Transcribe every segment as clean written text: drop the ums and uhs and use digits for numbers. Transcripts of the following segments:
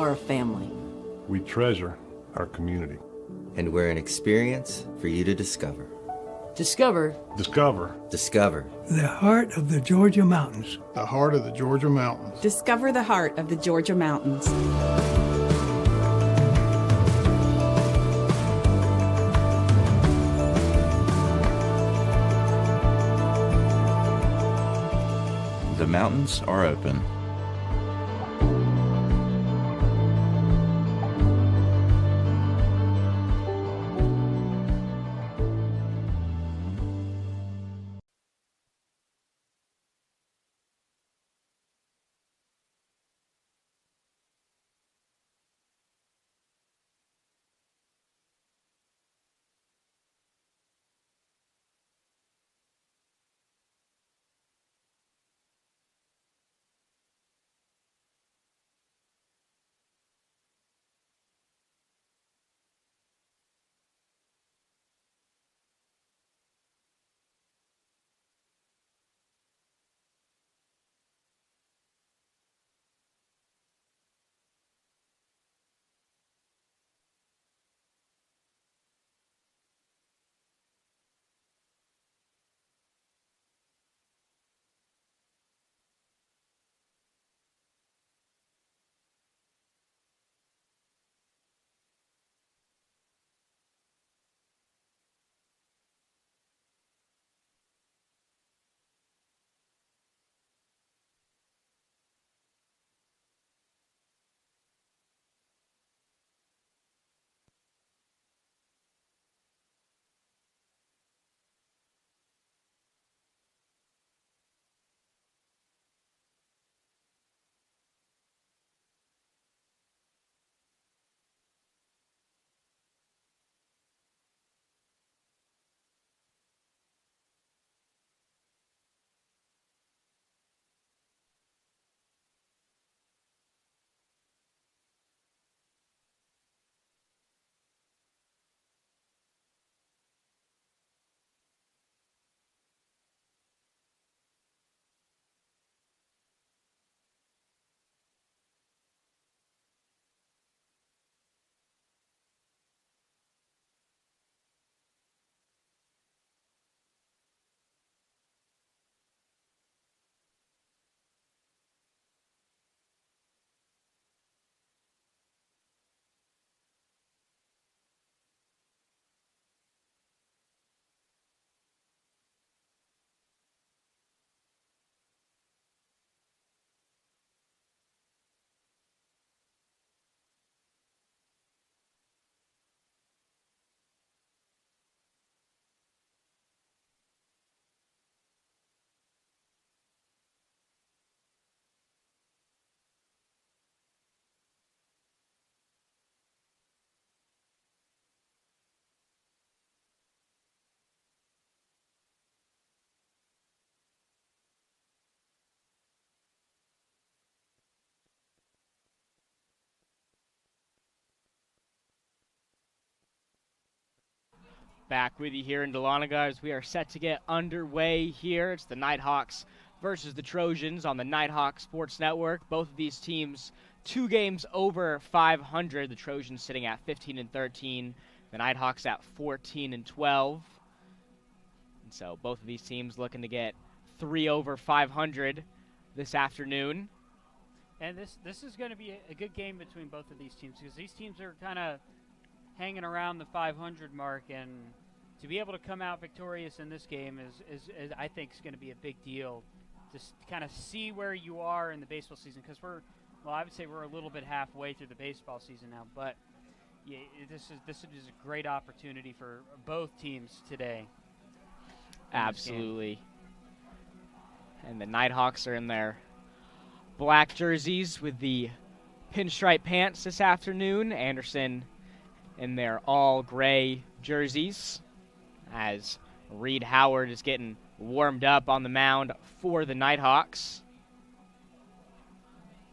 are a family. We treasure our community. And we're an experience for you to discover. Discover. Discover. Discover. The heart of the Georgia mountains. The heart of the Georgia mountains. Discover the heart of the Georgia mountains. The mountains are open. Back with you here in Dahlonega as we are set to get underway here. It's the Nighthawks versus the Trojans on the Nighthawk Sports Network. Both of these teams 2 games over 500. The Trojans sitting at 15-13. The Nighthawks at 14-12. And so both of these teams looking to get 3 over 500 this afternoon. And this is going to be a good game between both of these teams because these teams are kind of hanging around the 500 mark, and to be able to come out victorious in this game is I think is going to be a big deal to kind of see where you are in the baseball season, because I would say we're a little bit halfway through the baseball season now, but yeah, this is a great opportunity for both teams today. Absolutely. And the Nighthawks are in their black jerseys with the pinstripe pants this afternoon. Anderson in their all-gray jerseys as Reed Howard is getting warmed up on the mound for the Nighthawks.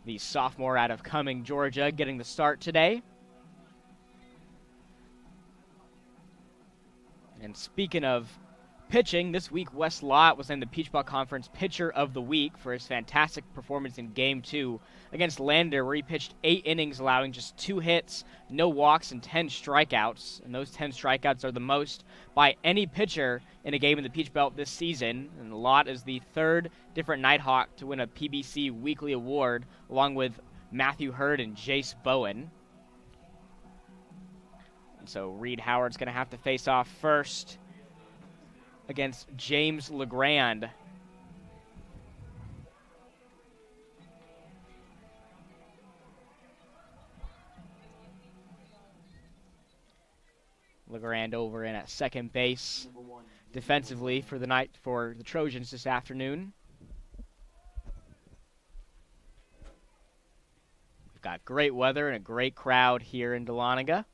The sophomore out of Cumming, Georgia, getting the start today. And speaking of Pitching this week, Wes Lott was named the Peach Ball Conference Pitcher of the Week for his fantastic performance in Game 2 against Lander, where he pitched 8 innings, allowing just 2 hits, no walks, and 10 strikeouts. And those 10 strikeouts are the most by any pitcher in a game in the Peach Belt this season. And Lott is the 3rd different Nighthawk to win a PBC Weekly Award, along with Matthew Hurd and Jace Bowen. And so Reed Howard's going to have to face off first against James LeGrand. LeGrand over in at second base defensively for the Trojans this afternoon. We've got great weather and a great crowd here in Dahlonega.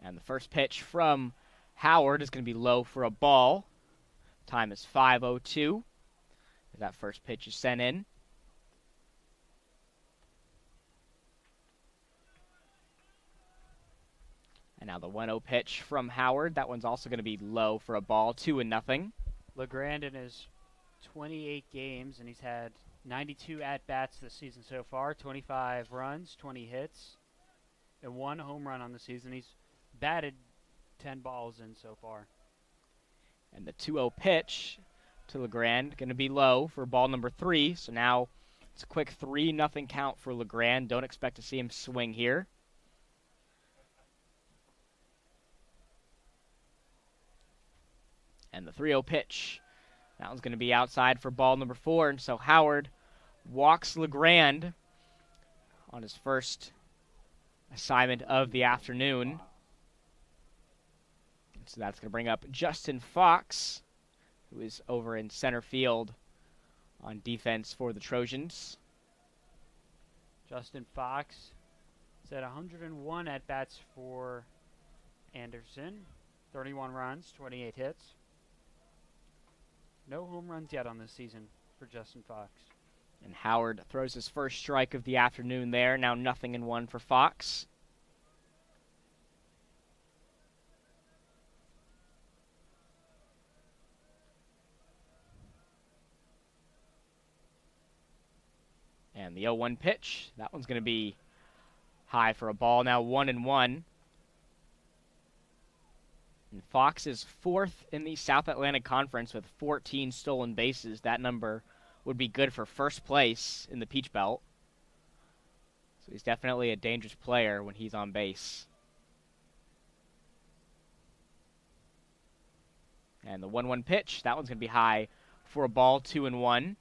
And the first pitch from Howard is going to be low for a ball. Time is 5:02 as that first pitch is sent in. And now the 1-0 pitch from Howard. That one's also going to be low for a ball, 2-0. LeGrand in his 28 games, and he's had 92 at-bats this season so far, 25 runs, 20 hits, and 1 home run on the season. He's batted 10 balls in so far. And the 2-0 pitch to LeGrand going to be low for ball number 3. So now it's a quick 3-0 count for LeGrand. Don't expect to see him swing here. And the 3-0 pitch. That one's going to be outside for ball number 4. And so Howard walks LeGrand on his first assignment of the afternoon. So that's going to bring up Justin Fox, who is over in center field on defense for the Trojans. Justin Fox is at 101 at-bats for Anderson, 31 runs, 28 hits. No home runs yet on this season for Justin Fox. And Howard throws his first strike of the afternoon there. Now 0-1 for Fox. And the 0-1 pitch, that one's going to be high for a ball. Now 1-1. And Fox is 4th in the South Atlantic Conference with 14 stolen bases. That number would be good for first place in the Peach Belt. So he's definitely a dangerous player when he's on base. And the 1-1 pitch, that one's going to be high for a ball, 2-1.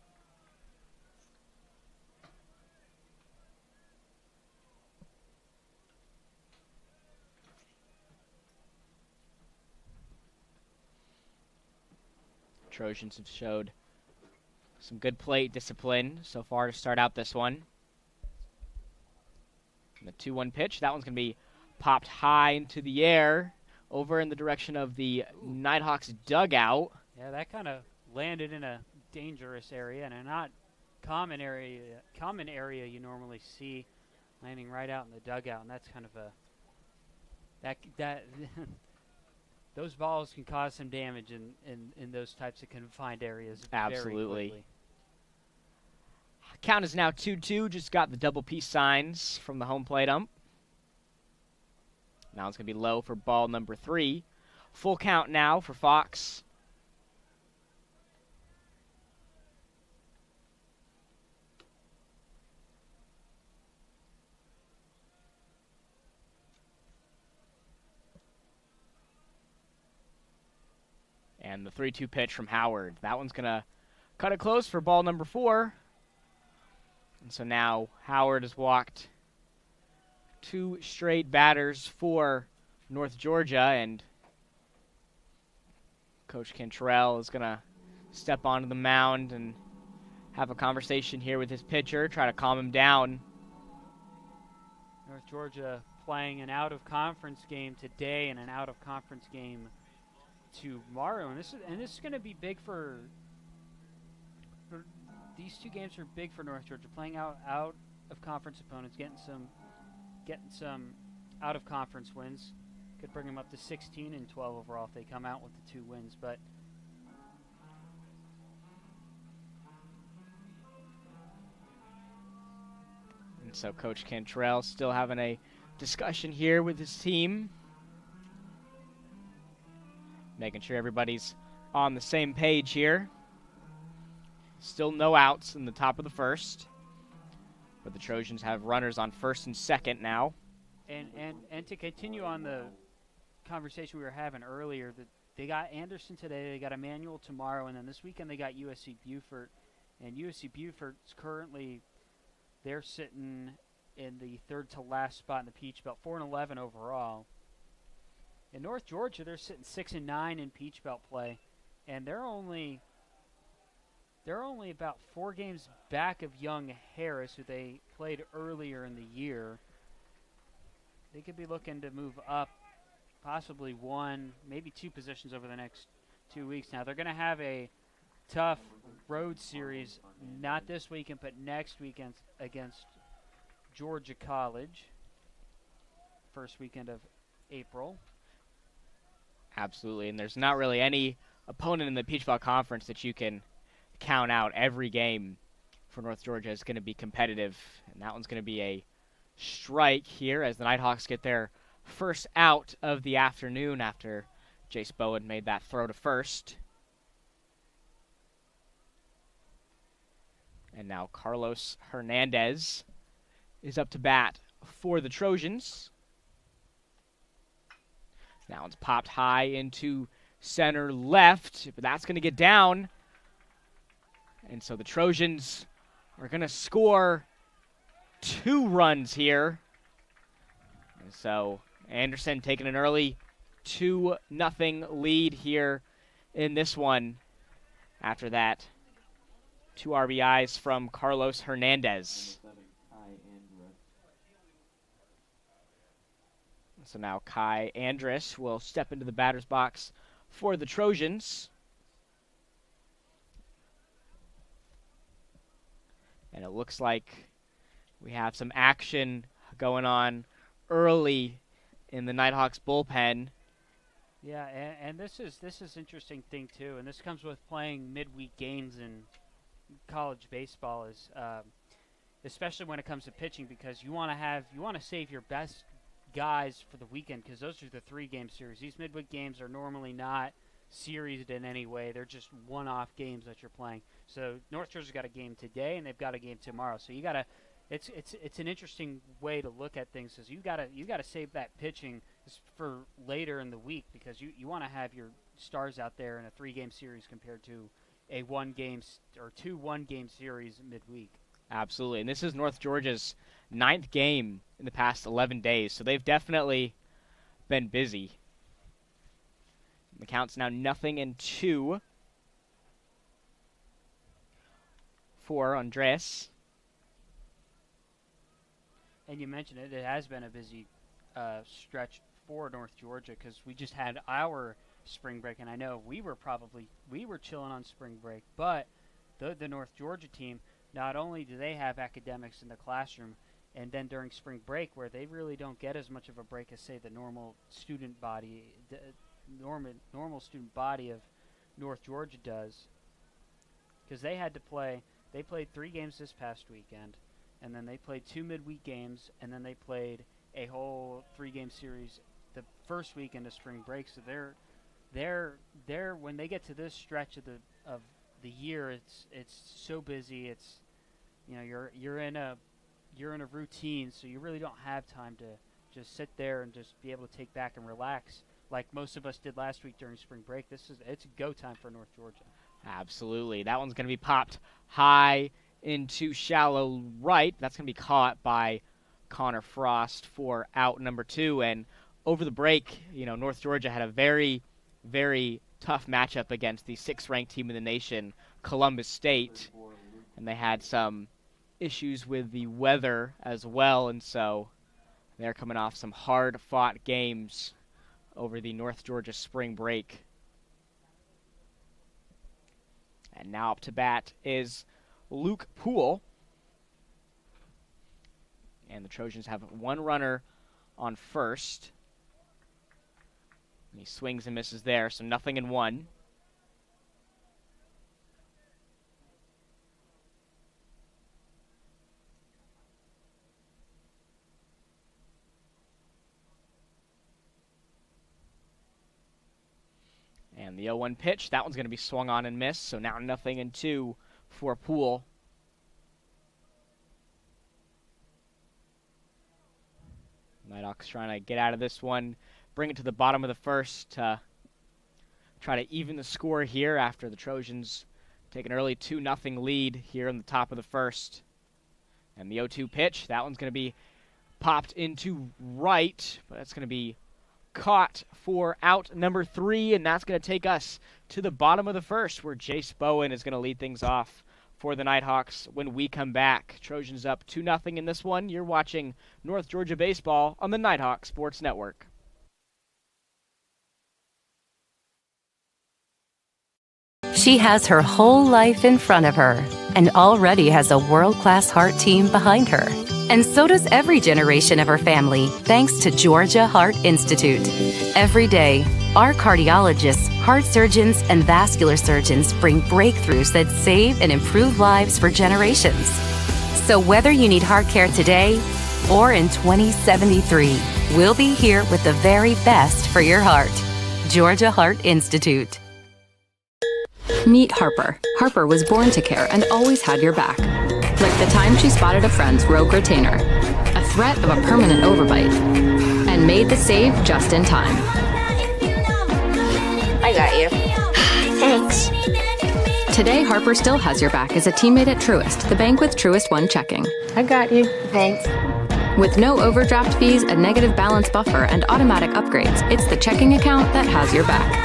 Trojans have showed some good plate discipline so far to start out this one. And the 2-1 pitch, that one's going to be popped high into the air over in the direction of the Nighthawks dugout. Yeah, that kind of landed in a dangerous area and a not common area you normally see, landing right out in the dugout, and that's kind of a those balls can cause some damage in those types of confined areas. Absolutely. Very quickly. Count is now 2-2. Just got the double P signs from the home plate ump. Now it's going to be low for ball number 3. Full count now for Fox. And the 3-2 pitch from Howard. That one's going to cut it close for ball number 4. And so now Howard has walked 2 straight batters for North Georgia, and Coach Cantrell is going to step onto the mound and have a conversation here with his pitcher, try to calm him down. North Georgia playing an out-of-conference game today and an out-of-conference game tomorrow, and this is going to be big for these 2 games are big for North Georgia, playing out of conference opponents, getting some out-of-conference wins. Could bring them up to 16 and 12 overall if they come out with the 2 wins. But And so Coach Cantrell still having a discussion here with his team, making sure everybody's on the same page here. Still no outs in the top of the first, but the Trojans have runners on first and second now. And to continue on the conversation we were having earlier, that they got Anderson today, they got Emmanuel tomorrow, and then this weekend they got USC Beaufort. And USC Beaufort's currently, they're sitting in the third to last spot in the Peach Belt, 4-11 overall. In North Georgia, they're sitting 6-9 in Peach Belt play, and they're only about 4 games back of Young Harris, who they played earlier in the year. They could be looking to move up possibly 1, maybe 2 positions over the next 2 weeks. Now, they're going to have a tough road series, not this weekend, but next weekend against Georgia College, first weekend of April. Absolutely, and there's not really any opponent in the Peach Belt Conference that you can count out. Every game for North Georgia is going to be competitive, and that one's going to be a strike here as the Nighthawks get their first out of the afternoon after Jace Bowen made that throw to first. And now Carlos Hernandez is up to bat for the Trojans. Now it's popped high into center left, but that's going to get down. And so the Trojans are going to score 2 runs here. And so Anderson taking an early 2-0 lead here in this one after that. 2 RBIs from Carlos Hernandez. So now Kai Andrus will step into the batter's box for the Trojans. And it looks like we have some action going on early in the Nighthawks bullpen. Yeah, and this is interesting thing too, and this comes with playing midweek games in college baseball, is especially when it comes to pitching, because you want to save your best guys for the weekend, because those are the 3-game series. These midweek games are normally not seriesed in any way. They're just one-off games that you're playing. So North Georgia's got a game today, and they've got a game tomorrow. So you gotta, it's an interesting way to look at things. Is you gotta save that pitching for later in the week, because you want to have your stars out there in a 3-game series compared to a 1-game or 2 1-game series midweek. Absolutely, and this is North Georgia's 9th game in the past 11 days, so they've definitely been busy. The count's now 0-2 for Andres. And you mentioned it has been a busy stretch for North Georgia, because we just had our spring break, and I know we were chilling on spring break, but the North Georgia team, not only do they have academics in the classroom, and then during spring break, where they really don't get as much of a break as, say, the normal student body, normal student body of North Georgia does, because they played 3 games this past weekend, and then they played 2 midweek games, and then they played a whole 3-game series the first weekend of spring break. So they're when they get to this stretch of the year, it's so busy. It's, you're in a routine, so you really don't have time to just sit there and just be able to take back and relax like most of us did last week during spring break. It's a go time for North Georgia. Absolutely. That one's going to be popped high into shallow right. That's going to be caught by Connor Frost for out number 2. And over the break, North Georgia had a very, very tough matchup against the 6th-ranked team in the nation, Columbus State. And they had some issues with the weather as well, and so they're coming off some hard-fought games over the North Georgia spring break. And now up to bat is Luke Poole. And the Trojans have 1 runner on first. And he swings and misses there, so 0-1. And the 0-1 pitch, that one's going to be swung on and missed, so now 0-2 for Poole. Nighthawks trying to get out of this one, bring it to the bottom of the first to try to even the score here after the Trojans take an early 2-0 lead here in the top of the first. And the 0-2 pitch, that one's going to be popped into right, but it's going to be caught for out number 3, and that's going to take us to the bottom of the first, where Jace Bowen is going to lead things off for the Nighthawks when we come back. Trojans up 2-0 in this one. You're watching North Georgia Baseball on the Nighthawk Sports Network. She has her whole life in front of her and already has a world-class heart team behind her. And so does every generation of her family, thanks to Georgia Heart Institute. Every day, our cardiologists, heart surgeons, and vascular surgeons bring breakthroughs that save and improve lives for generations. So whether you need heart care today or in 2073, we'll be here with the very best for your heart. Georgia Heart Institute. Meet Harper. Harper was born to care and always had your back. Like the time she spotted a friend's rogue retainer, a threat of a permanent overbite, and made the save just in time. I got you. Thanks. Today, Harper still has your back as a teammate at Truist, the bank with Truist One checking. I got you. Thanks. With no overdraft fees, a negative balance buffer, and automatic upgrades, it's the checking account that has your back.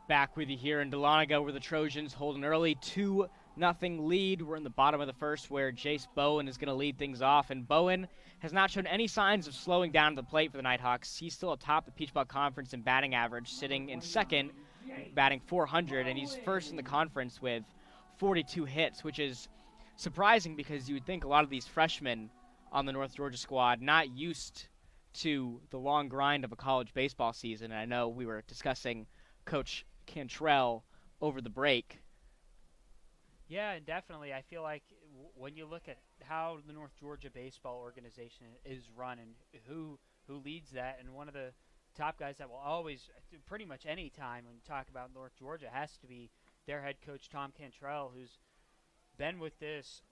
Back with you here in Dahlonega, where the Trojans hold an early 2-0 lead. We're in the bottom of the first, where Jace Bowen is going to lead things off. And Bowen has not shown any signs of slowing down to the plate for the Nighthawks. He's still atop the Peach Belt Conference in batting average, sitting in second, batting .400. And he's first in the conference with 42 hits, which is surprising because you would think a lot of these freshmen on the North Georgia squad not used to the long grind of a college baseball season. And I know we were discussing Coach Cantrell over the break. Yeah, and definitely. I feel like when you look at how the North Georgia baseball organization is run and who leads that, and one of the top guys that will always, pretty much any time when you talk about North Georgia, has to be their head coach Tom Cantrell, who's been with this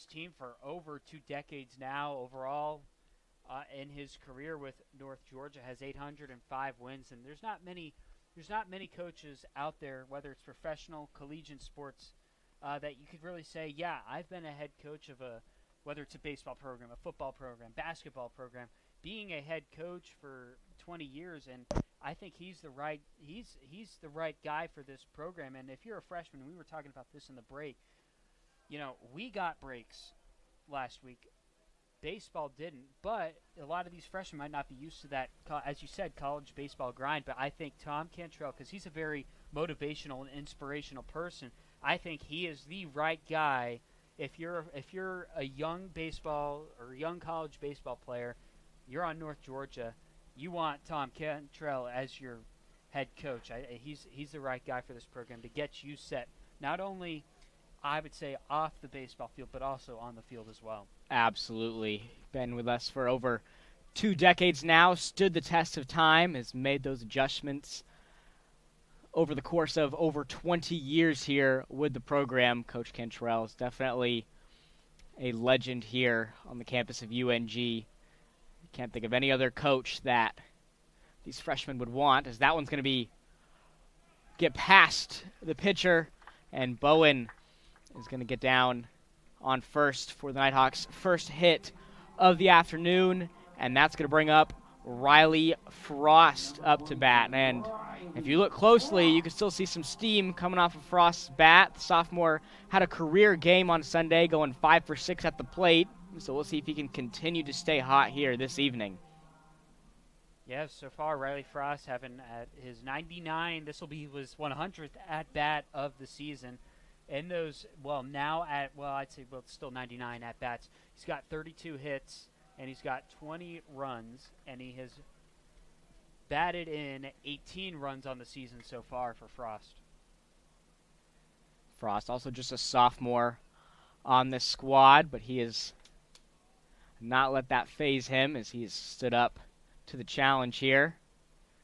team for over 2 decades now overall. In his career with North Georgia, has 805 wins, and there's not many coaches out there, whether it's professional, collegiate sports, that you could really say, yeah, I've been a head coach of whether it's a baseball program, a football program, basketball program, being a head coach for 20 years, and I think he's the right guy for this program. And if you're a freshman, we were talking about this in the break, we got breaks last week. Baseball didn't, but a lot of these freshmen might not be used to that, as you said, college baseball grind. But I think Tom Cantrell, because he's a very motivational and inspirational person, I think he is the right guy. If you're a young baseball or young college baseball player, you're on North Georgia, you want Tom Cantrell as your head coach. He's the right guy for this program to get you set, not only, I would say, off the baseball field, but also on the field as well. Absolutely. Been with us for over 2 decades now, stood the test of time, has made those adjustments over the course of over 20 years here with the program. Coach Cantrell is definitely a legend here on the campus of UNG. Can't think of any other coach that these freshmen would want, as that one's going to get past the pitcher, and Bowen is going to get down on first for the Nighthawks' first hit of the afternoon, and that's going to bring up Riley Frost up to bat. And if you look closely, you can still see some steam coming off of Frost's bat. The sophomore had a career game on Sunday, going 5 for 6 at the plate, so we'll see if he can continue to stay hot here this evening. Yeah, so far Riley Frost having at his 99, this will be his 100th at-bat of the season. And those, I'd say, it's still 99 at-bats. He's got 32 hits, and he's got 20 runs, and he has batted in 18 runs on the season so far for Frost. Frost also just a sophomore on this squad, but he has not let that phase him as he's stood up to the challenge here.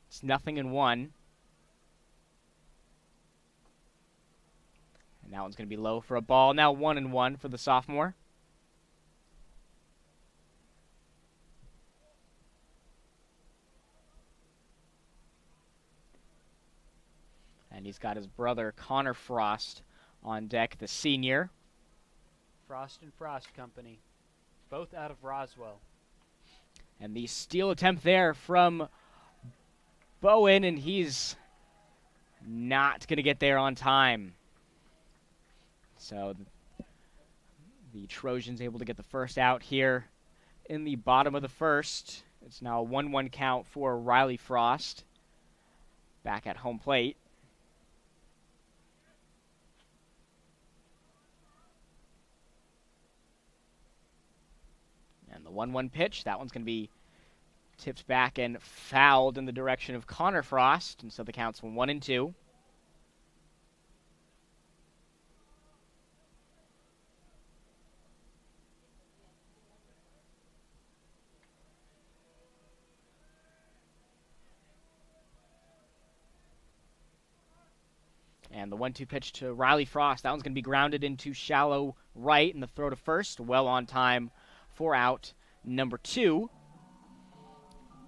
It's 0-1. And that one's going to be low for a ball. Now 1-1 for the sophomore. And he's got his brother Connor Frost on deck, the senior. Frost and Frost Company, both out of Roswell. And the steal attempt there from Bowen, and he's not going to get there on time. So the Trojans able to get the first out here in the bottom of the first. It's now a 1-1 count for Riley Frost back at home plate. And the 1-1 pitch, that one's going to be tipped back and fouled in the direction of Connor Frost, and so the count's 1-2. And the 1-2 pitch to Riley Frost, that one's going to be grounded into shallow right, and the throw to first, well on time for out number 2.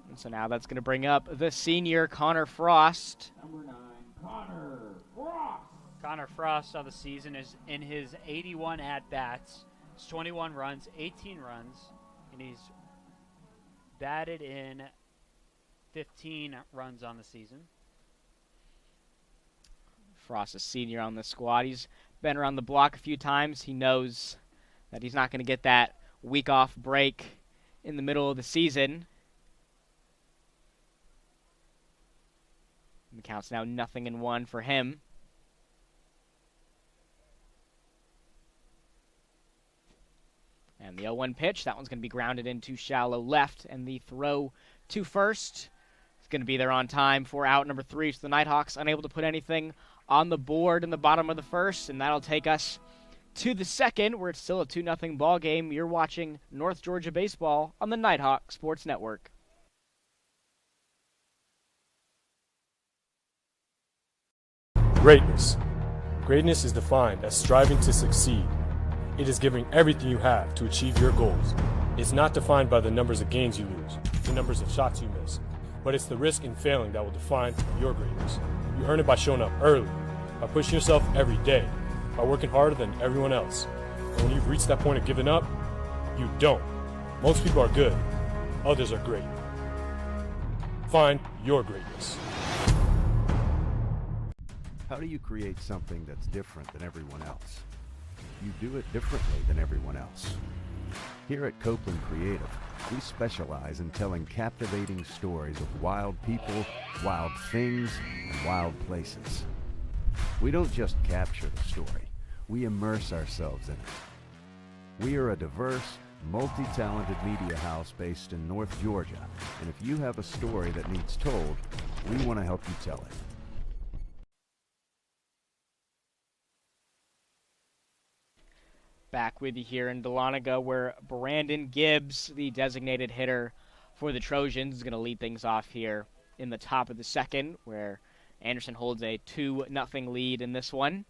And so now that's going to bring up the senior Connor Frost. Number 9, Connor Frost. Connor Frost on the season is in his 81 at-bats. It's 21 runs, 18 runs, and he's batted in 15 runs on the season. Frost is senior on the squad. He's been around the block a few times. He knows that he's not going to get that week off break in the middle of the season. The count's now 0-1 for him. And the 0-1 pitch, that one's going to be grounded into shallow left, and the throw to first is going to be there on time for out number 3. So the Nighthawks unable to put anything on the board in the bottom of the first, and that'll take us to the second, where it's still a 2-0 ball game. You're watching North Georgia baseball on the Nighthawk Sports Network. Greatness. Greatness is defined as striving to succeed. It is giving everything you have to achieve your goals. It's not defined by the numbers of games you lose, the numbers of shots you miss, but it's the risk in failing that will define your greatness. You earn it by showing up early, by pushing yourself every day, by working harder than everyone else. And when you've reached that point of giving up, you don't. Most people are good, others are great. Find your greatness. How do you create something that's different than everyone else? You do it differently than everyone else. Here at Copeland Creative, we specialize in telling captivating stories of wild people, wild things, and wild places. We don't just capture the story, we immerse ourselves in it. We are a diverse, multi-talented media house based in North Georgia, and if you have a story that needs told, we want to help you tell it. Back with you here in Dahlonega, where Brandon Gibbs, the designated hitter for the Trojans, is going to lead things off here in the top of the second, where Anderson holds a 2-0 lead in this one.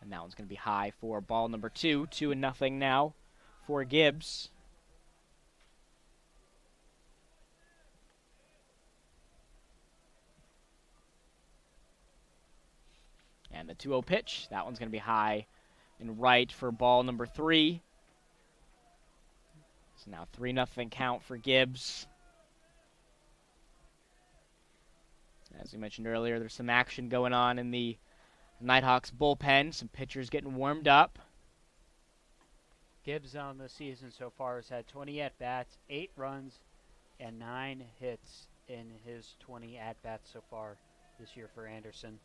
And that one's going to be high for ball number 2. 2-0 now for Gibbs. And the 2-0 pitch. That one's going to be high and right for ball number 3. So now 3-0 count for Gibbs. As we mentioned earlier, there's some action going on in the Nighthawks bullpen. Some pitchers getting warmed up. Gibbs on the season so far has had 20 at-bats, 8 runs, and 9 hits in his 20 at-bats so far this year for Anderson.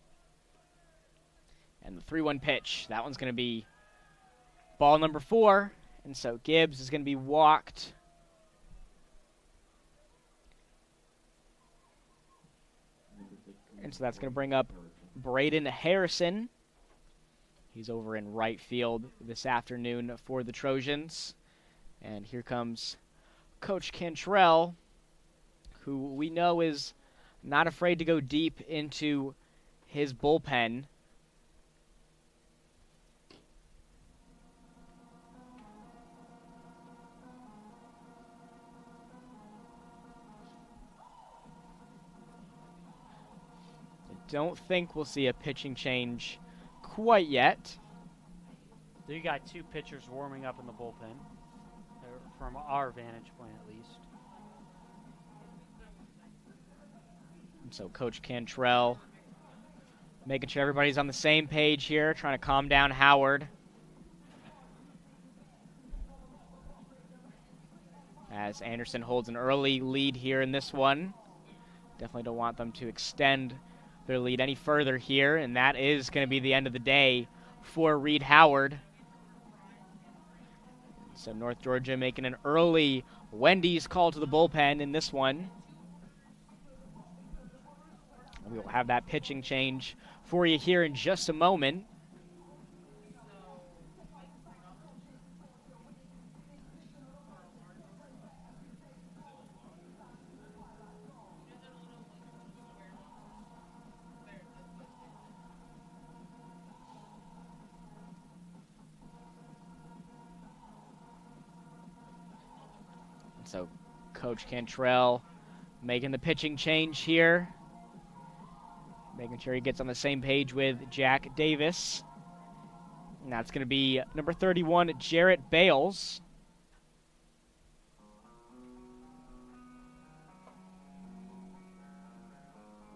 And the 3-1 pitch. That one's going to be ball number 4. And so Gibbs is going to be walked. And so that's going to bring up Braden Harrison. He's over in right field this afternoon for the Trojans. And here comes Coach Cantrell, who we know is not afraid to go deep into his bullpen. Don't think we'll see a pitching change quite yet. You got 2 pitchers warming up in the bullpen, from our vantage point at least. And so Coach Cantrell making sure everybody's on the same page here, trying to calm down Howard. As Anderson holds an early lead here in this one. Definitely don't want them to extend their lead any further here, and that is going to be the end of the day for Reed Howard. So North Georgia making an early Wendy's call to the bullpen in this one. We will have that pitching change for you here in just a moment. So Coach Cantrell making the pitching change here. Making sure he gets on the same page with Jack Davis. And that's going to be number 31, Jarrett Bales.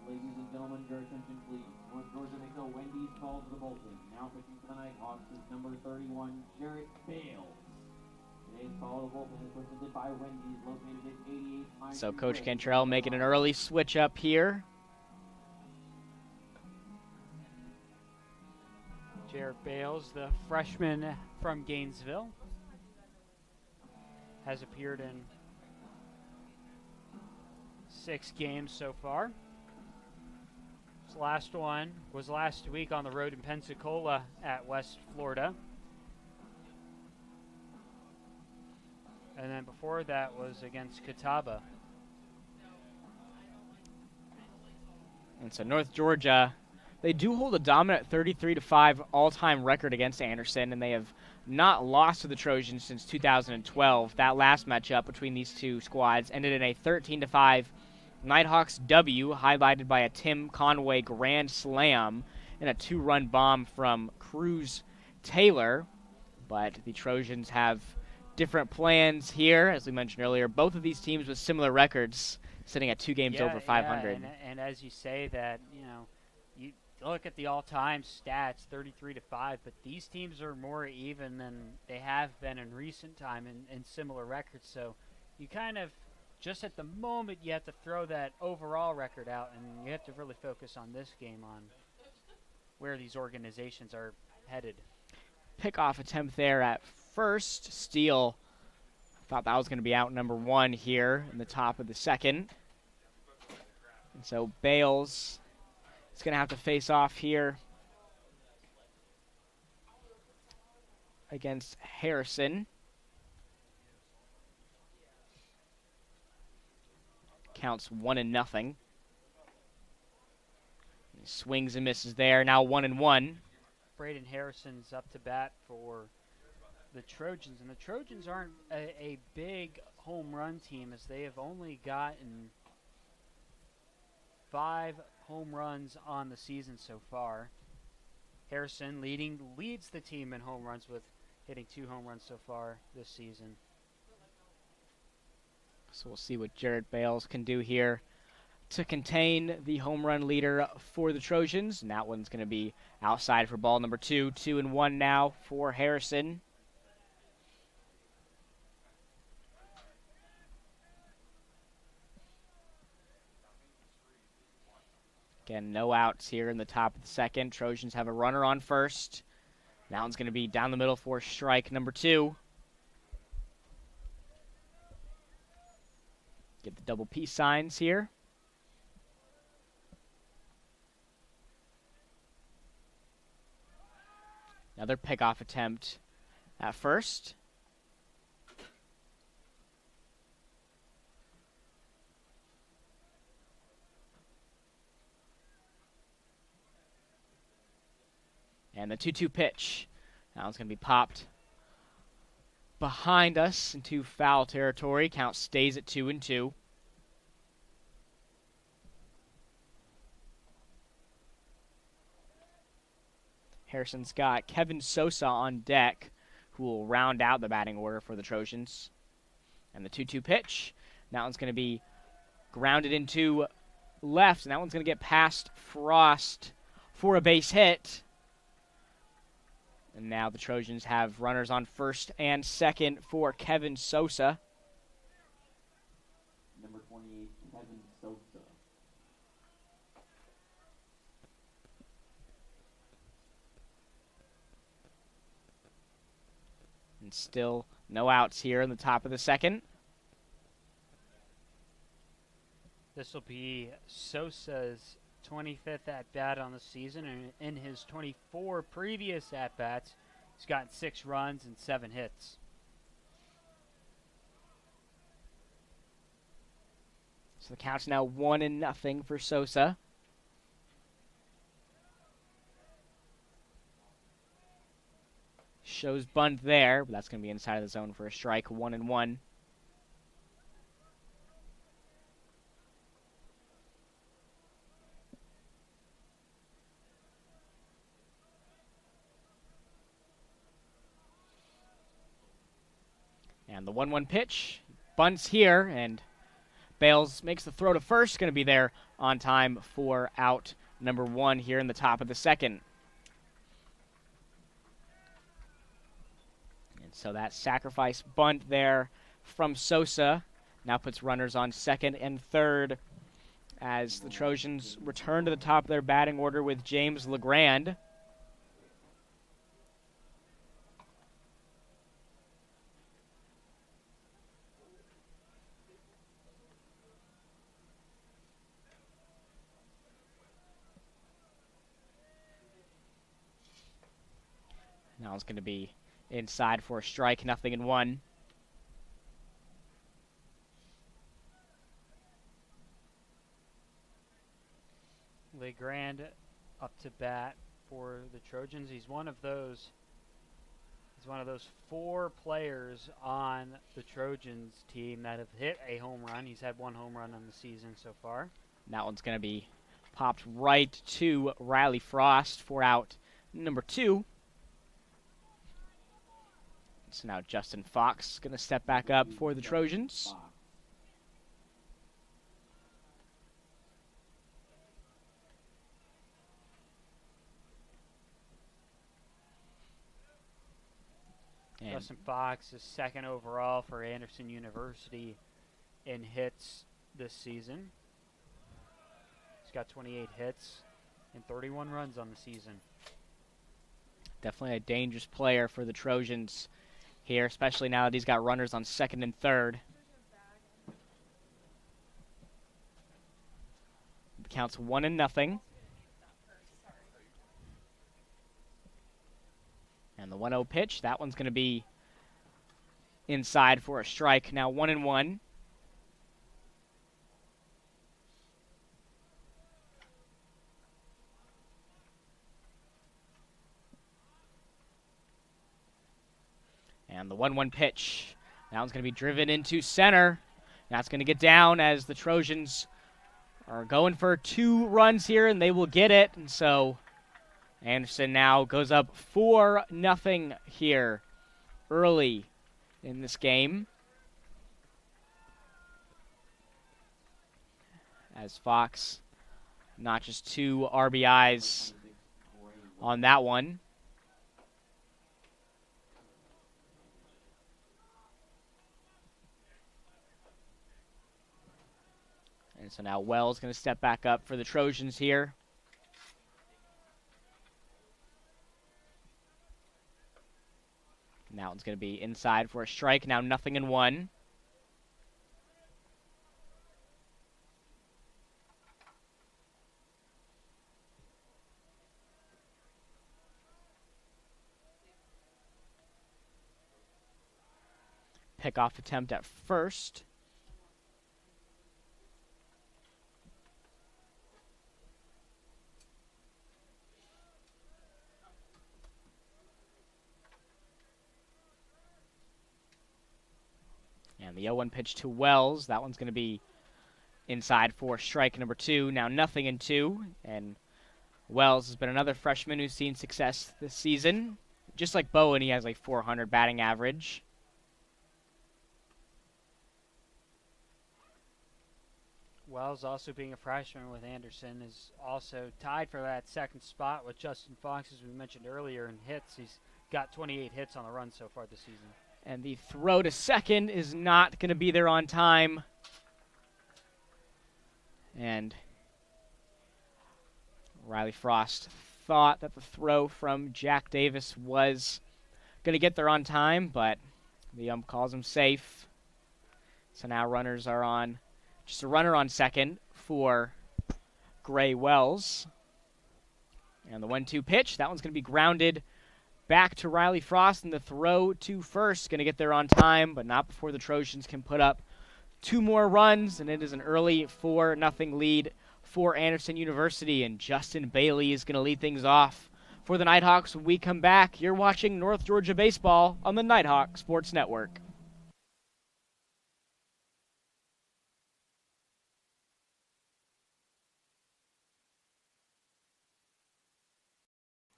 Ladies and gentlemen, your attention please. North Georgia makes a Wendy's call to the bullpen. Now pitching for the Nighthawks is number 31, Jarrett Bales. Today's call to the bullpen is presented by Wendy's, located at 88. So Coach Cantrell making an early switch up here. Jarrett Bales, the freshman from Gainesville, has appeared in 6 games so far. His last one was last week on the road in Pensacola at West Florida. And then before that was against Catawba. And so North Georgia, they do hold a dominant 33-5 all-time record against Anderson, and they have not lost to the Trojans since 2012. That last matchup between these two squads ended in a 13-5 Nighthawks W, highlighted by a Tim Conway grand slam and a 2-run bomb from Cruz Taylor. But the Trojans have different plans here. As we mentioned earlier, both of these teams with similar records, sitting at 2 games over 500. Yeah, and as you say that, you know, you look at the all-time stats, 33-5, but these teams are more even than they have been in recent time in similar records. So you kind of, just at the moment, you have to throw that overall record out, and you have to really focus on this game, on where these organizations are headed. Pickoff attempt there at first. Steele thought that was going to be out number 1 here in the top of the second. And so Bales is going to have to face off here against Harrison. Counts 1-0. He swings and misses there. Now 1-1. Braden Harrison's up to bat for the Trojans, and the Trojans aren't a big home run team, as they have only gotten 5 home runs on the season so far. Harrison leads the team in home runs with hitting 2 home runs so far this season. So we'll see what Jarrett Bales can do here to contain the home run leader for the Trojans. And that one's going to be outside for ball number 2. 2-1 now for Harrison. Again, no outs here in the top of the second. Trojans have a runner on first. That one's going to be down the middle for strike number 2. Get the double P signs here. Another pickoff attempt at first. And the 2-2 pitch. That one's going to be popped behind us into foul territory. Count stays at 2-2. Harrison's got Kevin Sosa on deck, who will round out the batting order for the Trojans. And the 2-2 pitch. That one's going to be grounded into left, and that one's going to get past Frost for a base hit. And now the Trojans have runners on first and second for Kevin Sosa. Number 28, Kevin Sosa. And still no outs here in the top of the second. This will be Sosa's 25th at-bat on the season, and in his 24 previous at-bats, he's gotten 6 runs and 7 hits. So the count's now 1-0 for Sosa. Shows bunt there, but that's going to be inside of the zone for a strike. 1-1. And the 1-1 pitch, bunts here, and Bales makes the throw to first. Going to be there on time for out number 1 here in the top of the second. And so that sacrifice bunt there from Sosa now puts runners on second and third as the Trojans return to the top of their batting order with James LeGrand. Now it's going to be inside for a strike, 0-1. LeGrand up to bat for the Trojans. He's one of those 4 players on the Trojans team that have hit a home run. He's had 1 home run on the season so far. That one's going to be popped right to Riley Frost for out number 2. So now Justin Fox going to step back up for the Trojans. And Justin Fox is 2nd overall for Anderson University in hits this season. He's got 28 hits and 31 runs on the season. Definitely a dangerous player for the Trojans here, especially now that he's got runners on second and third. The count's 1-0. And the 1-0 pitch, that one's going to be inside for a strike. Now 1-1. And the 1-1 pitch. That one's going to be driven into center. That's going to get down as the Trojans are going for 2 runs here, and they will get it. And so Anderson now goes up 4-0 here early in this game. As Fox notches 2 RBIs on that one. And so now Wells going to step back up for the Trojans here. Now it's going to be inside for a strike. Now 0-1. Pickoff attempt at first. And the 0-1 pitch to Wells. That one's going to be inside for strike number 2. Now 0-2. And Wells has been another freshman who's seen success this season. Just like Bowen, he has like 400 batting average. Wells, also being a freshman with Anderson, is also tied for that second spot with Justin Fox, as we mentioned earlier, in hits. He's got 28 hits on the run so far this season. And the throw to second is not going to be there on time. And Riley Frost thought that the throw from Jack Davis was going to get there on time, but the ump calls him safe. So now runners are on. Just a runner on second for Gray Wells. And the 1-2 pitch, that one's going to be grounded back to Riley Frost, and the throw to first going to get there on time, but not before the Trojans can put up 2 more runs, and it is an early 4-0 lead for Anderson University, and Justin Bailey is going to lead things off for the Nighthawks. When we come back, you're watching North Georgia Baseball on the Nighthawk Sports Network.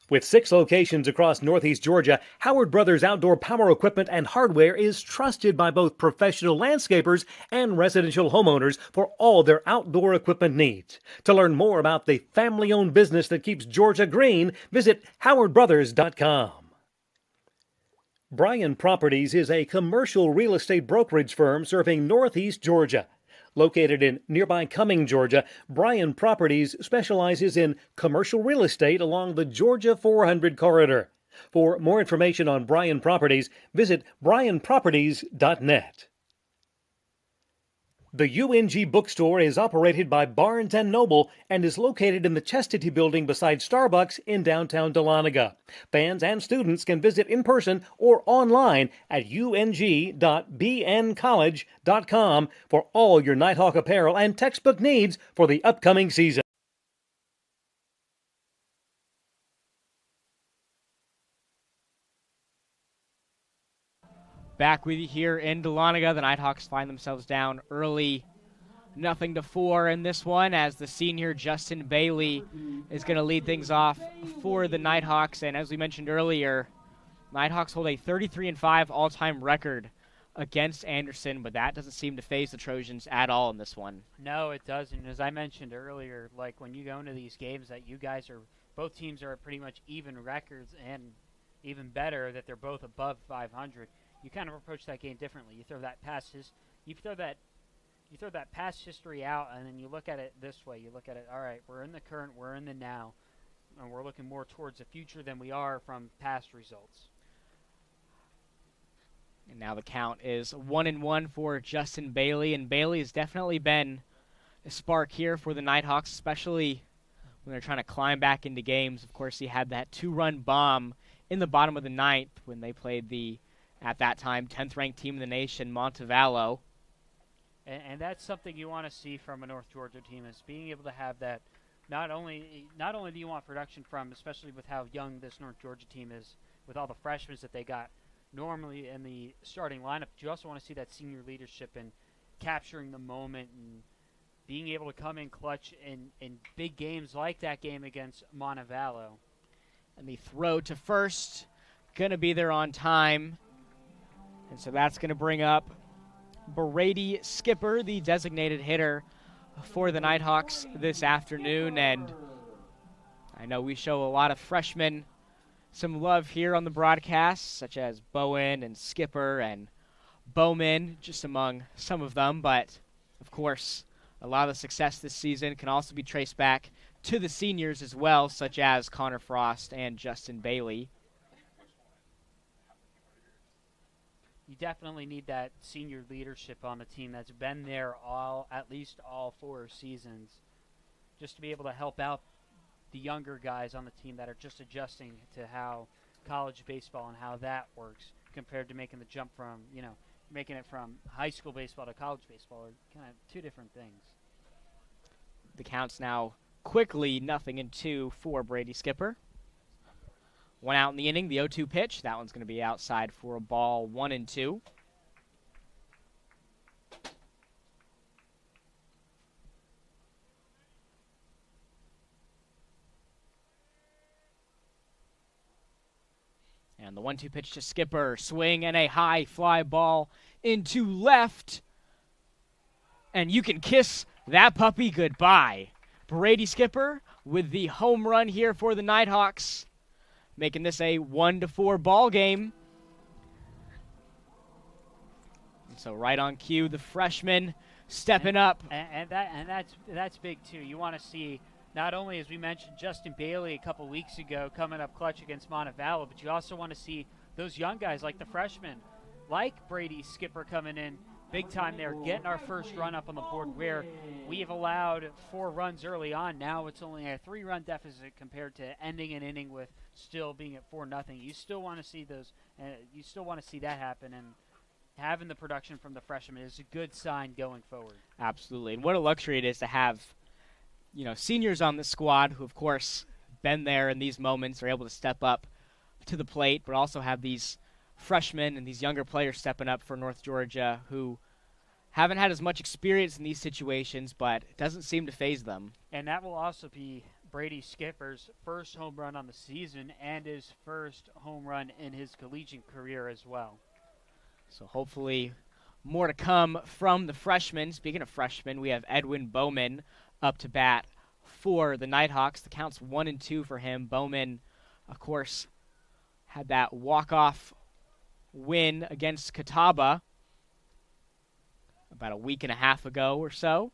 With 6 locations across Northeast Georgia, Howard Brothers Outdoor Power Equipment and Hardware is trusted by both professional landscapers and residential homeowners for all their outdoor equipment needs. To learn more about the family-owned business that keeps Georgia green, visit howardbrothers.com. Bryan Properties is a commercial real estate brokerage firm serving Northeast Georgia. Located in nearby Cumming, Georgia, Bryan Properties specializes in commercial real estate along the Georgia 400 corridor. For more information on Bryan Properties, visit bryanproperties.net. The UNG bookstore is operated by Barnes & Noble and is located in the Chastity Building beside Starbucks in downtown Dahlonega. Fans and students can visit in person or online at ung.bncollege.com for all your Nighthawk apparel and textbook needs for the upcoming season. Back with you here in Dahlonega. The Nighthawks find themselves down early, 0-4 in this one, as the senior Justin Bailey is going to lead things off for the Nighthawks. And as we mentioned earlier, Nighthawks hold a 33-5 all-time record against Anderson, but that doesn't seem to faze the Trojans at all in this one. No, it doesn't. As I mentioned earlier, like when you go into these games that you guys are, both teams are pretty much even records, and even better that they're both above 500. You kind of approach that game differently. You throw that past past history out, and then you look at it this way. You look at it, all right, we're in the current, we're in the now, and we're looking more towards the future than we are from past results. And now the count is 1-1 for Justin Bailey, and Bailey has definitely been a spark here for the Nighthawks, especially when they're trying to climb back into games. Of course, he had that 2-run bomb in the bottom of the ninth when they played the, at that time, 10th-ranked team in the nation, Montevallo. And that's something you want to see from a North Georgia team, is being able to have that. Not only do you want production from, especially with how young this North Georgia team is, with all the freshmen that they got, normally in the starting lineup. But you also want to see that senior leadership and capturing the moment and being able to come in clutch in big games like that game against Montevallo. And the throw to first, going to be there on time. And so that's going to bring up Brady Skipper, the designated hitter for the Nighthawks this afternoon. And I know we show a lot of freshmen some love here on the broadcast, such as Bowen and Skipper and Bowman, just among some of them. But, of course, a lot of the success this season can also be traced back to the seniors as well, such as Connor Frost and Justin Bailey. You definitely need that senior leadership on the team that's been there at least all 4 seasons, just to be able to help out the younger guys on the team that are just adjusting to how college baseball and how that works compared to making the jump from, making it from high school baseball to college baseball are kind of 2 different things. The count's now quickly 0-2 for Brady Skipper. 1 out in the inning, the 0-2 pitch. That one's going to be outside for a ball, 1-2. And the 1-2 pitch to Skipper. Swing and a high fly ball into left. And you can kiss that puppy goodbye. Brady Skipper with the home run here for the Nighthawks, making this a 1-4 ball game. And so right on cue, the freshman stepping up. And that's big too. You want to see not only, as we mentioned, Justin Bailey a couple weeks ago coming up clutch against Montevallo, but you also want to see those young guys like the freshmen, like Brady Skipper coming in big time there, getting our first run up on the board where we have allowed 4 runs early on. Now it's only a 3-run deficit compared to ending an inning with still being at 4-0. You still want to see those, you still want to see that happen, and having the production from the freshmen is a good sign going forward. Absolutely, and what a luxury it is to have, seniors on the squad who, of course, been there in these moments, are able to step up to the plate, but also have these freshmen and these younger players stepping up for North Georgia who haven't had as much experience in these situations, but it doesn't seem to faze them. And that will also be Brady Skipper's first home run on the season and his first home run in his collegiate career as well. So hopefully more to come from the freshmen. Speaking of freshmen, we have Edwin Bowman up to bat for the Nighthawks. The count's 1-2 for him. Bowman, of course, had that walk-off win against Catawba about a week and a half ago or so.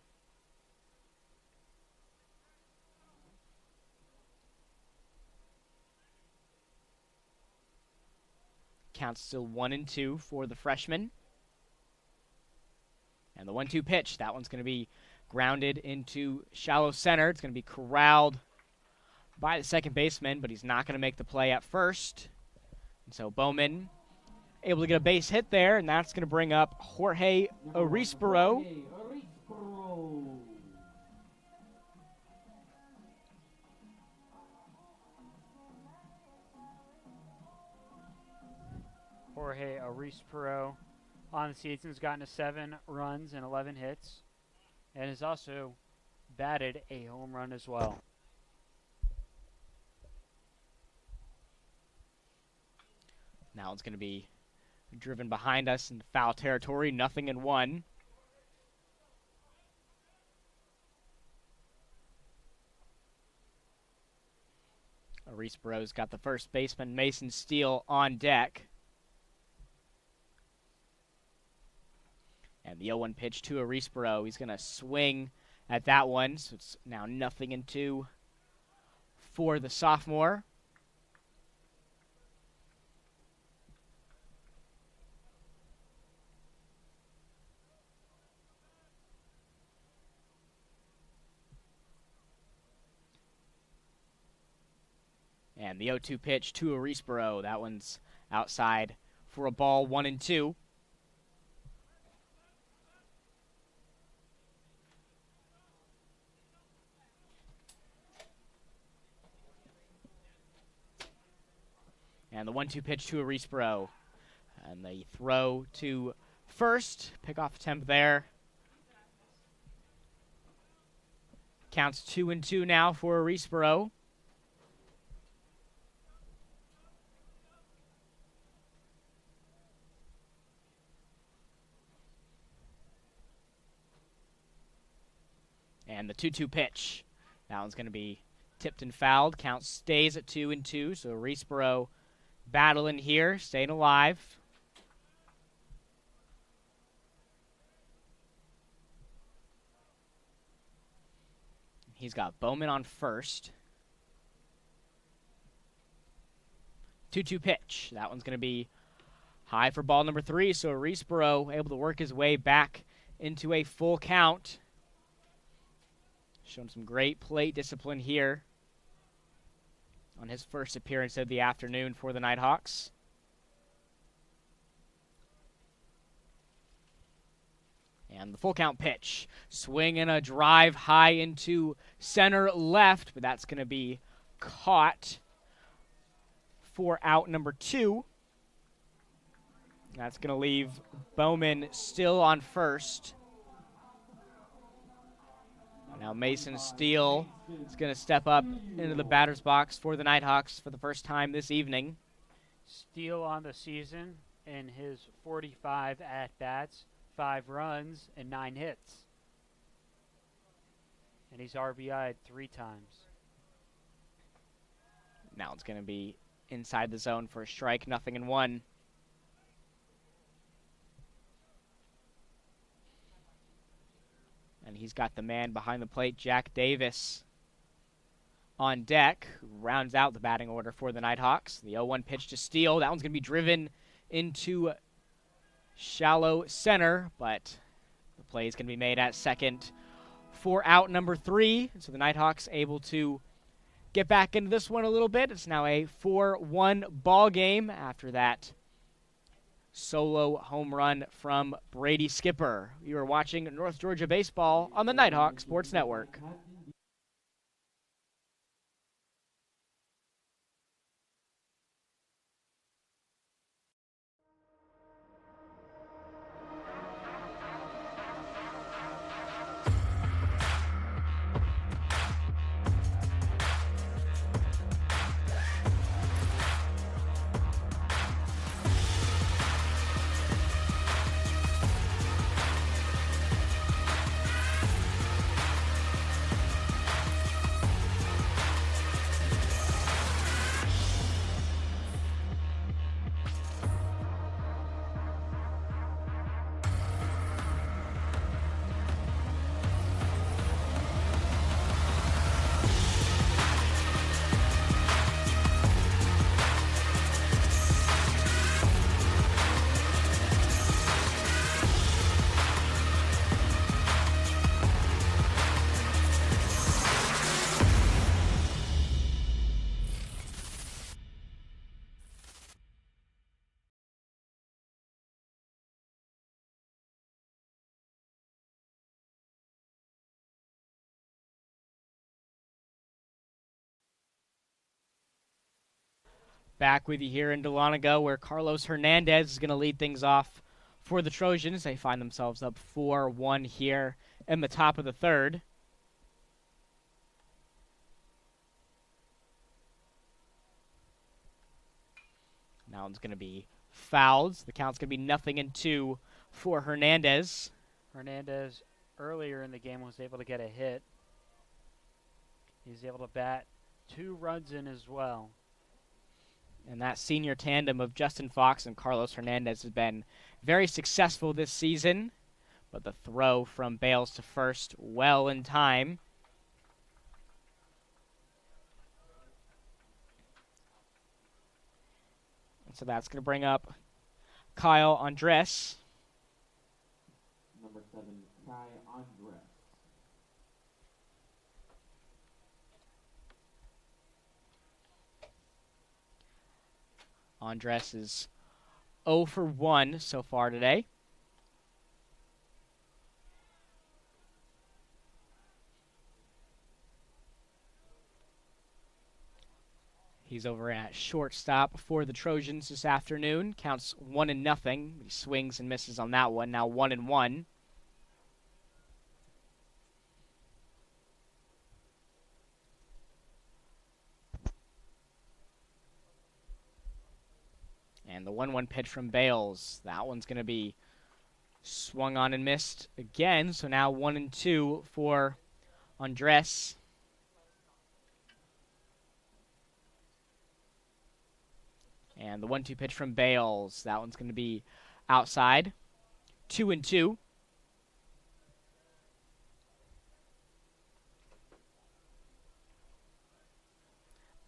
Count's still 1-2 for the freshman. And the 1-2 pitch, that one's going to be grounded into shallow center. It's going to be corralled by the second baseman, but he's not going to make the play at first. And so Bowman able to get a base hit there, and that's going to bring up Jorge Arispero. Jorge Arispero on the season has gotten to 7 runs and 11 hits, and has also batted a home run as well. Now it's going to be driven behind us in foul territory, 0-1. Arisporo's got the first baseman, Mason Steele, on deck. And the 0-1 pitch to Arisporo. He's going to swing at that one, so it's now 0-2 for the sophomore. And the 0-2 pitch to Arisporo. That one's outside for a ball, 1-2. And the 1-2 pitch to Arisporo. And the throw to first. Pickoff attempt there. Counts 2-2 now for Reesboro. And the 2-2 pitch. That one's going to be tipped and fouled. Count stays at 2-2. So Reesboro battling here, staying alive. He's got Bowman on first. 2-2 pitch. That one's going to be high for ball number 3. So Reesboro able to work his way back into a full count. Showing some great plate discipline here on his first appearance of the afternoon for the Nighthawks. And the full count pitch. Swing and a drive high into center left, but that's going to be caught for out number 2. That's going to leave Bowman still on first. Now Mason Steele is going to step up into the batter's box for the Nighthawks for the first time this evening. Steele on the season in his 45 at-bats, 5 runs, and 9 hits. And he's RBI'd 3 times. Now it's going to be inside the zone for a strike, 0-1. And he's got the man behind the plate, Jack Davis, on deck, who rounds out the batting order for the Nighthawks. The 0-1 pitch to Steele. That one's going to be driven into shallow center, but the play is going to be made at second for out number 3. So the Nighthawks able to get back into this one a little bit. It's now a 4-1 ball game after that solo home run from Brady Skipper. You are watching North Georgia Baseball on the Nighthawk Sports Network. Back with you here in Dahlonega, where Carlos Hernandez is going to lead things off for the Trojans. They find themselves up 4-1 here in the top of the third. Now it's going to be fouled. The count's going to be 0-2 for Hernandez. Hernandez earlier in the game was able to get a hit. He's able to bat 2 runs in as well. And that senior tandem of Justin Fox and Carlos Hernandez has been very successful this season. But the throw from Bales to first well in time. And so that's going to bring up Kyle Andres. Number 7, Kai Andres. Andres is 0 for 1 so far today. He's over at shortstop for the Trojans this afternoon. Counts 1-0. He swings and misses on that one. Now 1-1. And the 1-1 pitch from Bales. That one's going to be swung on and missed again. So now 1-2 for Andres. And the 1-2 pitch from Bales. That one's going to be outside. 2-2.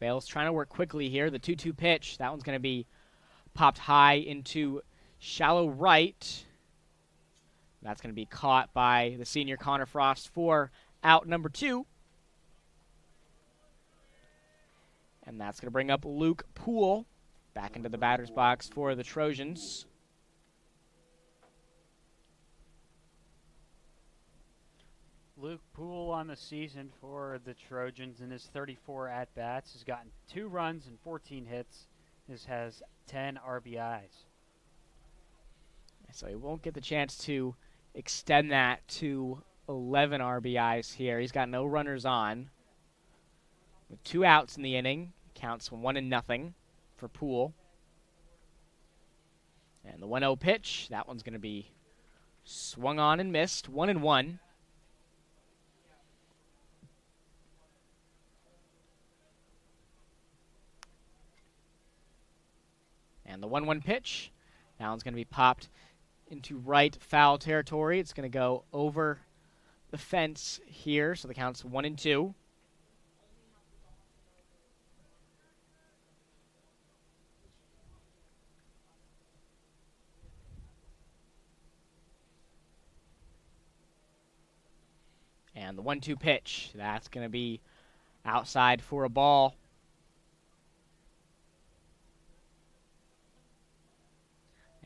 Bales trying to work quickly here. The 2-2 pitch. That one's going to be popped high into shallow right. That's going to be caught by the senior Connor Frost for out number 2. And that's going to bring up Luke Poole back into the batter's box for the Trojans. Luke Poole on the season for the Trojans in his 34 at-bats has gotten 2 runs and 14 hits. This has 10 RBIs. So he won't get the chance to extend that to 11 RBIs here. He's got no runners on. With 2 outs in the inning, counts 1-0 for Poole. And the 1-0 pitch, that one's going to be swung on and missed. 1-1. And the 1-1 pitch, that one's going to be popped into right foul territory. It's going to go over the fence here, so the count's 1-2. And the 1-2 pitch, that's going to be outside for a ball.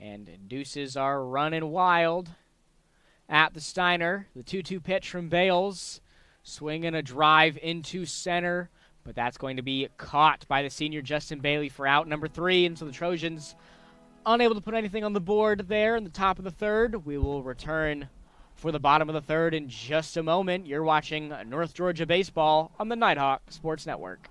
And Deuces are running wild at the Steiner. The 2-2 pitch from Bales. Swinging a drive into center. But that's going to be caught by the senior Justin Bailey for out number 3. And so the Trojans unable to put anything on the board there in the top of the third. We will return for the bottom of the third in just a moment. You're watching North Georgia Baseball on the Nighthawk Sports Network.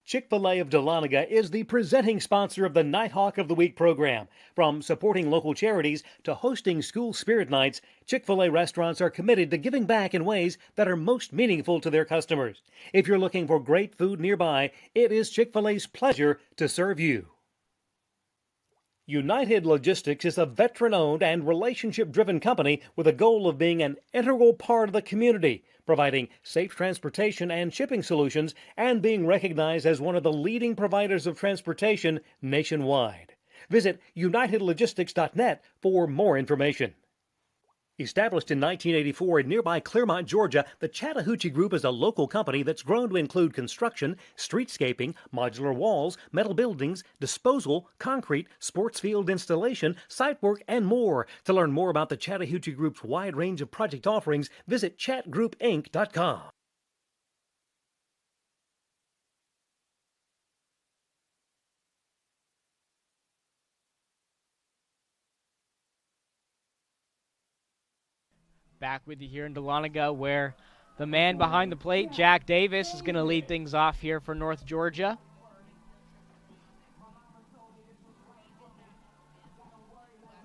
Chick-fil-A of Dahlonega is the presenting sponsor of the Nighthawk of the Week program. From supporting local charities to hosting school spirit nights, Chick-fil-A restaurants are committed to giving back in ways that are most meaningful to their customers. If you're looking for great food nearby, it is Chick-fil-A's pleasure to serve you. United Logistics is a veteran-owned and relationship-driven company with a goal of being an integral part of the community, providing safe transportation and shipping solutions, and being recognized as one of the leading providers of transportation nationwide. Visit unitedlogistics.net for more information. Established in 1984 in nearby Clearmont, Georgia, the Chattahoochee Group is a local company that's grown to include construction, streetscaping, modular walls, metal buildings, disposal, concrete, sports field installation, site work, and more. To learn more about the Chattahoochee Group's wide range of project offerings, visit chatgroupinc.com. Back with you here in Dahlonega, where the man behind the plate, Jack Davis, is going to lead things off here for North Georgia.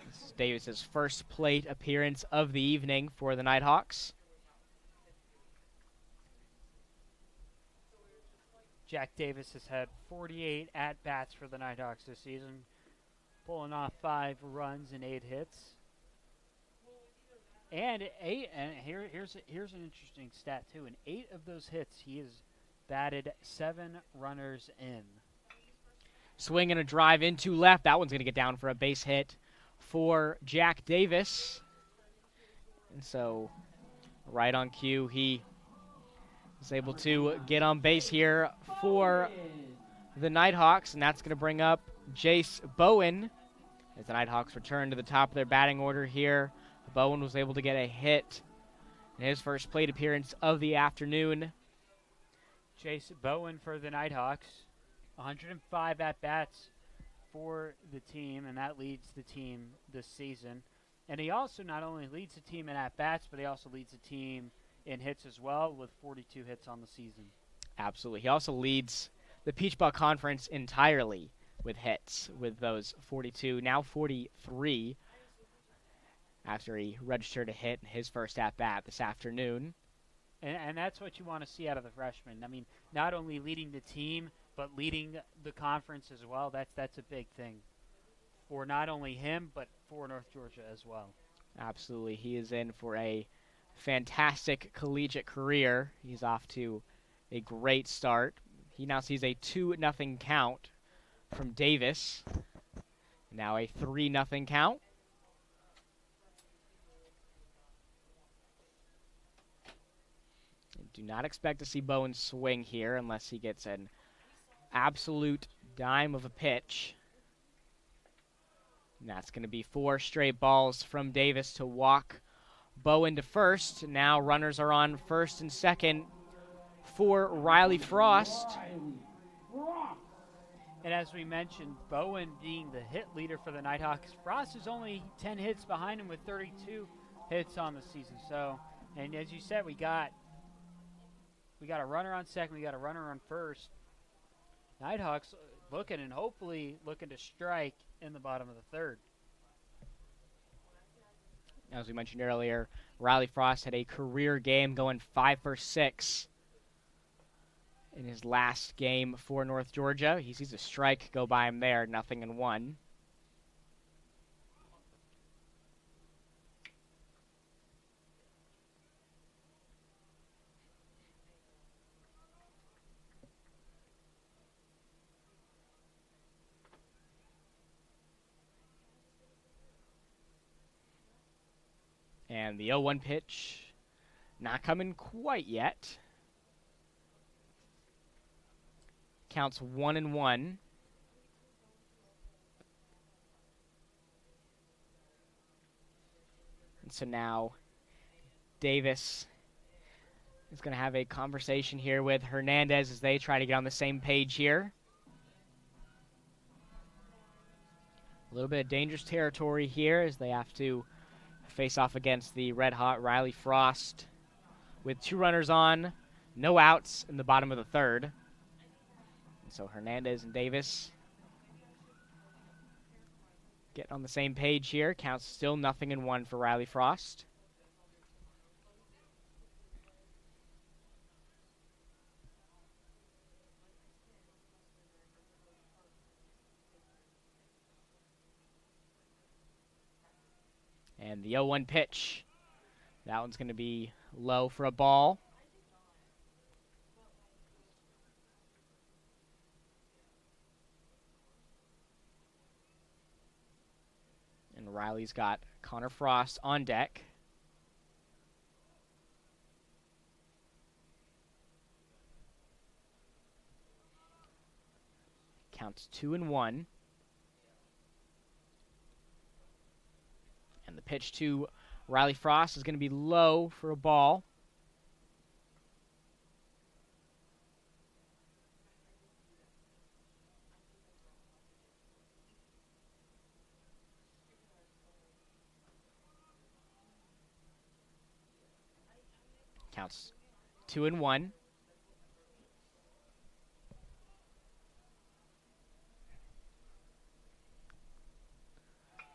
This is Davis's first plate appearance of the evening for the Nighthawks. Jack Davis has had 48 at-bats for the Nighthawks this season, pulling off 5 runs and 8 hits. And here's an interesting stat too. In 8 of those hits, he has batted 7 runners in. Swing and a drive into left. That one's going to get down for a base hit for Jack Davis. And so, right on cue, he is able to get on base here for the Nighthawks, and that's going to bring up Jace Bowen as the Nighthawks return to the top of their batting order here Bowen was able to get a hit in his first plate appearance of the afternoon. Chase Bowen for the Nighthawks, 105 at-bats for the team, and that leads the team this season. And he also not only leads the team in at-bats, but he also leads the team in hits as well, with 42 hits on the season. Absolutely. He also leads the Peach Ball Conference entirely with hits, with those 42, now 43, after he registered a hit in his first at-bat this afternoon. And that's what you want to see out of the freshman. I mean, not only leading the team, but leading the conference as well. That's a big thing for not only him, but for North Georgia as well. Absolutely. He is in for a fantastic collegiate career. He's off to a great start. He now sees a 2-0 count from Davis. Now a 3-0 count. Do not expect to see Bowen swing here unless he gets an absolute dime of a pitch. And that's going to be 4 straight balls from Davis to walk Bowen to first. Now runners are on first and second for Riley Frost. And as we mentioned, Bowen being the hit leader for the Nighthawks, Frost is only 10 hits behind him with 32 hits on the season. So, and as you said, we got a runner on second, we got a runner on first. Nighthawks looking and hopefully looking to strike in the bottom of the third. As we mentioned earlier, Riley Frost had a career game going 5 for 6 in his last game for North Georgia. He sees a strike go by him there, 0-1. And the 0-1 pitch, not coming quite yet. Counts 1-1. And so now Davis is going to have a conversation here with Hernandez as they try to get on the same page here. A little bit of dangerous territory here as they have to face off against the red-hot Riley Frost with 2 runners on, no outs in the bottom of the third. And so Hernandez and Davis get on the same page here. Counts still 0-1 for Riley Frost. And the 0-1 pitch, that one's going to be low for a ball. And Riley's got Connor Frost on deck. Counts 2-1. And the pitch to Riley Frost is going to be low for a ball. Counts 2-1.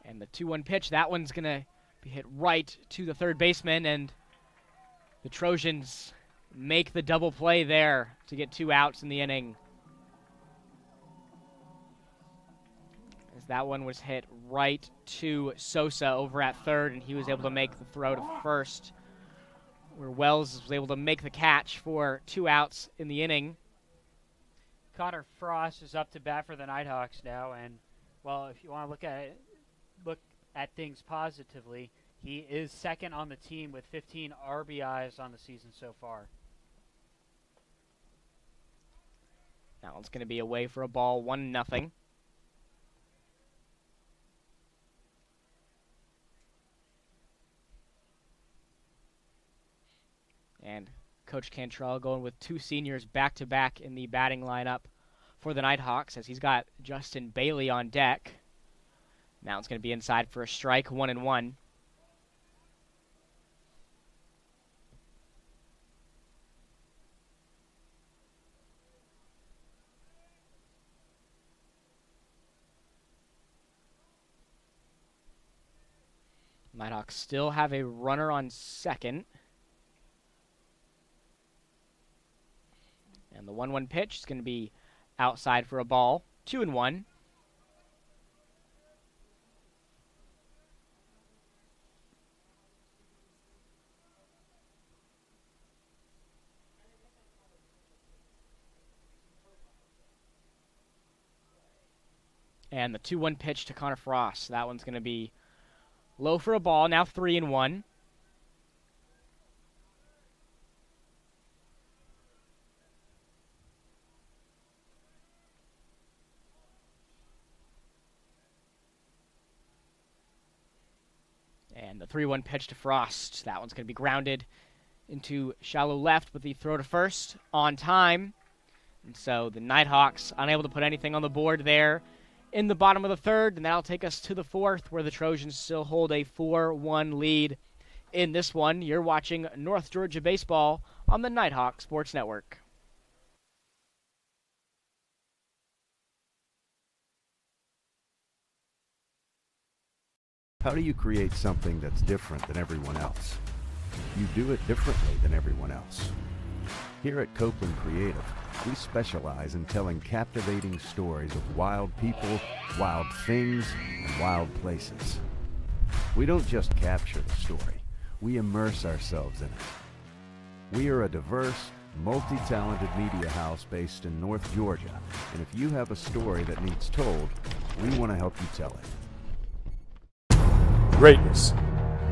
And the 2-1 pitch, that one's going to be hit right to the third baseman, and the Trojans make the double play there to get 2 outs in the inning. As that one was hit right to Sosa over at third, and he was able to make the throw to first, where Wells was able to make the catch for 2 outs in the inning. Connor Frost is up to bat for the Nighthawks now, and, well, if you want to look at things positively, he is second on the team with 15 RBIs on the season so far. That one's going to be away for a ball, 1-0. Coach Cantrell going with two seniors back-to-back in the batting lineup for the Nighthawks as he's got Justin Bailey on deck. Now it's going to be inside for a strike, 1-1. Nighthawks still have a runner on second. And the 1-1 pitch is going to be outside for a ball, 2-1. And the 2-1 pitch to Connor Frost. That one's going to be low for a ball, now 3-1. And the 3-1 pitch to Frost. That one's going to be grounded into shallow left with the throw to first on time. And so the Nighthawks unable to put anything on the board there in the bottom of the third, and that'll take us to the fourth, where the Trojans still hold a 4-1 lead in this one. You're watching North Georgia Baseball on the Nighthawk Sports Network. How do you create something that's different than everyone else? You do it differently than everyone else. Here at Copeland Creative, we specialize in telling captivating stories of wild people, wild things, and wild places. We don't just capture the story, we immerse ourselves in it. We are a diverse, multi-talented media house based in North Georgia, and if you have a story that needs told, we want to help you tell it. Greatness.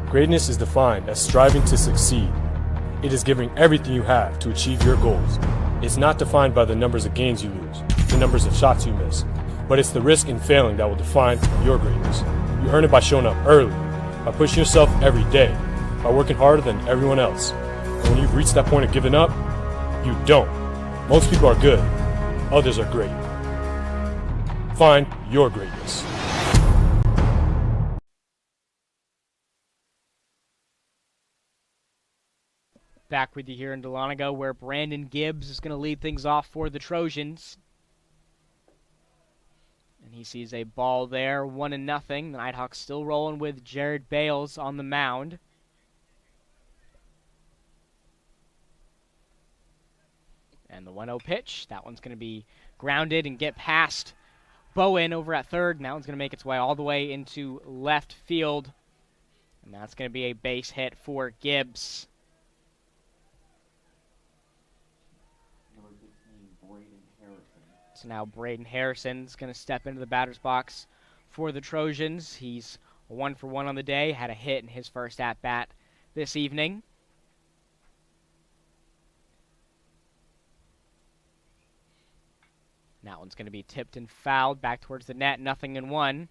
Greatness is defined as striving to succeed. It is giving everything you have to achieve your goals. It's not defined by the numbers of games you lose, the numbers of shots you miss, but it's the risk in failing that will define your greatness. You earn it by showing up early, by pushing yourself every day, by working harder than everyone else. And when you've reached that point of giving up, you don't. Most people are good, others are great. Find your greatness. Back with you here in Dahlonega, where Brandon Gibbs is going to lead things off for the Trojans. And he sees a ball there, 1-0. The Nighthawks still rolling with Jared Bales on the mound. And the 1-0 pitch, that one's going to be grounded and get past Bowen over at third. And that one's going to make its way all the way into left field. And that's going to be a base hit for Gibbs. So now Braden Harrison's going to step into the batter's box for the Trojans. He's 1 for 1 on the day, had a hit in his first at-bat this evening. That one's going to be tipped and fouled back towards the net, 0-1.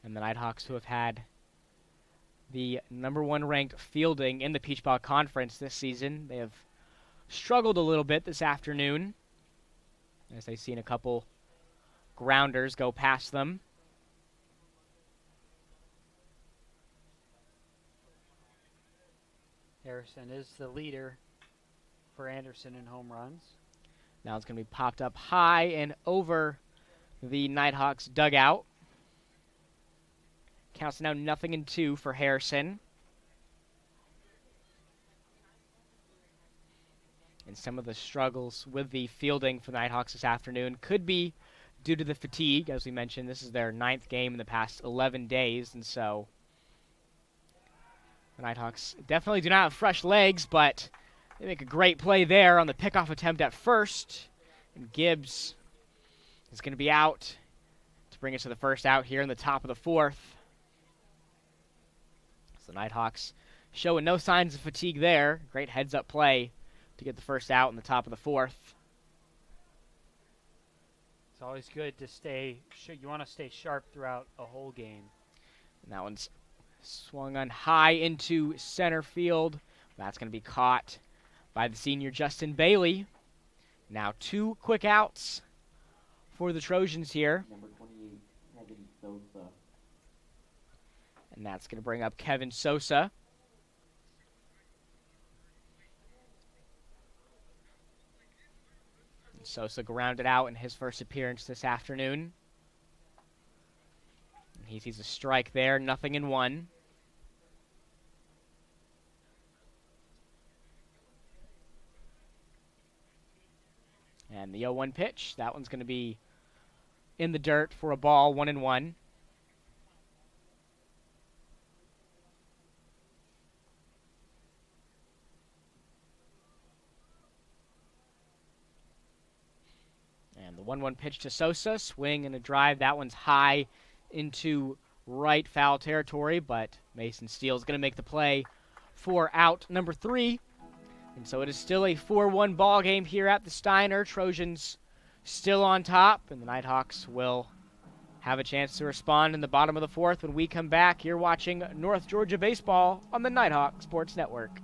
And the Nighthawks, who have had the #1 ranked fielding in the Peach Ball Conference this season, they have struggled a little bit this afternoon as they've seen a couple grounders go past them. Harrison is the leader for Anderson in home runs. Now it's going to be popped up high and over the Nighthawks dugout. Counts now 0-2 for Harrison. And some of the struggles with the fielding for the Nighthawks this afternoon could be due to the fatigue. As we mentioned, this is their 9th game in the past 11 days, and so the Nighthawks definitely do not have fresh legs, but they make a great play there on the pickoff attempt at first. And Gibbs is going to be out to bring us to the first out here in the top of the fourth. So the Nighthawks showing no signs of fatigue there. Great heads-up play to get the first out in the top of the fourth. It's always good to stay, you want to stay sharp throughout a whole game. And that one's Swung on high into center field. That's going to be caught by the senior Justin Bailey. Now 2 quick outs for the Trojans here. Number 28, Kevin Sosa. And that's going to bring up Kevin Sosa. And Sosa grounded out in his first appearance this afternoon. And he sees a strike there, 0-1. And the 0-1 pitch, that one's going to be in the dirt for a ball, 1-1. And the 1-1 pitch to Sosa, swing and a drive. That one's high into right foul territory, but Mason Steele's going to make the play for out number 3. And so it is still a 4-1 ball game here at the Steiner. Trojans still on top, and the Nighthawks will have a chance to respond in the bottom of the 4th when we come back. You're watching North Georgia Baseball on the Nighthawk Sports Network.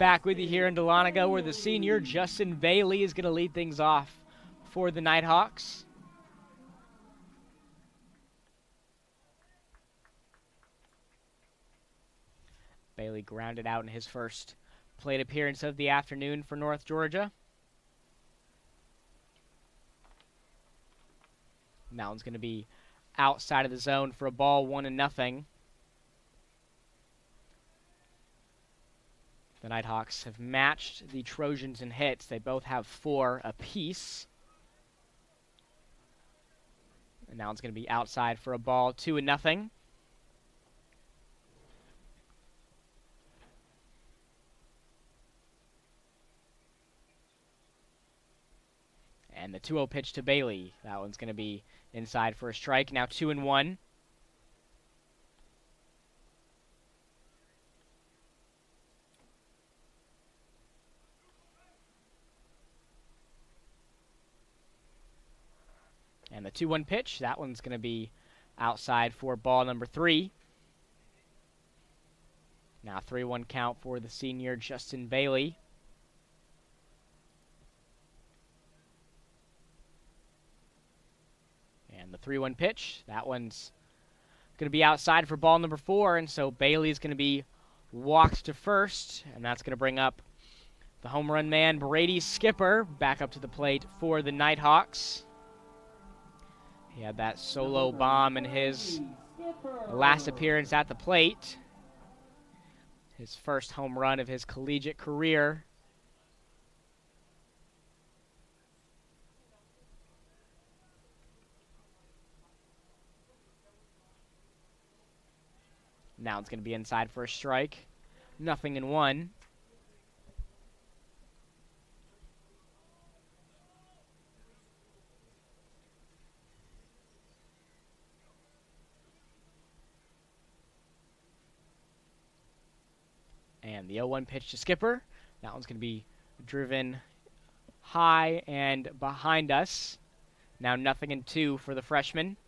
Back with you here in Dahlonega, where the senior Justin Bailey is going to lead things off for the Nighthawks. Bailey grounded out in his first plate appearance of the afternoon for North Georgia. And that one's going to be outside of the zone for a ball, 1-0. The Nighthawks have matched the Trojans in hits. They both have 4 apiece. And now it's going to be outside for a ball, 2-0. And the 2-0 pitch to Bailey. That one's going to be inside for a strike. Now 2-1. And the 2-1 pitch, that one's going to be outside for ball number 3. Now 3-1 count for the senior Justin Bailey. And the 3-1 pitch, that one's going to be outside for ball number 4, and so Bailey's going to be walked to first, and that's going to bring up the home run man, Brady Skipper, back up to the plate for the Nighthawks. He had that solo bomb in his last appearance at the plate. His first home run of his collegiate career. Now it's going to be inside for a strike. 0-1. And the 0-1 pitch to Skipper. That one's going to be driven high and behind us. Now 0-2 for the freshman.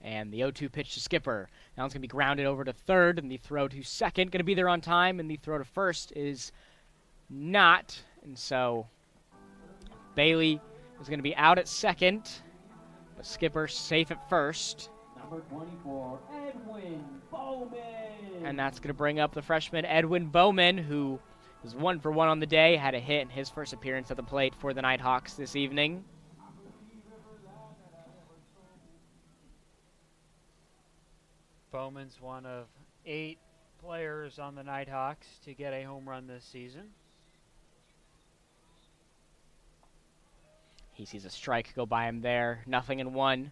And the 0-2 pitch to Skipper. Now it's going to be grounded over to third, and the throw to second going to be there on time, and the throw to first is not. And so Bailey is going to be out at second, but Skipper safe at first. Number 24, Edwin Bowman. And that's going to bring up the freshman Edwin Bowman, who was 1 for 1 on the day, had a hit in his first appearance at the plate for the Nighthawks this evening. Bowman's one of 8 players on the Nighthawks to get a home run this season. He sees a strike go by him there. 0-1.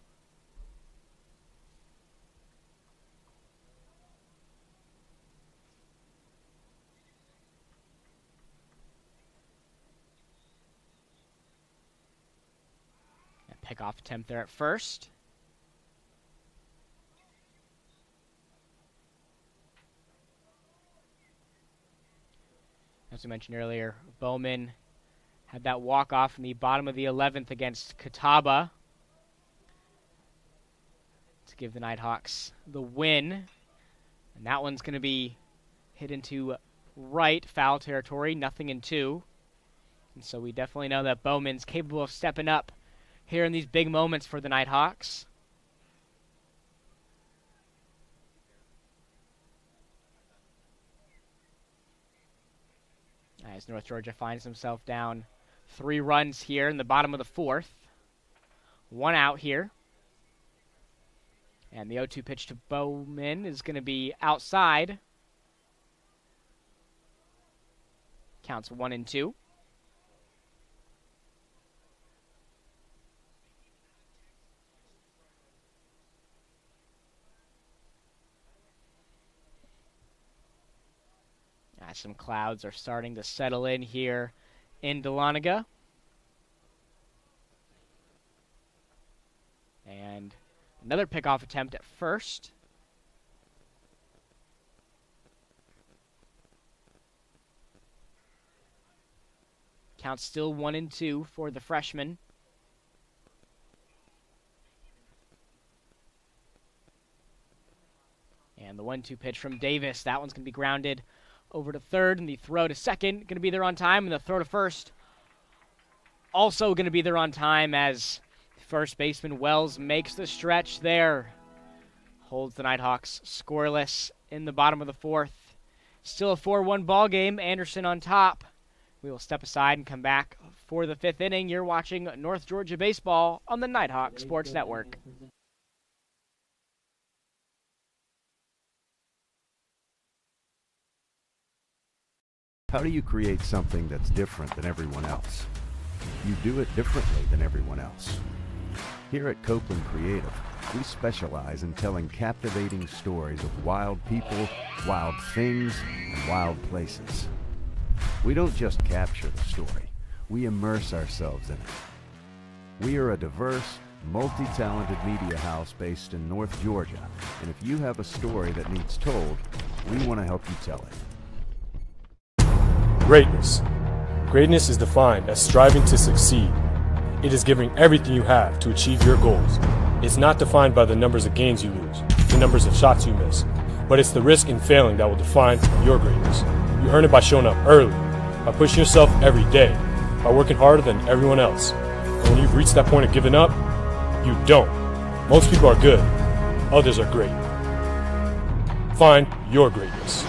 A pickoff attempt there at first. As we mentioned earlier, Bowman had that walk-off in the bottom of the 11th against Catawba to give the Nighthawks the win. And that one's going to be hit into right foul territory, 0-2. And so we definitely know that Bowman's capable of stepping up here in these big moments for the Nighthawks. As North Georgia finds himself down 3 runs here in the bottom of the 4th. 1 out here. And the 0-2 pitch to Bowman is going to be outside. Counts 1-2. Some clouds are starting to settle in here in Dahlonega. And another pickoff attempt at first. Count still 1-2 for the freshman. And the 1-2 pitch from Davis. That one's going to be grounded over to third, and the throw to second going to be there on time, and the throw to first also going to be there on time as first baseman Wells makes the stretch there. Holds the Nighthawks scoreless in the bottom of the 4th. Still a 4-1 ball game. Anderson on top. We will step aside and come back for the 5th inning. You're watching North Georgia baseball on the Nighthawk Sports Network. How do you create something that's different than everyone else? You do it differently than everyone else. Here at Copeland Creative, we specialize in telling captivating stories of wild people, wild things, and wild places. We don't just capture the story, we immerse ourselves in it. We are a diverse, multi-talented media house based in North Georgia, and if you have a story that needs told, we want to help you tell it. Greatness. Greatness is defined as striving to succeed. It is giving everything you have to achieve your goals. It's not defined by the numbers of games you lose, the numbers of shots you miss, but it's the risk in failing that will define your greatness. You earn it by showing up early, by pushing yourself every day, by working harder than everyone else. And when you've reached that point of giving up, you don't. Most people are good, others are great. Find your greatness.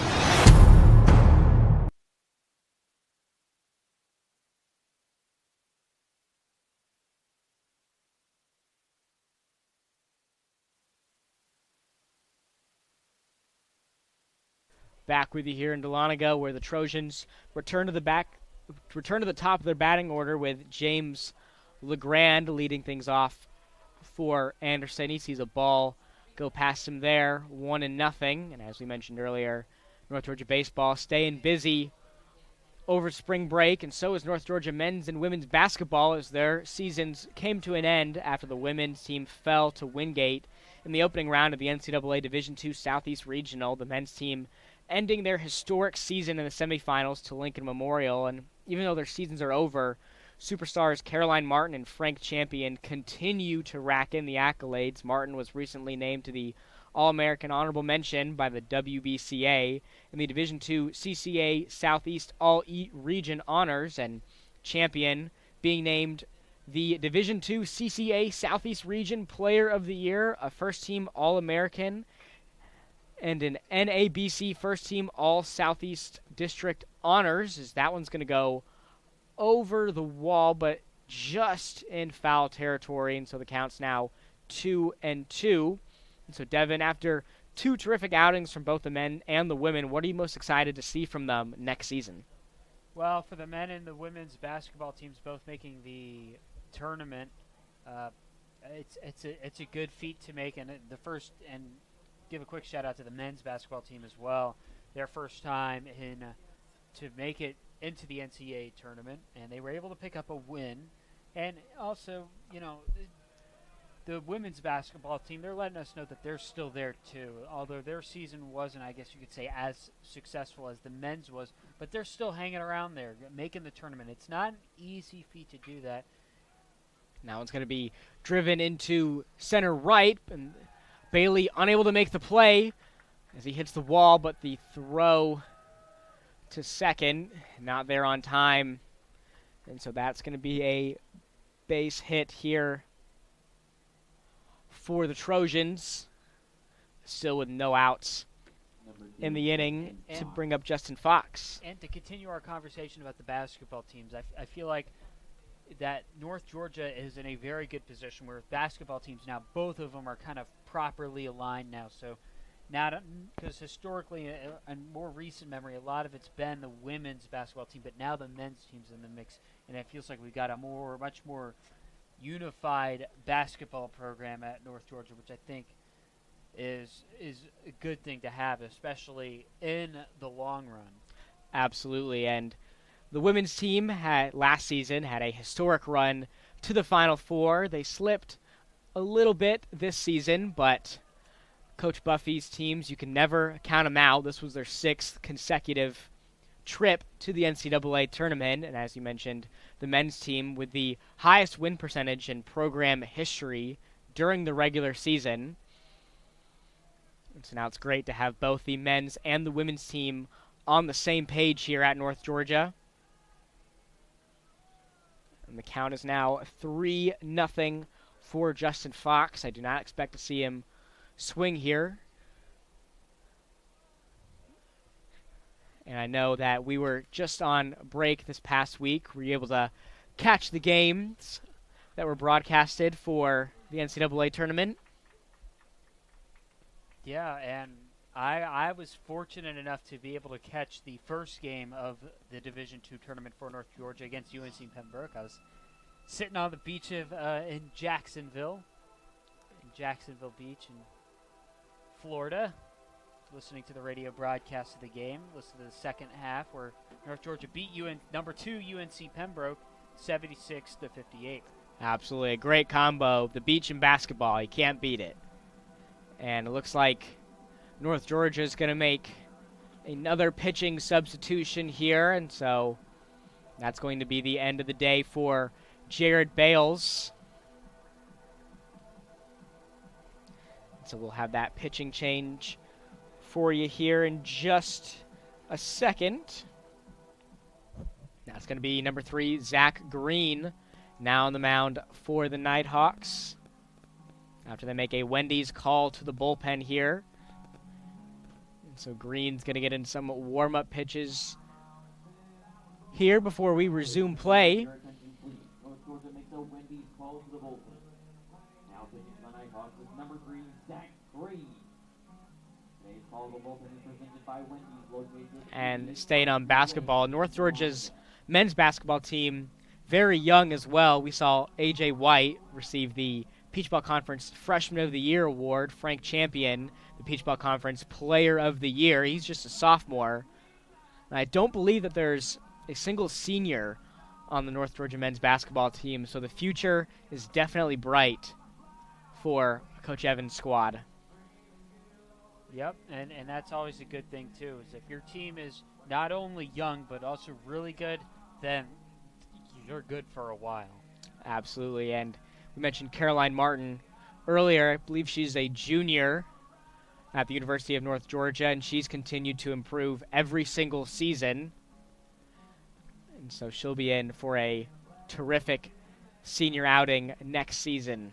Back with you here in Dahlonega, where the Trojans return to the top of their batting order with James LeGrand leading things off for Anderson. He sees a ball go past him there, 1-0. And as we mentioned earlier, North Georgia baseball staying busy over spring break, and so is North Georgia men's and women's basketball as their seasons came to an end after the women's team fell to Wingate in the opening round of the NCAA Division II Southeast Regional. The men's team ending their historic season in the semifinals to Lincoln Memorial. And even though their seasons are over, superstars Caroline Martin and Frank Champion continue to rack in the accolades. Martin was recently named to the All-American Honorable Mention by the WBCA in the Division II CCA Southeast All-Region Honors, and Champion being named the Division II CCA Southeast Region Player of the Year, a first-team All-American, and an NABC first-team All-Southeast District Honors, as that one's going to go over the wall, but just in foul territory, and so the count's now 2-2. And so, Devin, after two terrific outings from both the men and the women, what are you most excited to see from them next season? Well, for the men and the women's basketball teams both making the tournament, it's a good feat to make, and give a quick shout out to the men's basketball team as well. Their first time to make it into the NCAA tournament, and they were able to pick up a win. And also, the women's basketball team, they're letting us know that they're still there too. Although their season wasn't, I guess you could say, as successful as the men's was, but they're still hanging around there, making the tournament. It's not an easy feat to do that. Now it's going to be driven into center right, and Bailey unable to make the play as he hits the wall, but the throw to second, not there on time. And so that's going to be a base hit here for the Trojans, still with no outs in the inning to bring up Justin Fox. And to continue our conversation about the basketball teams, I feel like that North Georgia is in a very good position where basketball teams now, both of them are kind of properly aligned now. So now, because historically, in more recent memory, a lot of it's been the women's basketball team, but now the men's team's in the mix, and it feels like we've got a much more unified basketball program at North Georgia, which I think is a good thing to have, especially in the long run. Absolutely, and the women's team last season had a historic run to the Final Four. They slipped a little bit this season, but Coach Buffy's teams, you can never count them out. This was their 6th consecutive trip to the NCAA tournament, and as you mentioned, the men's team with the highest win percentage in program history during the regular season. And so now it's great to have both the men's and the women's team on the same page here at North Georgia. And the count is now 3-0 for Justin Fox. I do not expect to see him swing here. And I know that we were just on break this past week. Were you able to catch the games that were broadcasted for the NCAA tournament? Yeah, and I was fortunate enough to be able to catch the first game of the Division II tournament for North Georgia against UNC Pembroke. I was sitting on the beach in Jacksonville Beach in Florida, listening to the radio broadcast of the game, listen to the second half where North Georgia beat number 2 UNC Pembroke 76-58. Absolutely, a great combo. The beach and basketball, you can't beat it. And it looks like North Georgia is going to make another pitching substitution here, and so that's going to be the end of the day for Jared Bales. So we'll have that pitching change for you here in just a second. That's going to be number 3, Zach Green, now on the mound for the Nighthawks, after they make a Wendy's call to the bullpen here. And so Green's going to get in some warm-up pitches here before we resume play. North Georgia makes a Wendy's call to the bullpen. Now pitching to the Nighthawks is number 3, Zach Green. Today's call to the bullpen is presented by Wendy's, located. And staying on basketball, North Georgia's men's basketball team, very young as well. We saw A.J. White receive the Peach Ball Conference Freshman of the Year award. Frank Champion, the Peach Ball Conference Player of the Year. He's just a sophomore. And I don't believe that there's a single senior on the North Georgia men's basketball team, so the future is definitely bright for Coach Evans' squad. Yep, and that's always a good thing, too, is if your team is not only young but also really good, then you're good for a while. Absolutely, and we mentioned Caroline Martin earlier. I believe she's a junior at the University of North Georgia, and she's continued to improve every single season. And so she'll be in for a terrific senior outing next season.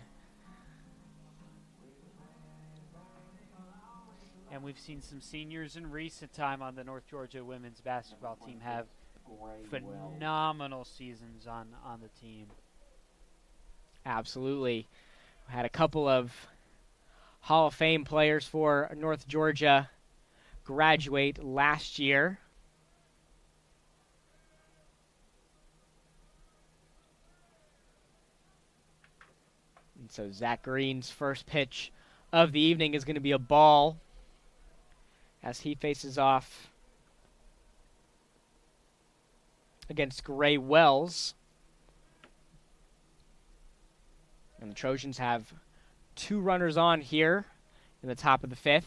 And we've seen some seniors in recent time on the North Georgia women's basketball team have phenomenal seasons on the team. Absolutely. We had a couple of Hall of Fame players for North Georgia graduate last year. And so Zach Green's first pitch of the evening is going to be a ball as he faces off against Gray Wells. And the Trojans have 2 runners on here in the top of the 5th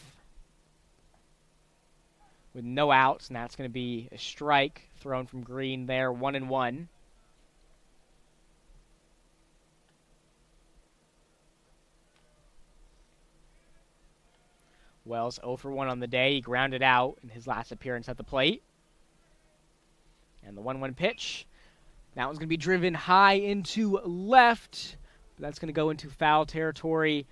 with no outs, and that's going to be a strike thrown from Green there, 1-1. Wells 0 for 1 on the day. He grounded out in his last appearance at the plate. And the 1-1 pitch. That one's going to be driven high into left. That's going to go into foul territory.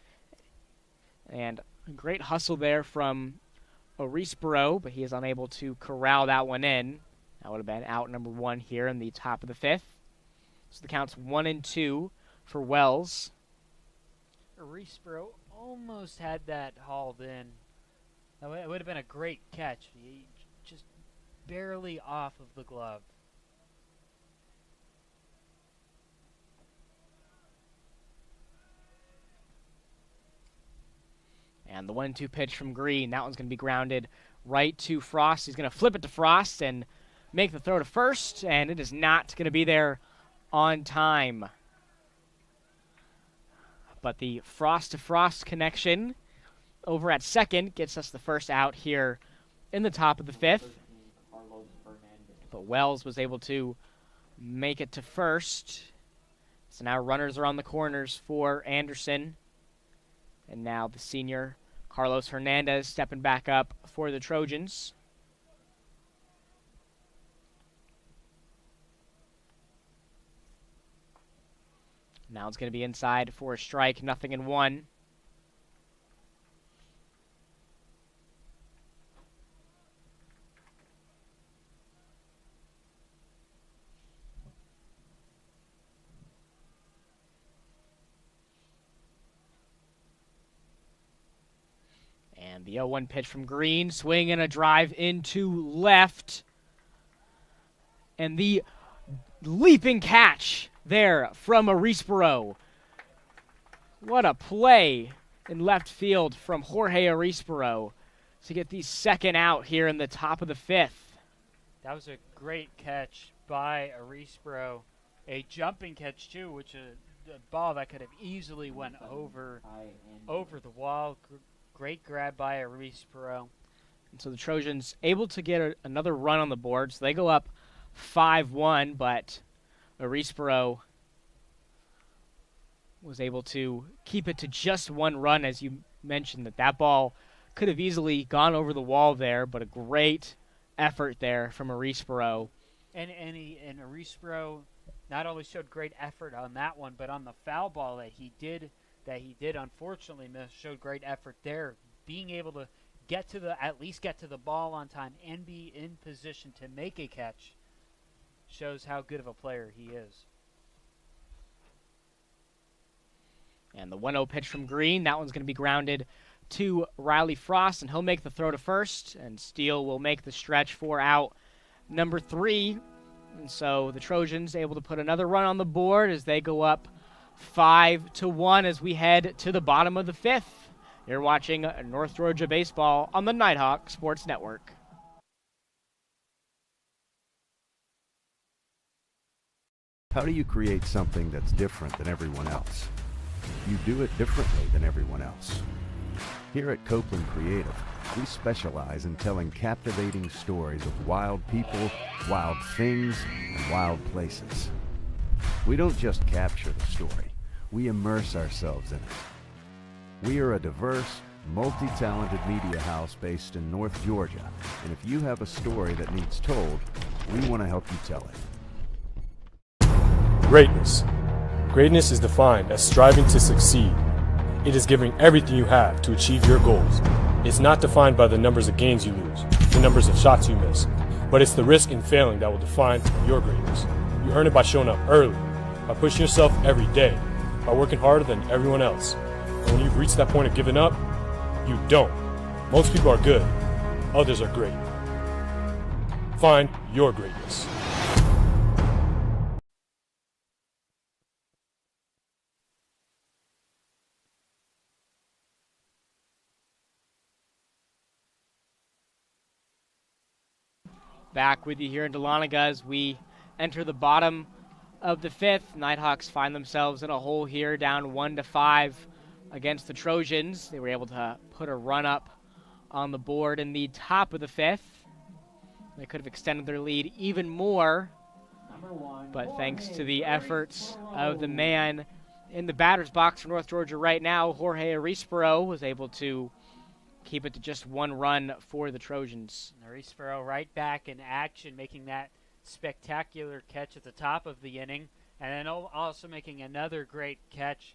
And a great hustle there from Orisboro, but he is unable to corral that one in. That would have been out number 1 here in the top of the 5th. So the count's 1-2 for Wells. Orisboro almost had that hauled in. It would have been a great catch. He just barely off of the glove. And the 1-2 pitch from Green. That one's going to be grounded right to Frost. He's going to flip it to Frost and make the throw to first, and it is not going to be there on time. But the Frost-to-Frost connection over at second gets us the first out here in the top of the 5th. But Wells was able to make it to first. So now runners are on the corners for Anderson. And now the senior Carlos Hernandez stepping back up for the Trojans. Now it's going to be inside for a strike, 0-1. And the 0-1 pitch from Green, swing and a drive into left. And the leaping catch there from Orisboro. What a play in left field from Jorge Orisboro to get the second out here in the top of the 5th. That was a great catch by Orisboro. A jumping catch, too, which a ball that could have easily went over the wall. Great grab by Orisboro. And so the Trojans able to get another run on the board. So they go up 5-1, but Orisboro was able to keep it to just 1 run, as you mentioned, that ball could have easily gone over the wall there, but a great effort there from Orisboro. And Orisboro not only showed great effort on that one, but on the foul ball that he did unfortunately miss, showed great effort there, being able to at least get to the ball on time and be in position to make a catch shows how good of a player he is. And the 1-0 pitch from Green, that one's going to be grounded to Riley Frost, and he'll make the throw to first, and Steele will make the stretch for out number 3. And so the Trojans able to put another run on the board as they go up 5-1 as we head to the bottom of the 5th. You're watching North Georgia baseball on the Nighthawk Sports Network. How do you create something that's different than everyone else? You do it differently than everyone else. Here at Copeland Creative, we specialize in telling captivating stories of wild people, wild things, and wild places. We don't just capture the story, we immerse ourselves in it. We are a diverse, multi-talented media house based in North Georgia, and if you have a story that needs told, we want to help you tell it. Greatness. Greatness is defined as striving to succeed. It is giving everything you have to achieve your goals. It's not defined by the numbers of games you lose, the numbers of shots you miss, but it's the risk in failing that will define your greatness. You earn it by showing up early, by pushing yourself every day, by working harder than everyone else. And when you've reached that point of giving up, you don't. Most people are good, others are great. Find your greatness. Back with you here in Dahlonega as we enter the bottom of the fifth. Nighthawks find themselves in a hole here, down 1-5 against the Trojans. They were able to put a run up on the board in the top of the fifth. They could have extended their lead even more, but thanks to the efforts of the man in the batter's box for North Georgia right now, Jorge Arispero, was able to keep it to just one run for the Trojans. Arispero right back in action, making that spectacular catch at the top of the inning, and then also making another great catch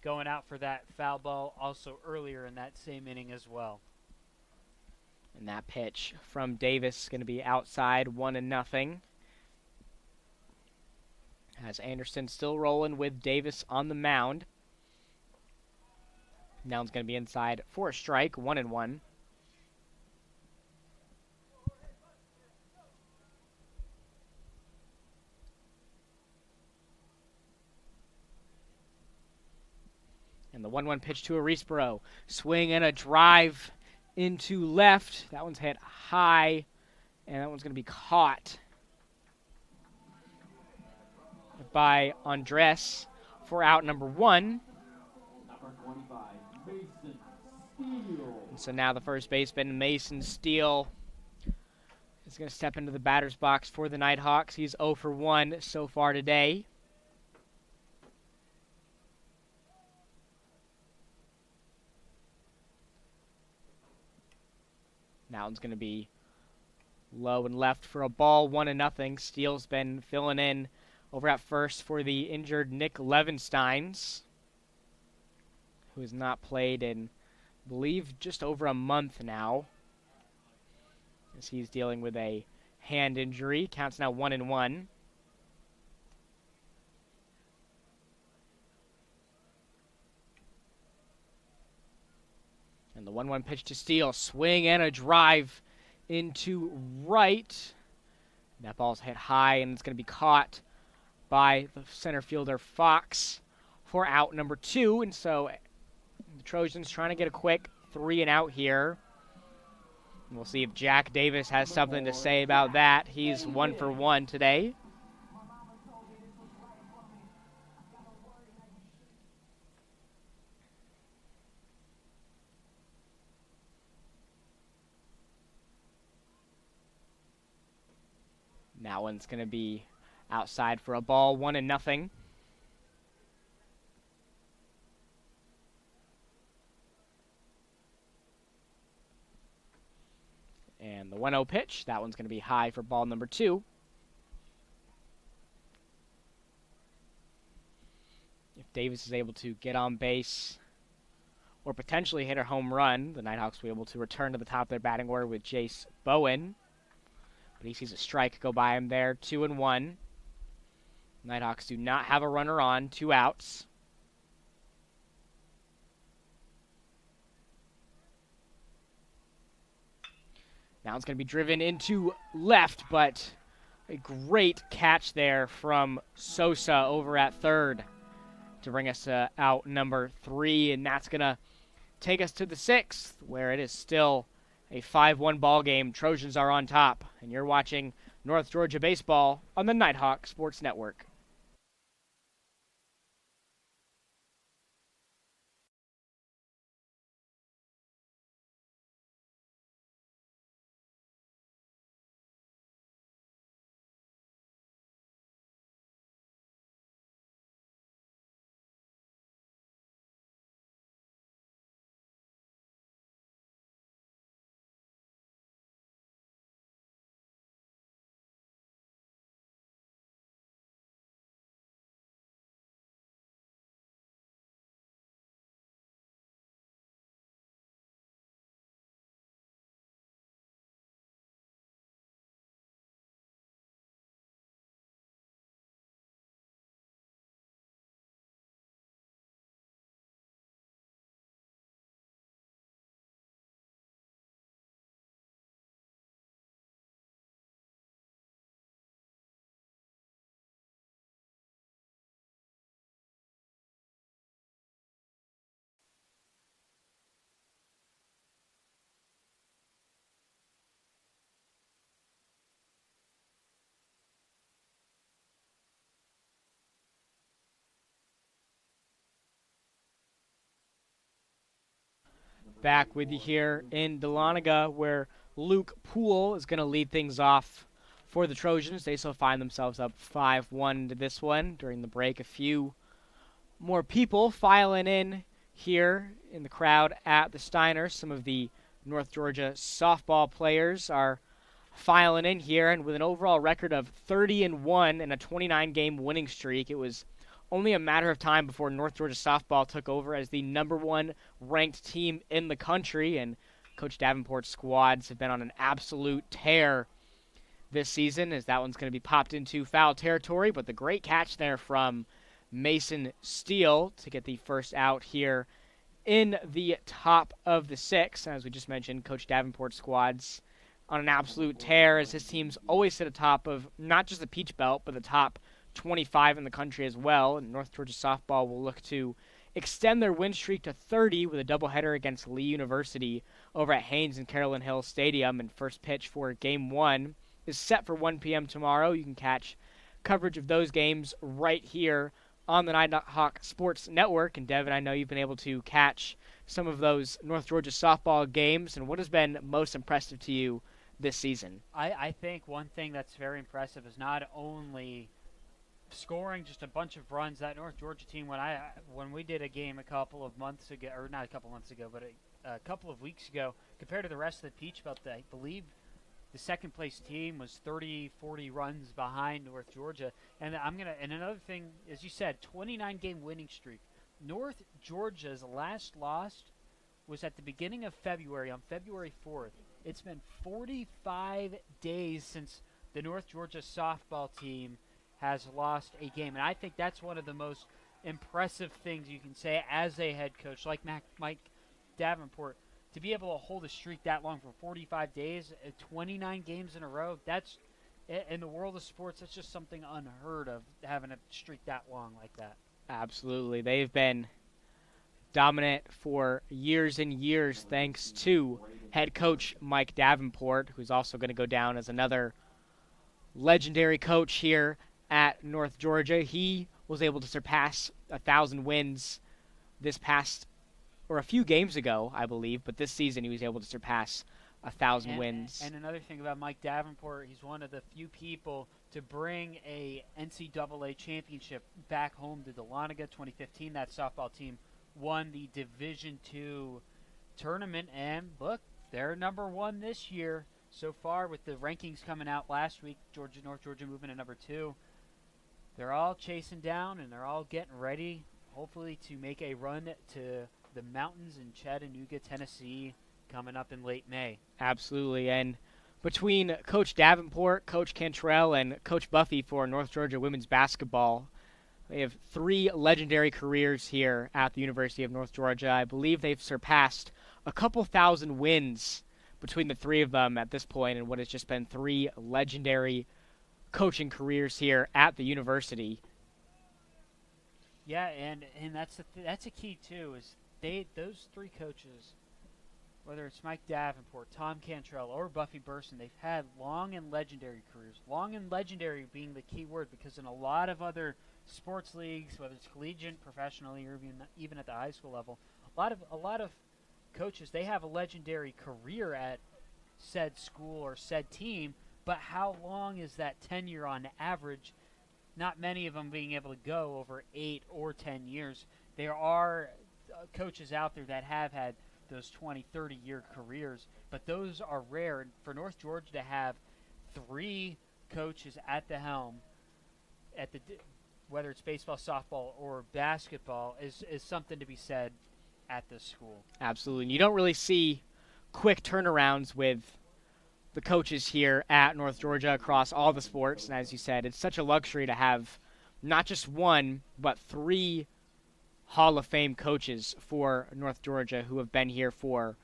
going out for that foul ball also earlier in that same inning as well. And that pitch from Davis is going to be outside, 1-0. As Anderson still rolling with Davis on the mound. Now it's going to be inside for a strike, 1-1. And the 1-1 pitch to Arispero. Swing and a drive into left. That one's hit high, and that one's going to be caught by Andres for out number 1. And so now the first baseman, Mason Steele, is going to step into the batter's box for the Nighthawks. He's 0 for 1 so far today. Now it's going to be low and left for a ball, 1-0. Steele's been filling in over at first for the injured Nick Levensteins, who has not played in, I believe, just over a month now, as he's dealing with a hand injury. Counts now 1-1. And the 1-1 pitch to Steele. Swing and a drive into right. That ball's hit high, and it's going to be caught by the center fielder Fox for out number 2. And so the Trojans trying to get a quick 3-and-out here. And we'll see if Jack Davis has something to say about that. He's 1 for 1 today. That one's going to be outside for a ball, 1-0. And the 1-0 pitch, that one's going to be high for ball number 2. If Davis is able to get on base or potentially hit a home run, the Nighthawks will be able to return to the top of their batting order with Jace Bowen. But he sees a strike go by him there, 2-1. Nighthawks do not have a runner on, 2 outs. Now it's going to be driven into left, but a great catch there from Sosa over at third to bring us to out number 3, and that's going to take us to the 6th, where it is still a 5-1 ball game. Trojans are on top, and you're watching North Georgia baseball on the Nighthawk Sports Network. back with you here in Dahlonega, where Luke Poole is going to lead things off for the Trojans. They still find themselves up 5-1 to this one. During the break, a few more people filing in here in the crowd at the Steiner. Some of the North Georgia softball players are filing in here, and with an overall record of 30-1 and a 29-game winning streak, it was only a matter of time before North Georgia softball took over as the #1 ranked team in the country, and Coach Davenport's squads have been on an absolute tear this season, as that one's going to be popped into foul territory, but the great catch there from Mason Steele to get the first out here in the top of the 6th. As we just mentioned, Coach Davenport's squads on an absolute tear, as his teams always sit atop of not just the Peach Belt, but the top 25 in the country as well. And North Georgia softball will look to extend their win streak to 30 with a doubleheader against Lee University over at Haynes and Carolyn Hill Stadium. And first pitch for Game 1 is set for 1 p.m. tomorrow. You can catch coverage of those games right here on the Nighthawk Sports Network. And Devin, I know you've been able to catch some of those North Georgia softball games. And what has been most impressive to you this season? I think one thing that's very impressive is not only scoring just a bunch of runs. That North Georgia team, when we did a game a couple of months ago, or not a couple months ago, but a couple of weeks ago, compared to the rest of the Peach Belt, I believe the second place team was 30, 40 runs behind North Georgia. And and another thing, as you said, 29-game winning streak. North Georgia's last loss was at the beginning of February, on February 4th. It's been 45 days since the North Georgia softball team has lost a game. And I think that's one of the most impressive things you can say as a head coach like Mike Davenport. To be able to hold a streak that long for 45 days, 29 games in a row, that's, in the world of sports, that's just something unheard of, having a streak that long like that. Absolutely. They've been dominant for years and years thanks to head coach Mike Davenport, who's also going to go down as another legendary coach here at North Georgia. He was able to surpass 1,000 wins this past, or a few games ago, I believe, but this season he was able to surpass 1,000 wins. And another thing about Mike Davenport, he's one of the few people to bring a NCAA championship back home to Dahlonega. 2015, that softball team won the Division II tournament, and look, they're #1 this year so far with the rankings coming out last week. North Georgia moving to #2. They're all chasing down, and they're all getting ready, hopefully, to make a run to the mountains in Chattanooga, Tennessee, coming up in late May. Absolutely, and between Coach Davenport, Coach Cantrell, and Coach Buffy for North Georgia women's basketball, they have 3 legendary careers here at the University of North Georgia. I believe they've surpassed a couple thousand wins between the 3 of them at this point in what has just been 3 legendary coaching careers here at the university. Yeah, and that's a key too, is those 3 coaches, whether it's Mike Davenport, Tom Cantrell, or Buffy Burson, they've had long and legendary careers. Long and legendary being the key word, because in a lot of other sports leagues, whether it's collegiate, professionally, or even at the high school level, a lot of coaches, they have a legendary career at said school or said team, but how long is that tenure on average? Not many of them being able to go over 8 or 10 years. There are coaches out there that have had those 20, 30-year careers, but those are rare. And for North Georgia to have 3 coaches at the helm, whether it's baseball, softball, or basketball, is something to be said at this school. Absolutely. And you don't really see quick turnarounds with the coaches here at North Georgia across all the sports. And as you said, it's such a luxury to have not just 1, but 3 Hall of Fame coaches for North Georgia who have been here for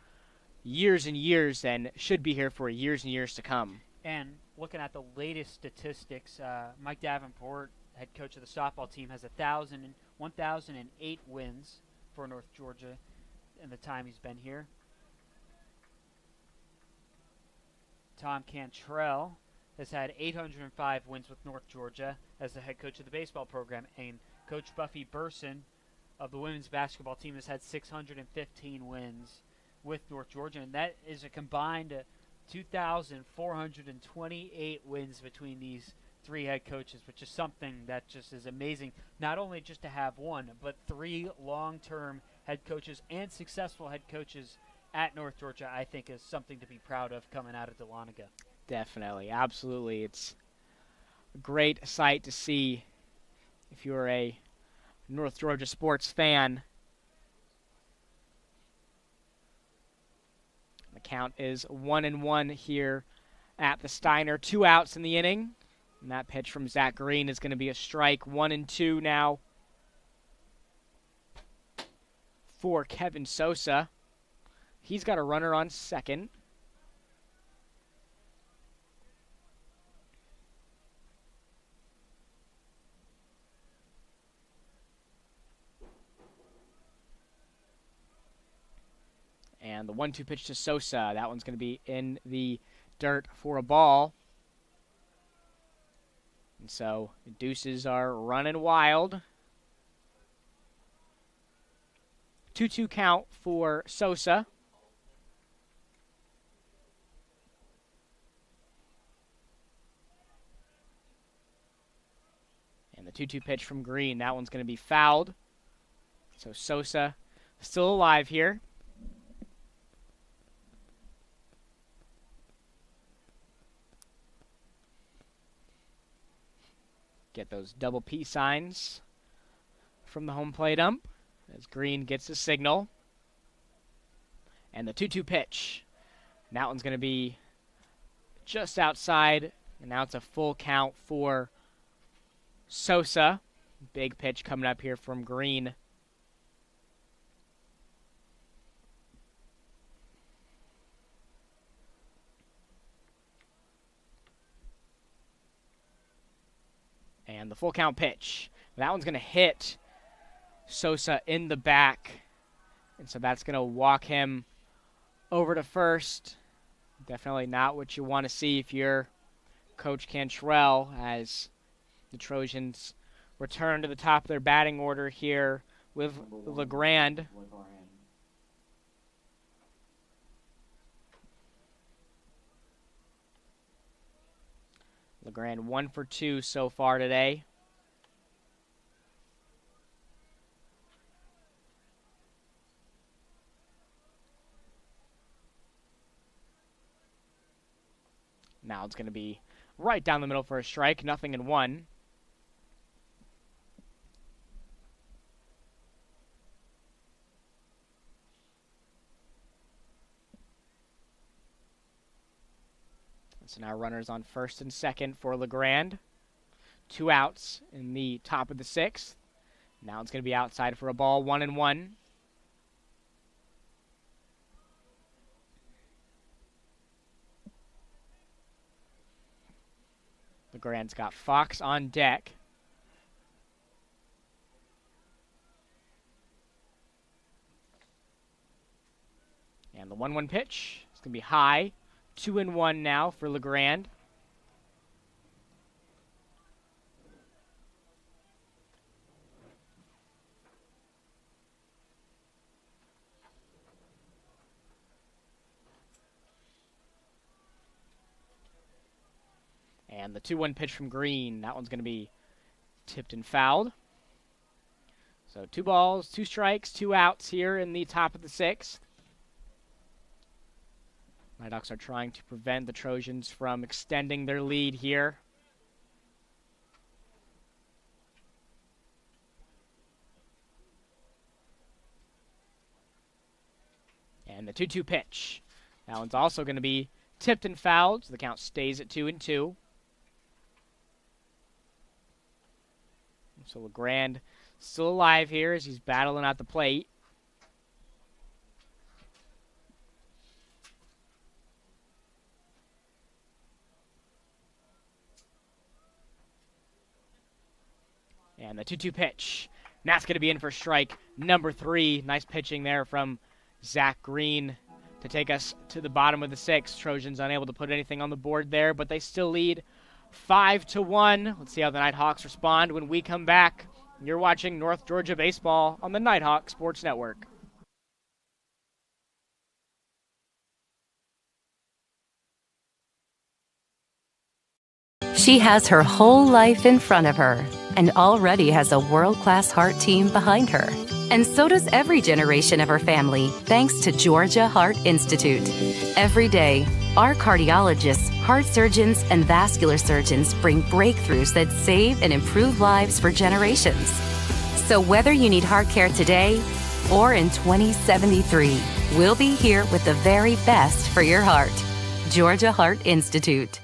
years and years and should be here for years and years to come. And looking at the latest statistics, Mike Davenport, head coach of the softball team, has 1,008 wins for North Georgia in the time he's been here. Tom Cantrell has had 805 wins with North Georgia as the head coach of the baseball program, and Coach Buffy Burson of the women's basketball team has had 615 wins with North Georgia, and that is a combined 2,428 wins between these three head coaches, which is something that just is amazing. Not only just to have one, but three long-term head coaches and successful head coaches at North Georgia, I think is something to be proud of coming out of Dahlonega. Definitely, absolutely. It's a great sight to see if you're a North Georgia sports fan. The count is 1-1 here at the Steiner. 2 outs in the inning. And that pitch from Zach Green is going to be a strike. 1-2 now for Kevin Sosa. He's got a runner on second. And the 1-2 pitch to Sosa. That one's going to be in the dirt for a ball. And so the Deuces are running wild. 2-2 count for Sosa. And the 2-2 pitch from Green. That one's going to be fouled. So Sosa still alive here. Get those double P signs from the home plate ump as Green gets the signal. And the 2-2 pitch. And that one's going to be just outside. And now it's a full count for Sosa. Big pitch coming up here from Green. And the full count pitch. That one's going to hit Sosa in the back. And so that's going to walk him over to first. Definitely not what you want to see if you're Coach Cantrell, as the Trojans return to the top of their batting order here with LeGrand. LeGrand 1 for 2 so far today. Now it's going to be right down the middle for a strike, 0-1. So now runners on first and second for LeGrand. 2 outs in the top of the 6th. Now it's going to be outside for a ball, 1-1. LeGrand's got Fox on deck. And the 1-1 pitch is going to be high. 2-1 now for LeGrand. And the 2-1 pitch from Green. That one's going to be tipped and fouled. So 2 balls, 2 strikes, 2 outs here in the top of the 6th. Nighthawks are trying to prevent the Trojans from extending their lead here. And the 2-2 pitch. That one's also going to be tipped and fouled, so the count stays at 2-2. So LeGrand still alive here as he's battling out the plate. And the 2-2 pitch. And that's going to be in for strike number 3. Nice pitching there from Zach Green to take us to the bottom of the 6th. Trojans unable to put anything on the board there, but they still lead 5-1. Let's see how the Nighthawks respond when we come back. You're watching North Georgia Baseball on the Nighthawk Sports Network. She has her whole life in front of her and already has a world-class heart team behind her. And so does every generation of her family, thanks to Georgia Heart Institute. Every day, our cardiologists, heart surgeons, and vascular surgeons bring breakthroughs that save and improve lives for generations. So whether you need heart care today or in 2073, we'll be here with the very best for your heart. Georgia Heart Institute.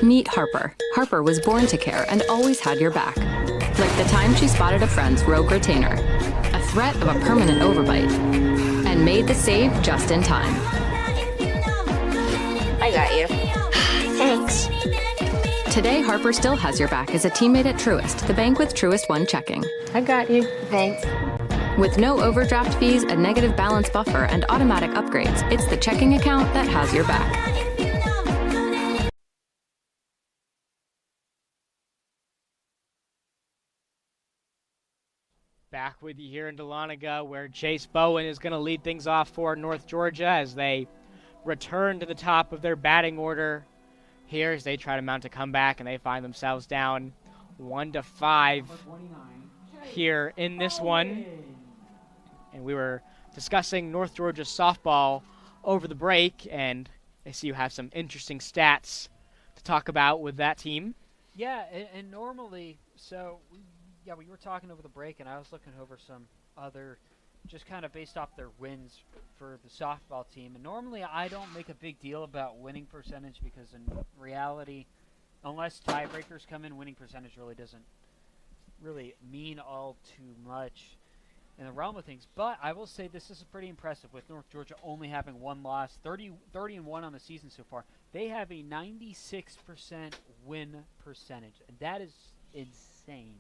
Meet Harper. Harper was born to care and always had your back. Like the time she spotted a friend's rogue retainer, a threat of a permanent overbite, and made the save just in time. I got you. Thanks. Today, Harper still has your back as a teammate at Truist, the bank with Truist One checking. I got you. Thanks. With no overdraft fees, a negative balance buffer, and automatic upgrades, it's the checking account that has your back. Back with you here in Dahlonega, where Chase Bowen is going to lead things off for North Georgia as they return to the top of their batting order here as they try to mount a comeback, and they find themselves down 1-5 here in this one. And we were discussing North Georgia softball over the break, and I see you have some interesting stats to talk about with that team. Yeah, and normally, we were talking over the break, and I was looking over some other, just kind of based off their wins for the softball team. And normally I don't make a big deal about winning percentage because in reality, unless tiebreakers come in, winning percentage really doesn't really mean all too much in the realm of things. But I will say this is pretty impressive with North Georgia only having one loss, 30-1 on the season so far. They have a 96% win percentage, and that is insane.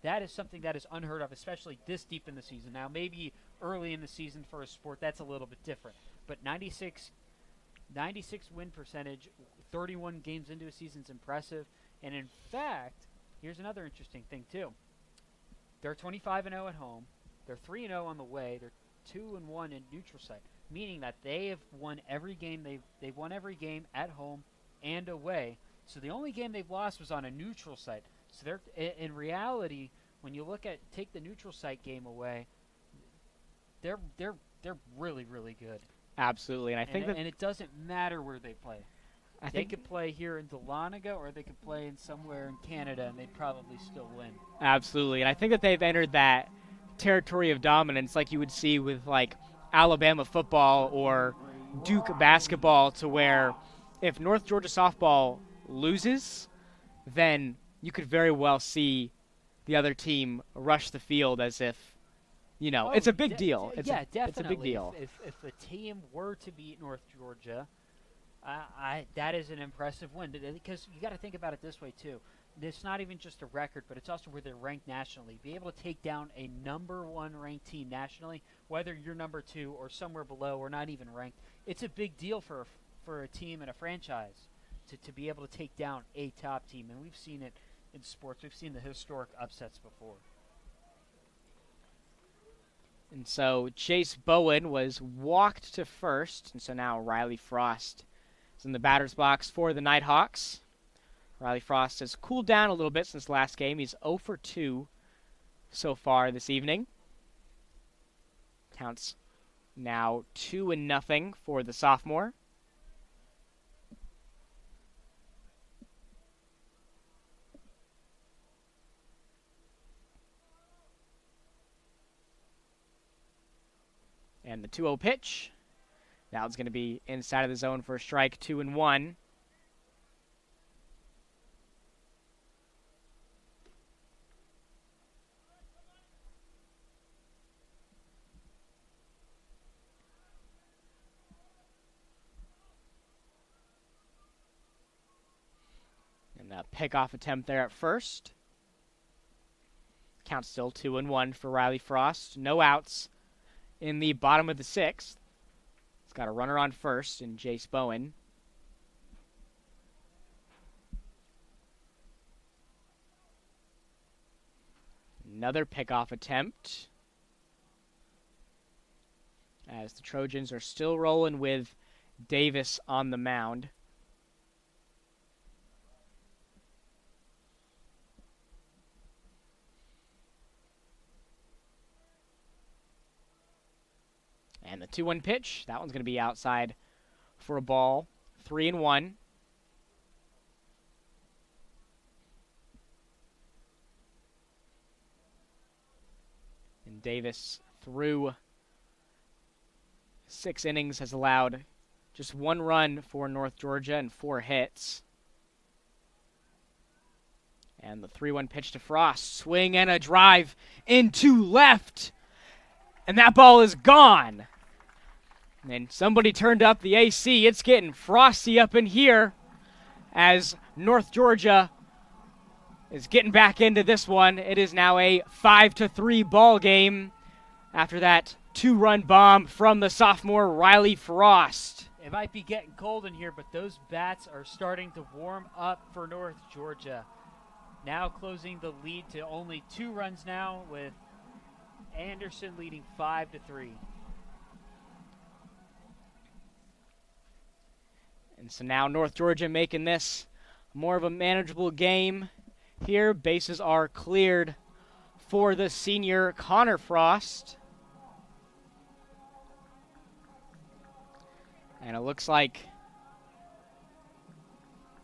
That is something that is unheard of, especially this deep in the season. Now, maybe early in the season for a sport, that's a little bit different. But 96 win percentage, 31 games into a season is impressive. And in fact, here's another interesting thing too. They're 25-0 at home. They're 3-0 on the way. They're 2-1 in neutral site, meaning that they have won every game. They've won every game at home and away. So the only game they've lost was on a neutral site. So they're, in reality, when you take the neutral site game away, they're really, really good. Absolutely, and I think and it doesn't matter where they play. They could play here in Dahlonega, or they could play in somewhere in Canada, and they'd probably still win. Absolutely, and I think that they've entered that territory of dominance, like you would see with like Alabama football or Duke basketball, to where if North Georgia softball loses, then you could very well see the other team rush the field as if, it's a big deal. Definitely. It's a big deal. If a team were to beat North Georgia, that is an impressive win. Because you got to think about it this way, too. It's not even just a record, but it's also where they're ranked nationally. Be able to take down a number 1 ranked team nationally, whether you're number 2 or somewhere below or not even ranked, it's a big deal for a team and a franchise to be able to take down a top team. And we've seen it in sports. We've seen the historic upsets before. And so Chase Bowen was walked to first, and so now Riley Frost is in the batter's box for the Nighthawks. Riley Frost has cooled down a little bit since last game. He's 0 for 2 so far this evening. Counts now 2-0 for the sophomore. And the 2-0 pitch. Now it's going to be inside of the zone for a strike, 2-1. And a pickoff attempt there at first. Count still 2-1 for Riley Frost. No outs in the bottom of the 6th. It's got a runner on first in Jace Bowen. Another pickoff attempt, as the Trojans are still rolling with Davis on the mound. And the 2-1 pitch, that one's going to be outside for a ball. 3-1. And Davis, through 6 innings, has allowed just 1 run for North Georgia and 4 hits. And the 3-1 pitch to Frost. Swing and a drive into left. And that ball is gone. And somebody turned up the AC. It's getting frosty up in here as North Georgia is getting back into this one. It is now a 5-3 ball game after that 2-run bomb from the sophomore Riley Frost. It might be getting cold in here, but those bats are starting to warm up for North Georgia. Now closing the lead to only 2 runs now, with Anderson leading 5-3. And so now North Georgia making this more of a manageable game here. Bases are cleared for the senior Connor Frost. And it looks like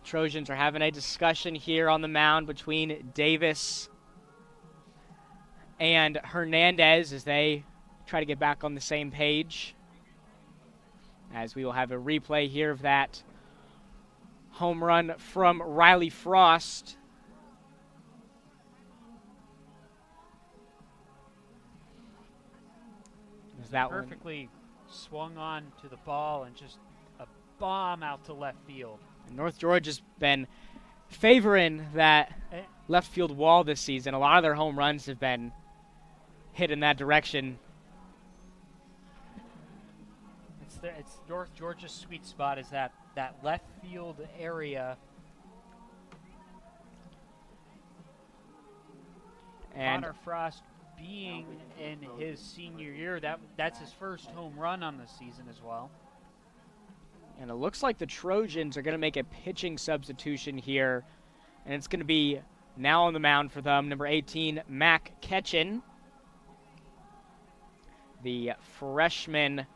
Trojans are having a discussion here on the mound between Davis and Hernandez as they try to get back on the same page. As we will have a replay here of that home run from Riley Frost. Is that perfectly swung on to the ball and just a bomb out to left field. And North Georgia's been favoring that left field wall this season. A lot of their home runs have been hit in that direction. It's North Georgia's sweet spot, is that left field area. And Connor Frost being in his senior year, that's his first home run on the season as well. And it looks like the Trojans are going to make a pitching substitution here. And it's going to be now on the mound for them, number 18, Mac Ketchin. The freshman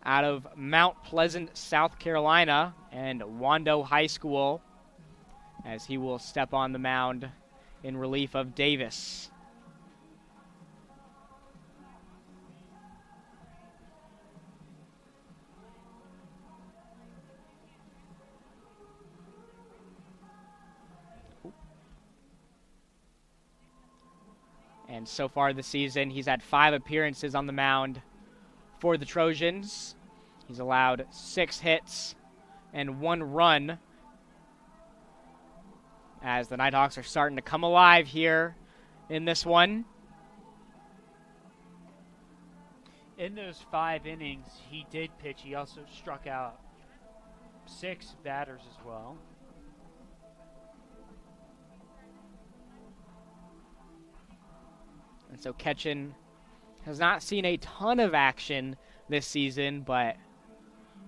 out of Mount Pleasant, South Carolina, and Wando High School, as he will step on the mound in relief of Davis. And so far this season, he's had 5 appearances on the mound for the Trojans. He's allowed 6 hits and 1 run, as the Nighthawks are starting to come alive here in this one. In those 5 innings, he did pitch. He also struck out 6 batters as well. And so Ketchin has not seen a ton of action this season, but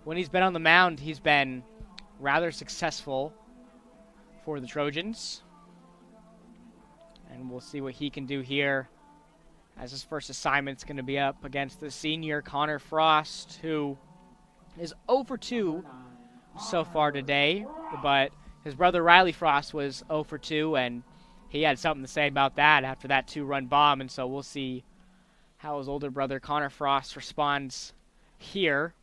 when he's been on the mound, he's been rather successful for the Trojans. And we'll see what he can do here, as his first assignment's going to be up against the senior Connor Frost, who is 0 for 2 so far today, but his brother Riley Frost was 0 for 2, and he had something to say about that after that 2-run bomb, and so we'll see how his older brother Connor Frost responds here.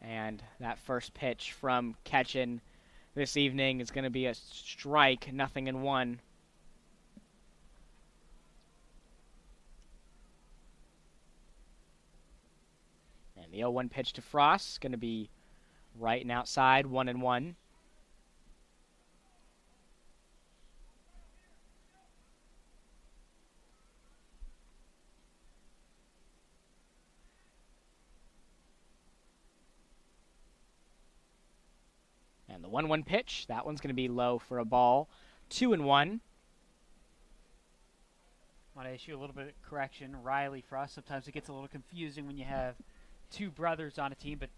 And that first pitch from Ketchin this evening is going to be a strike, 0-1. And the 0-1 pitch to Frost is going to be right and outside, 1-1. And the 1-1 pitch, that one's going to be low for a ball, 2-1. Want to issue a little bit of correction. Riley Frost, sometimes it gets a little confusing when you have 2 brothers on a team, but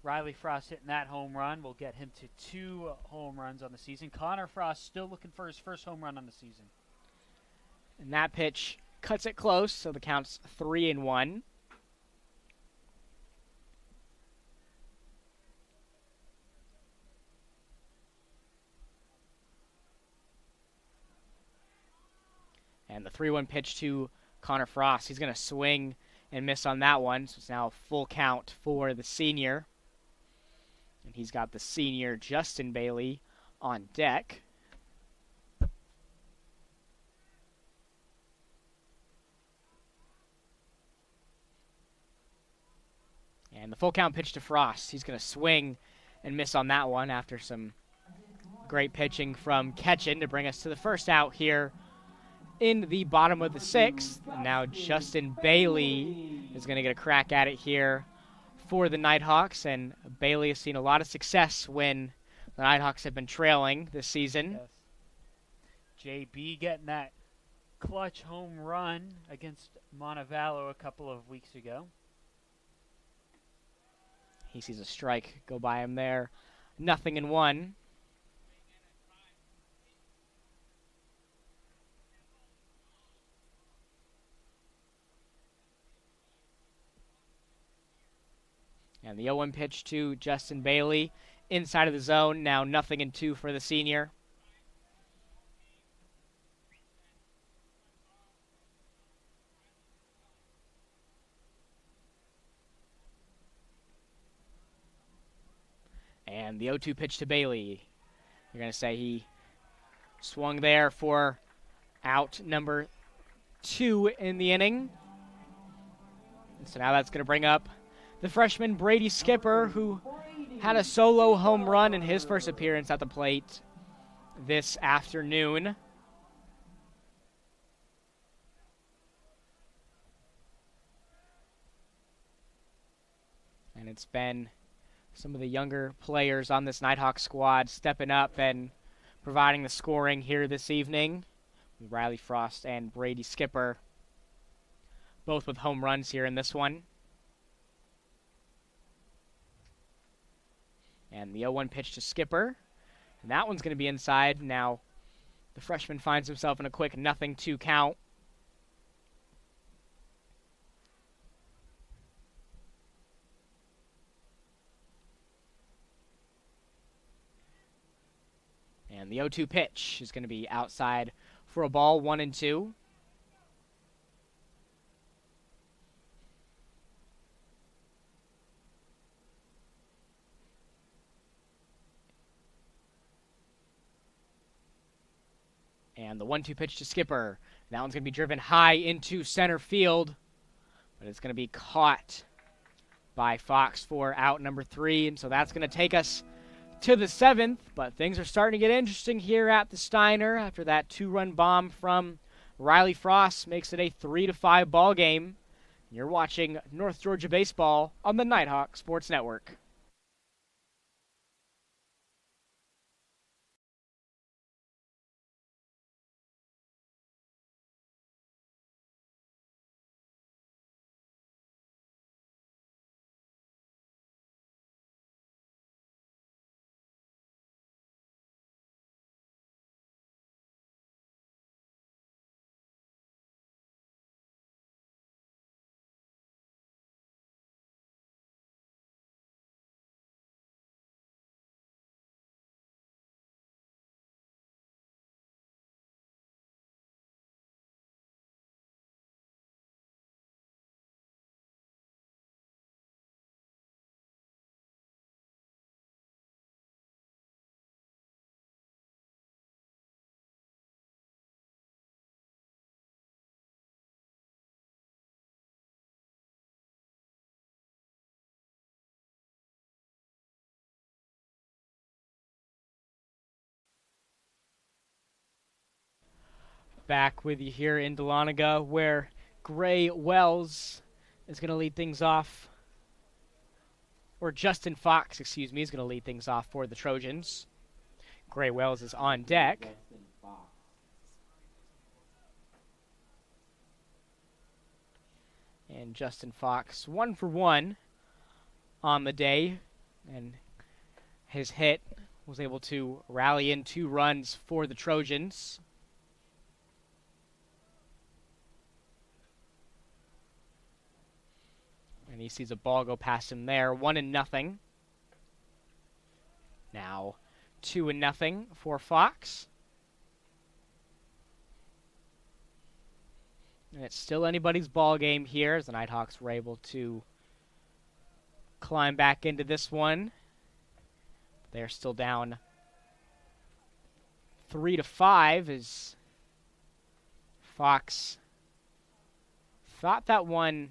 Riley Frost hitting that home run will get him to 2 home runs on the season. Connor Frost still looking for his first home run on the season. And that pitch cuts it close, so the count's 3-1. And the 3-1 pitch to Connor Frost. He's going to swing and miss on that one, so it's now a full count for the senior. And he's got the senior Justin Bailey on deck. And the full count pitch to Frost. He's going to swing and miss on that one after some great pitching from Ketchen to bring us to the first out here in the bottom of the 6th. And now Justin Bailey is going to get a crack at it here for the Nighthawks. And Bailey has seen a lot of success when the Nighthawks have been trailing this season. Yes. JB getting that clutch home run against Montevallo a couple of weeks ago. He sees a strike go by him there. 0-1. And the 0-1 pitch to Justin Bailey inside of the zone. Now 0-2 for the senior. And the 0-2 pitch to Bailey. You're going to say he swung there for out number 2 in the inning. And so now that's going to bring up the freshman Brady Skipper, who had a solo home run in his first appearance at the plate this afternoon. And it's been some of the younger players on this Nighthawk squad stepping up and providing the scoring here this evening. Riley Frost and Brady Skipper, both with home runs here in this one. And the 0-1 pitch to Skipper. And that one's going to be inside. Now the freshman finds himself in a quick 0-2 count. And the 0-2 pitch is going to be outside for a ball, 1-2. And the 1-2 pitch to Skipper. That one's going to be driven high into center field, but it's going to be caught by Fox for out number 3. And so that's going to take us to the 7th, but things are starting to get interesting here at the Steiner after that 2-run bomb from Riley Frost makes it a 3-5 ball game. You're watching North Georgia baseball on the Nighthawk Sports Network. Back with you here in Dahlonega, where Gray Wells is going to lead things off. Or Justin Fox, excuse me, is going to lead things off for the Trojans. Gray Wells is on deck. And Justin Fox, 1 for 1 on the day. And his hit was able to rally in 2 runs for the Trojans. And he sees a ball go past him there. 1-0. Now 2-0 for Fox. And it's still anybody's ball game here as the Nighthawks were able to climb back into this one. They're still down 3-5 as Fox thought that one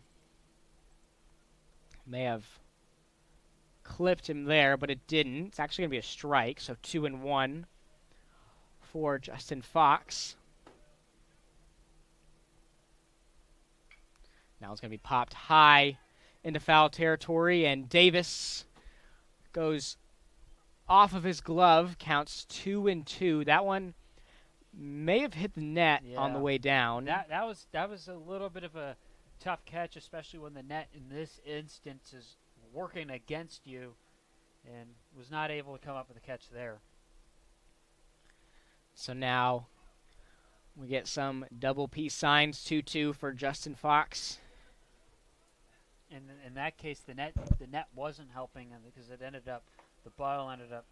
may have clipped him there, but it didn't. It's actually going to be a strike, so 2-1 for Justin Fox. Now it's going to be popped high into foul territory, and Davis goes off of his glove, counts 2-2. That one may have hit the net on the way down. That was a little bit of a tough catch, especially when the net in this instance is working against you, and was not able to come up with a catch there. So now we get some double P signs, 2-2 for Justin Fox. And in that case, the net wasn't helping him because the ball ended up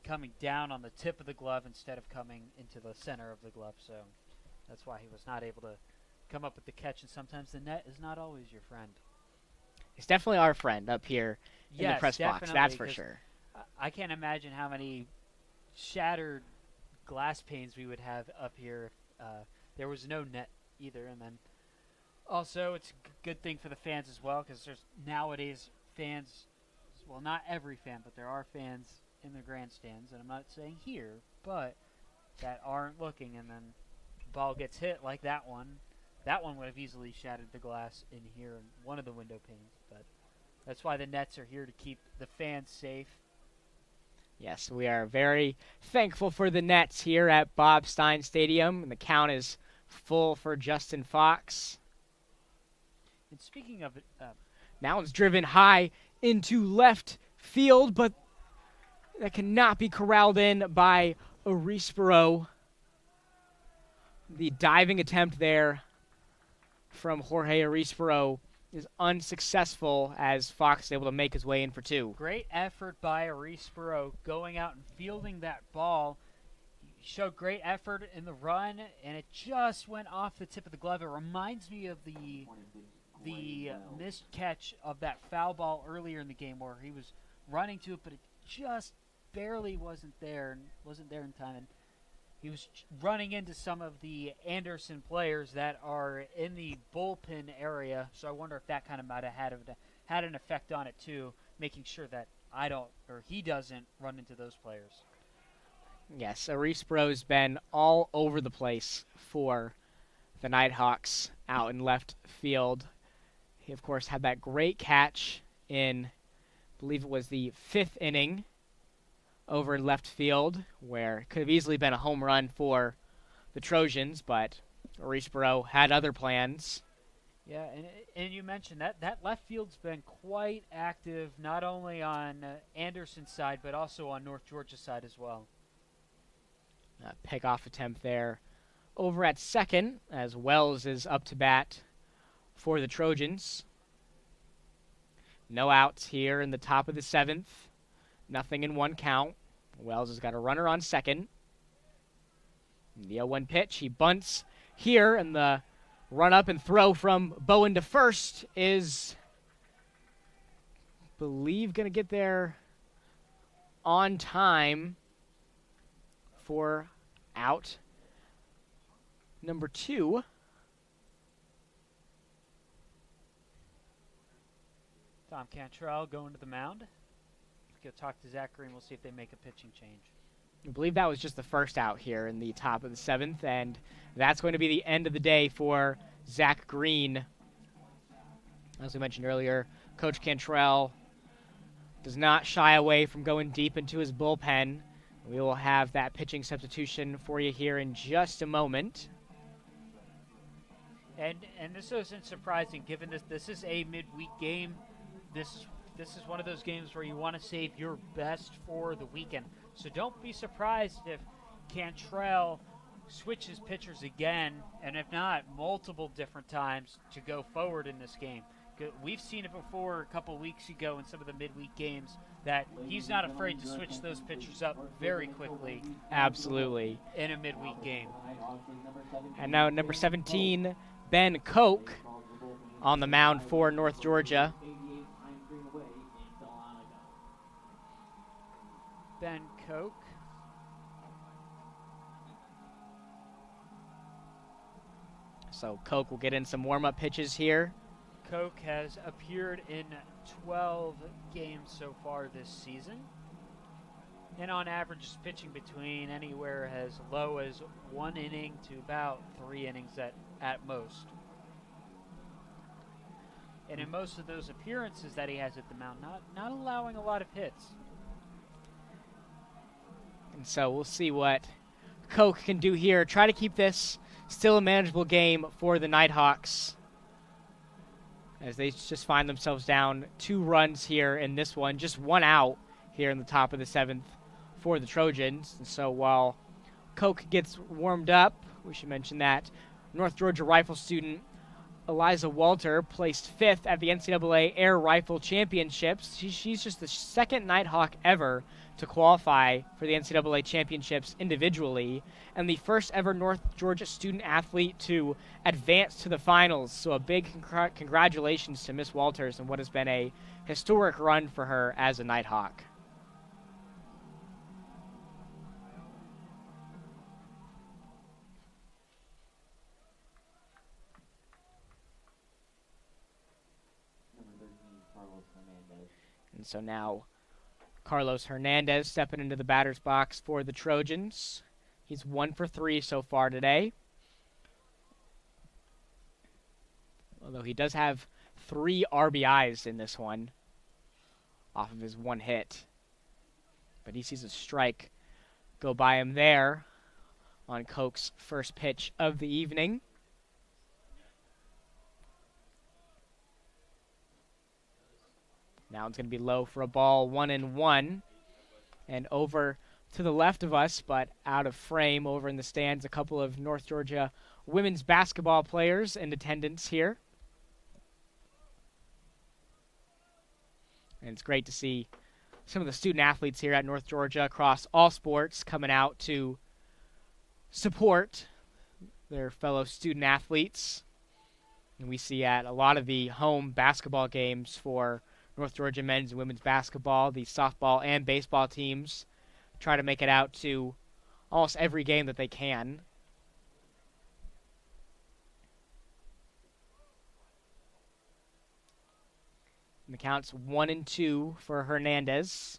coming down on the tip of the glove instead of coming into the center of the glove. So that's why he was not able to come up with the catch. And sometimes the net is not always your friend. He's definitely our friend up here in the press box, that's for sure. I can't imagine how many shattered glass panes we would have up here if there was no net either. And then also it's a good thing for the fans as well, because there's nowadays fans, well, not every fan, but there are fans in the grandstands, and I'm not saying here, but that aren't looking, and then the ball gets hit like that one. That one would have easily shattered the glass in here in one of the window panes, but that's why the nets are here, to keep the fans safe. Yes, we are very thankful for the nets here at Bob Stein Stadium, and the count is full for Justin Fox. And speaking of it, now it's driven high into left field, but that cannot be corralled in by Arispero. The diving attempt there from Jorge Arispero is unsuccessful as Fox is able to make his way in for 2. Great effort by Arispero going out and fielding that ball. He showed great effort in the run, and it just went off the tip of the glove. It reminds me of the missed catch of that foul ball earlier in the game where he was running to it, but it just barely wasn't there in time. And he was running into some of the Anderson players that are in the bullpen area, so I wonder if that kind of might have had an effect on it too, making sure that he doesn't run into those players. Yes, Arispero's been all over the place for the Nighthawks out in left field. He, of course, had that great catch in, I believe it was the 5th inning, over in left field, where it could have easily been a home run for the Trojans, but Arispero had other plans. Yeah, and you mentioned that left field's been quite active, not only on Anderson's side, but also on North Georgia's side as well. Pickoff attempt there over at second, as Wells is up to bat for the Trojans. No outs here in the top of the 7th. Nothing in 1 count. Wells has got a runner on second. The 0-1 pitch. He bunts here, and the run up and throw from Bowen to first is, I believe, going to get there on time for out number 2. Tom Cantrell going to the mound. Go talk to Zach Green. We'll see if they make a pitching change. I believe that was just the first out here in the top of the 7th, and that's going to be the end of the day for Zach Green. As we mentioned earlier, Coach Cantrell does not shy away from going deep into his bullpen. We will have that pitching substitution for you here in just a moment. And this isn't surprising, given this is a midweek game. This this is one of those games where you want to save your best for the weekend. So don't be surprised if Cantrell switches pitchers again, and if not, multiple different times to go forward in this game. We've seen it before a couple weeks ago in some of the midweek games that he's not afraid to switch those pitchers up very quickly. Absolutely. In a midweek game. And now number 17, Ben Koch, on the mound for North Georgia. Ben Koch. So Koch will get in some warm-up pitches here. Koch has appeared in 12 games so far this season. And on average is pitching between anywhere as low as 1 inning to about 3 innings at most. And in most of those appearances that he has at the mound, not allowing a lot of hits. And so we'll see what Koch can do here. Try to keep this still a manageable game for the Nighthawks, as they just find themselves down 2 runs here in this one. Just 1 out here in the top of the 7th for the Trojans. And so while Koch gets warmed up, we should mention that North Georgia rifle student Eliza Walter placed 5th at the NCAA Air Rifle Championships. She's just the 2nd Nighthawk ever to qualify for the NCAA Championships individually, and the first ever North Georgia student athlete to advance to the finals. So a big congratulations to Miss Walters and what has been a historic run for her as a Nighthawk. And so now Carlos Hernandez stepping into the batter's box for the Trojans. He's 1 for 3 so far today, although he does have 3 RBIs in this one off of his 1 hit. But he sees a strike go by him there on Koch's first pitch of the evening. Now it's going to be low for a ball, 1-1. And over to the left of us, but out of frame over in the stands, a couple of North Georgia women's basketball players in attendance here. And it's great to see some of the student athletes here at North Georgia across all sports coming out to support their fellow student athletes. And we see at a lot of the home basketball games for North Georgia men's and women's basketball, the softball and baseball teams try to make it out to almost every game that they can. And the count's 1-2 for Hernandez.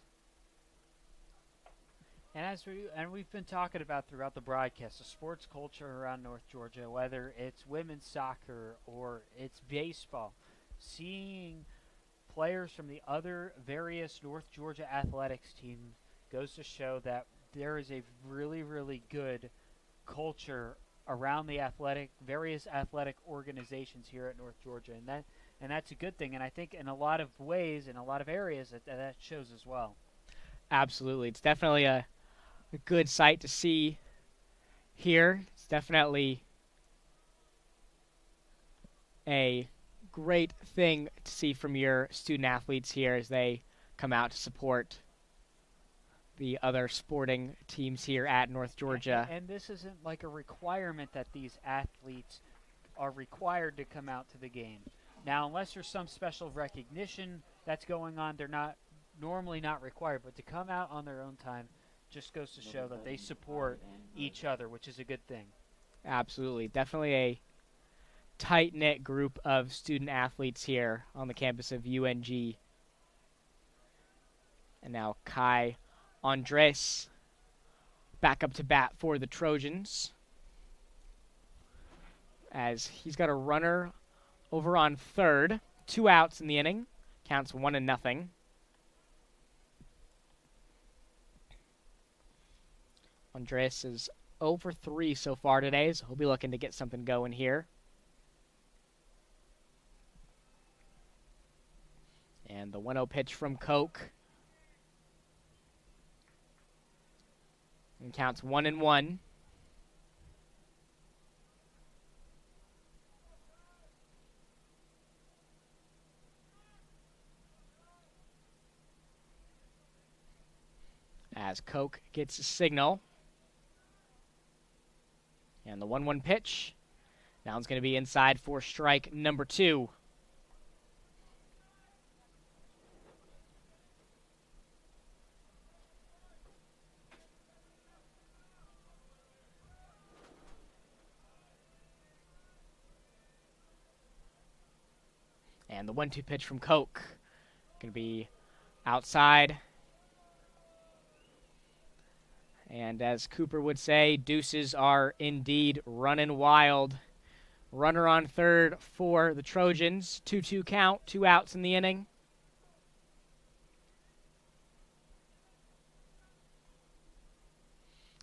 And we've been talking about throughout the broadcast, the sports culture around North Georgia, whether it's women's soccer or it's baseball, seeing players from the other various North Georgia athletics teams goes to show that there is a really, really good culture around the various athletic organizations here at North Georgia, and that's a good thing. And I think in a lot of ways, in a lot of areas, that shows as well. Absolutely, it's definitely a good sight to see here. It's definitely a great thing to see from your student athletes here as they come out to support the other sporting teams here at North Georgia. And this isn't like a requirement that these athletes are required to come out to the game. Now, unless there's some special recognition that's going on, they're normally not required. But to come out on their own time just goes to show that they support each other, which is a good thing. Absolutely. Definitely a tight-knit group of student athletes here on the campus of UNG. And now Kai Andres back up to bat for the Trojans, as he's got a runner over on third. 2 outs in the inning. Counts 1-0. Andres is 0 for 3 so far today, so he'll be looking to get something going here. And And the 1-0 pitch from Koch. And counts 1-1. As Koch gets a signal. And the 1-1 pitch. Now it's going to be inside for strike number 2. And the 1-2 pitch from Koch. Going to be outside. And as Cooper would say, deuces are indeed running wild. Runner on third for the Trojans. 2-2 count, 2 outs in the inning.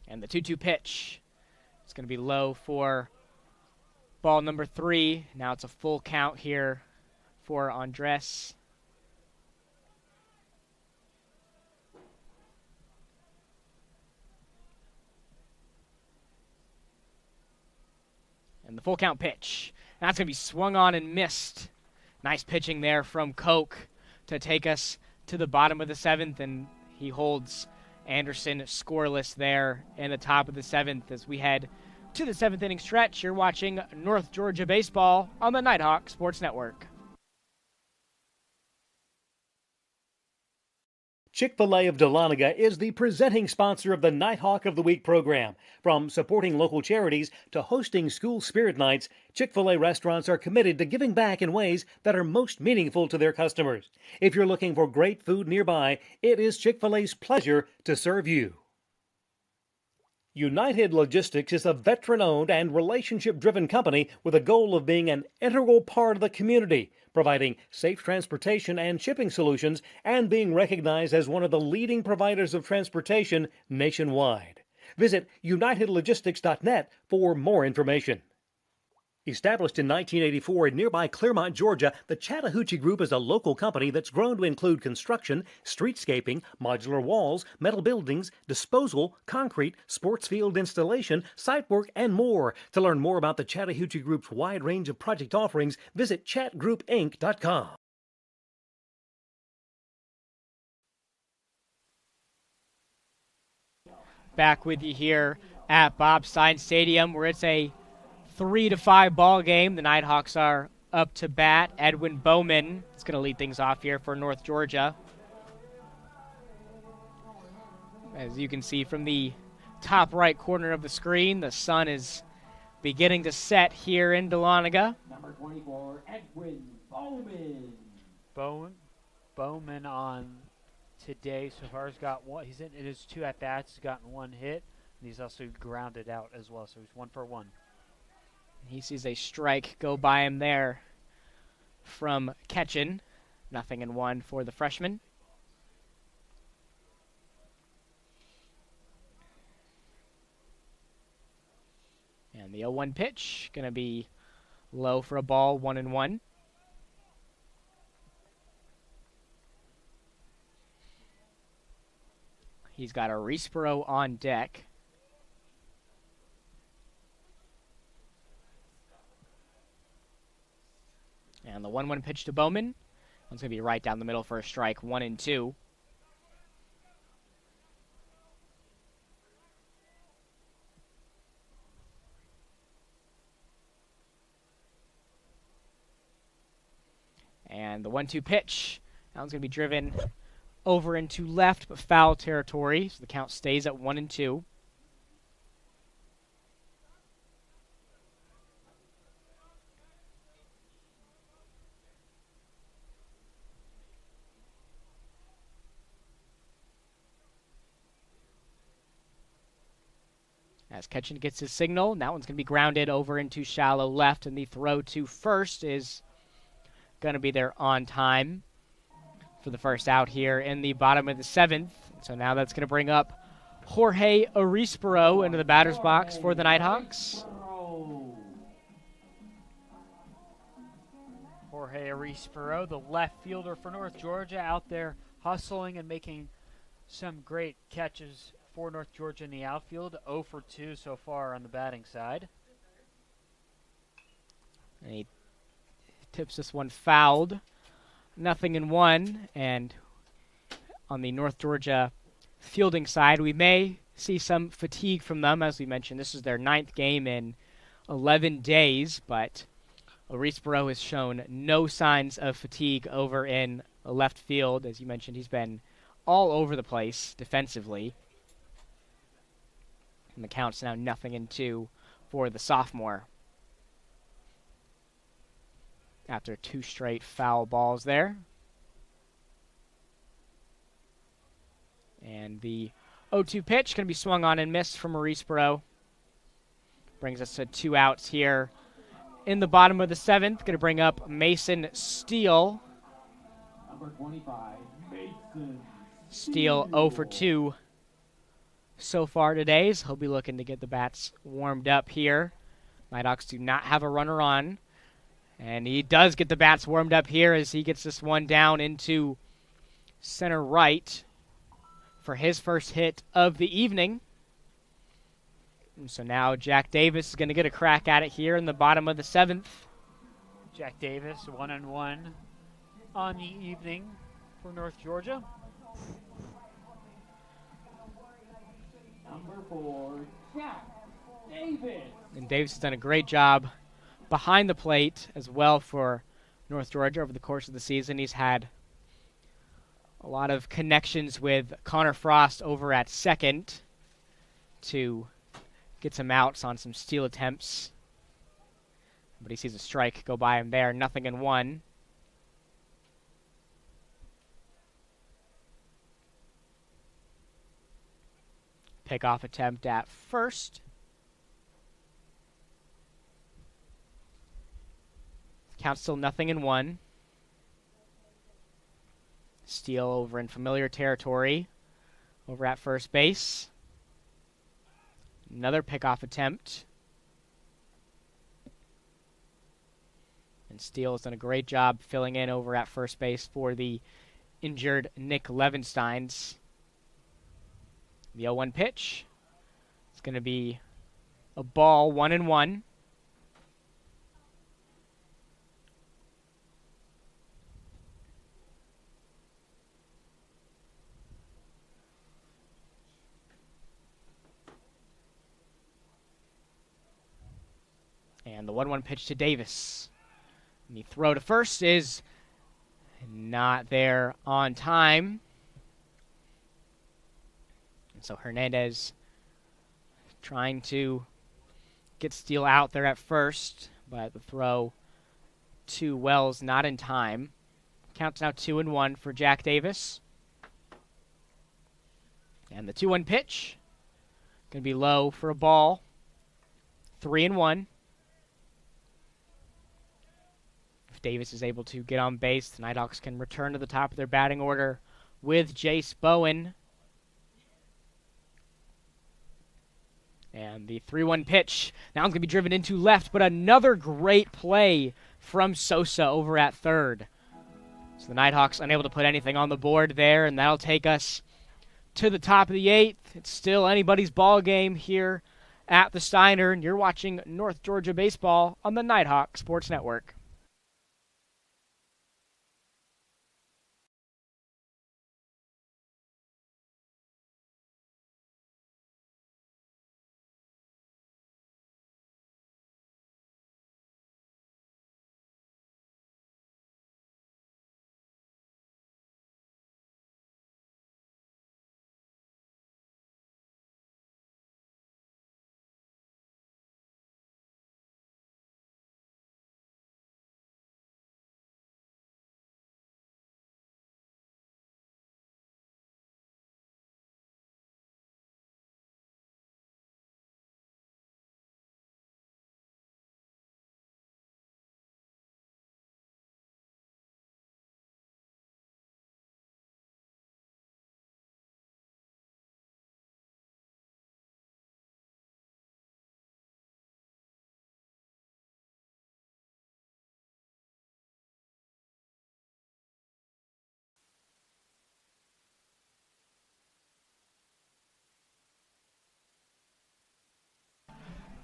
And the 2-2 pitch. It's going to be low for ball number 3. Now it's a full count here for Andres. And the full count pitch. That's going to be swung on and missed. Nice pitching there from Koch to take us to the bottom of the 7th, and he holds Anderson scoreless there in the top of the 7th as we head to the 7th inning stretch. You're watching North Georgia baseball on the Nighthawk Sports Network. Chick-fil-A of Dahlonega is the presenting sponsor of the Nighthawk of the Week program. From supporting local charities to hosting school spirit nights, Chick-fil-A restaurants are committed to giving back in ways that are most meaningful to their customers. If you're looking for great food nearby, it is Chick-fil-A's pleasure to serve you. United Logistics is a veteran-owned and relationship-driven company with a goal of being an integral part of the community, providing safe transportation and shipping solutions, and being recognized as one of the leading providers of transportation nationwide. Visit unitedlogistics.net for more information. Established in 1984 in nearby Clearmont, Georgia, the Chattahoochee Group is a local company that's grown to include construction, streetscaping, modular walls, metal buildings, disposal, concrete, sports field installation, site work, and more. To learn more about the Chattahoochee Group's wide range of project offerings, visit chatgroupinc.com. Back with you here at Bob Stein Stadium, where it's a 3-5 ball game. The Nighthawks are up to bat. Edwin Bowman is going to lead things off here for North Georgia. As you can see from the top right corner of the screen, the sun is beginning to set here in Dahlonega. Number 24, Edwin Bowman. Bowman on today so far has got one. He's in his 2 at-bats. He's gotten 1 hit, and he's also grounded out as well, so he's 1 for 1. He sees a strike go by him there from Ketchin. 0-1 for the freshman. And the 0-1 pitch going to be low for a ball, 1-1. He's got a Respiro on deck. And the 1-1 pitch to Bowman. That's going to be right down the middle for a strike, 1-2. And the 1-2 pitch. That one's going to be driven over into left, but foul territory. So the count stays at 1-2. As Ketchin gets his signal, and that one's going to be grounded over into shallow left, and the throw to first is going to be there on time for the first out here in the bottom of the 7th. So now that's going to bring up Jorge Arispero into the batter's box for the Nighthawks. Jorge Arispero, the left fielder for North Georgia, out there hustling and making some great catches for North Georgia in the outfield. 0 for 2 so far on the batting side. And he tips this one fouled. 0-1. And on the North Georgia fielding side, we may see some fatigue from them. As we mentioned, this is their 9th game in 11 days, but Arispero has shown no signs of fatigue over in left field. As you mentioned, he's been all over the place defensively. And the count's now 0-2 for the sophomore. After 2 straight foul balls there. And the 0-2 pitch going to be swung on and missed from Arispero. Brings us to 2 outs here in the bottom of the 7th. Going to bring up Mason Steele. Number 25, Mason Steele 0 for 2 so far today, so he'll be looking to get the bats warmed up here. Nighthawks do not have a runner on, and he does get the bats warmed up here as he gets this one down into center right for his first hit of the evening. And so now Jack Davis is going to get a crack at it here in the bottom of the 7th. Jack Davis, 1-1 on the evening for North Georgia. Number 4, Jack Davis. And Davis has done a great job behind the plate as well for North Georgia over the course of the season. He's had a lot of connections with Connor Frost over at second to get some outs on some steal attempts. But he sees a strike go by him there, 0-1. Pickoff attempt at first. Count still 0-1. Steele over in familiar territory over at first base. Another pickoff attempt. And Steele has done a great job filling in over at first base for the injured Nick Levensteins. The 0-1 pitch. It's going to be a ball, 1-1. And the 1-1 pitch to Davis. And the throw to first is not there on time. And so Hernandez trying to get Steele out there at first, but the throw to Wells not in time. Count's now 2-1 for Jack Davis. And the 2-1 pitch going to be low for a ball. 3-1. If Davis is able to get on base, the Nighthawks can return to the top of their batting order with Jace Bowen. And the 3-1 pitch now going to be driven into left, but another great play from Sosa over at third. So the Nighthawks unable to put anything on the board there, and that'll take us to the top of the 8th. It's still anybody's ball game here at the Steiner, and you're watching North Georgia baseball on the Nighthawk Sports Network.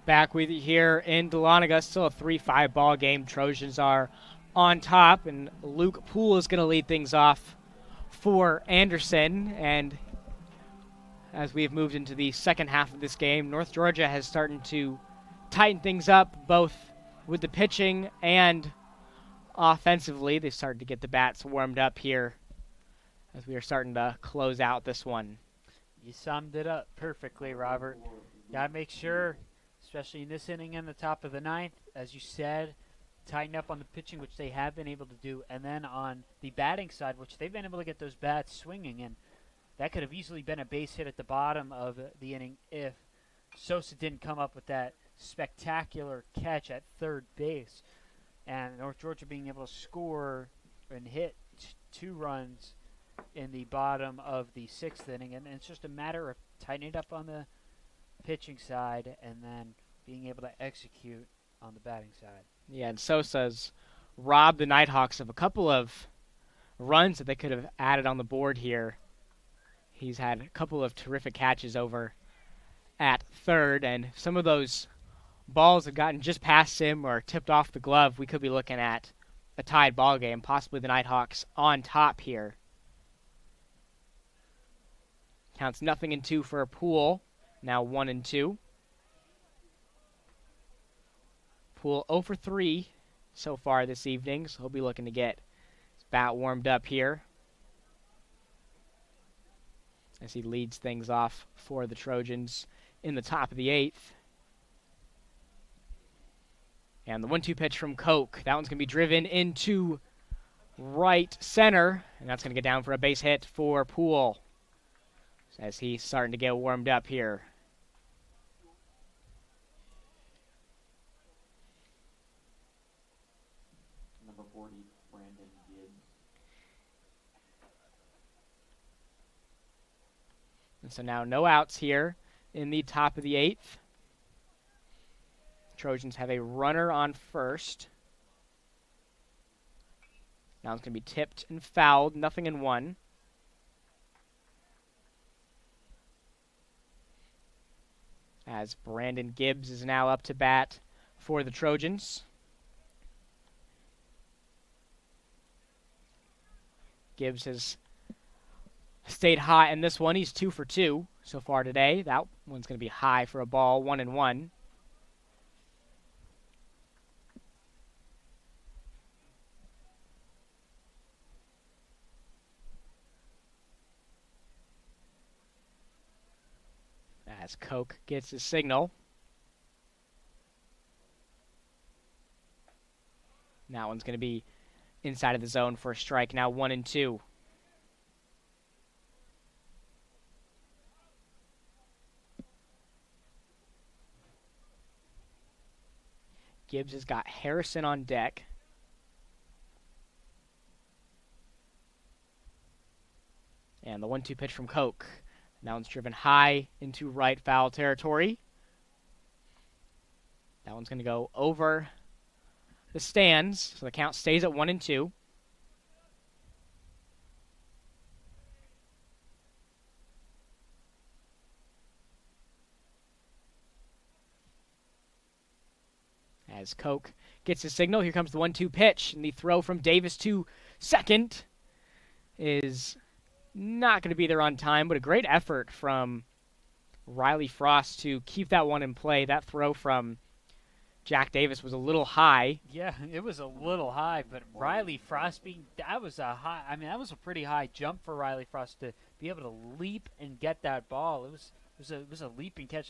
Back with you here in Dahlonega. Still a 3-5 ball game. Trojans are on top, and Luke Poole is going to lead things off for Anderson. And as we've moved into the second half of this game, North Georgia has started to tighten things up, both with the pitching and offensively. They've started to get the bats warmed up here as we are starting to close out this one. You summed it up perfectly, Robert. Got to make sure, especially in this inning in the top of the ninth, as you said, tighten up on the pitching, which they have been able to do, and then on the batting side, which they've been able to get those bats swinging, and that could have easily been a base hit at the bottom of the inning if Sosa didn't come up with that spectacular catch at third base. And North Georgia being able to score and hit 2 runs in the bottom of the 6th inning, and it's just a matter of tightening it up on the pitching side and then being able to execute on the batting side. Yeah, and Sosa's robbed the Nighthawks of a couple of runs that they could have added on the board here. He's had a couple of terrific catches over at third, and if some of those balls have gotten just past him or tipped off the glove, we could be looking at a tied ball game, possibly the Nighthawks on top here. Counts 0-2 for a Poole, now 1-2. Poole 0 for 3 so far this evening, so he'll be looking to get his bat warmed up here as he leads things off for the Trojans in the top of the 8th. And the 1-2 pitch from Koch. That one's going to be driven into right center, and that's going to get down for a base hit for Poole as he's starting to get warmed up here. Number 40, Brandon Gibbs. And so now no outs here in the top of the 8th. Trojans have a runner on first. Now it's going to be tipped and fouled, 0-1. As Brandon Gibbs is now up to bat for the Trojans. Gibbs has stayed high in this one. He's 2 for 2 so far today. That one's going to be high for a ball, 1-1. As Koch gets his signal. That one's going to be inside of the zone for a strike. Now 1-2. Gibbs has got Harrison on deck. And the 1-2 pitch from Koch. That one's driven high into right foul territory. That one's going to go over the stands, so the count stays at 1-2. As Koch gets his signal, here comes the 1-2 pitch, and the throw from Davis to second is not going to be there on time, but a great effort from Riley Frost to keep that one in play. That throw from Jack Davis was a little high. Yeah, it was a little high, but Riley Frost that was a pretty high jump for Riley Frost to be able to leap and get that ball. It was a leaping catch.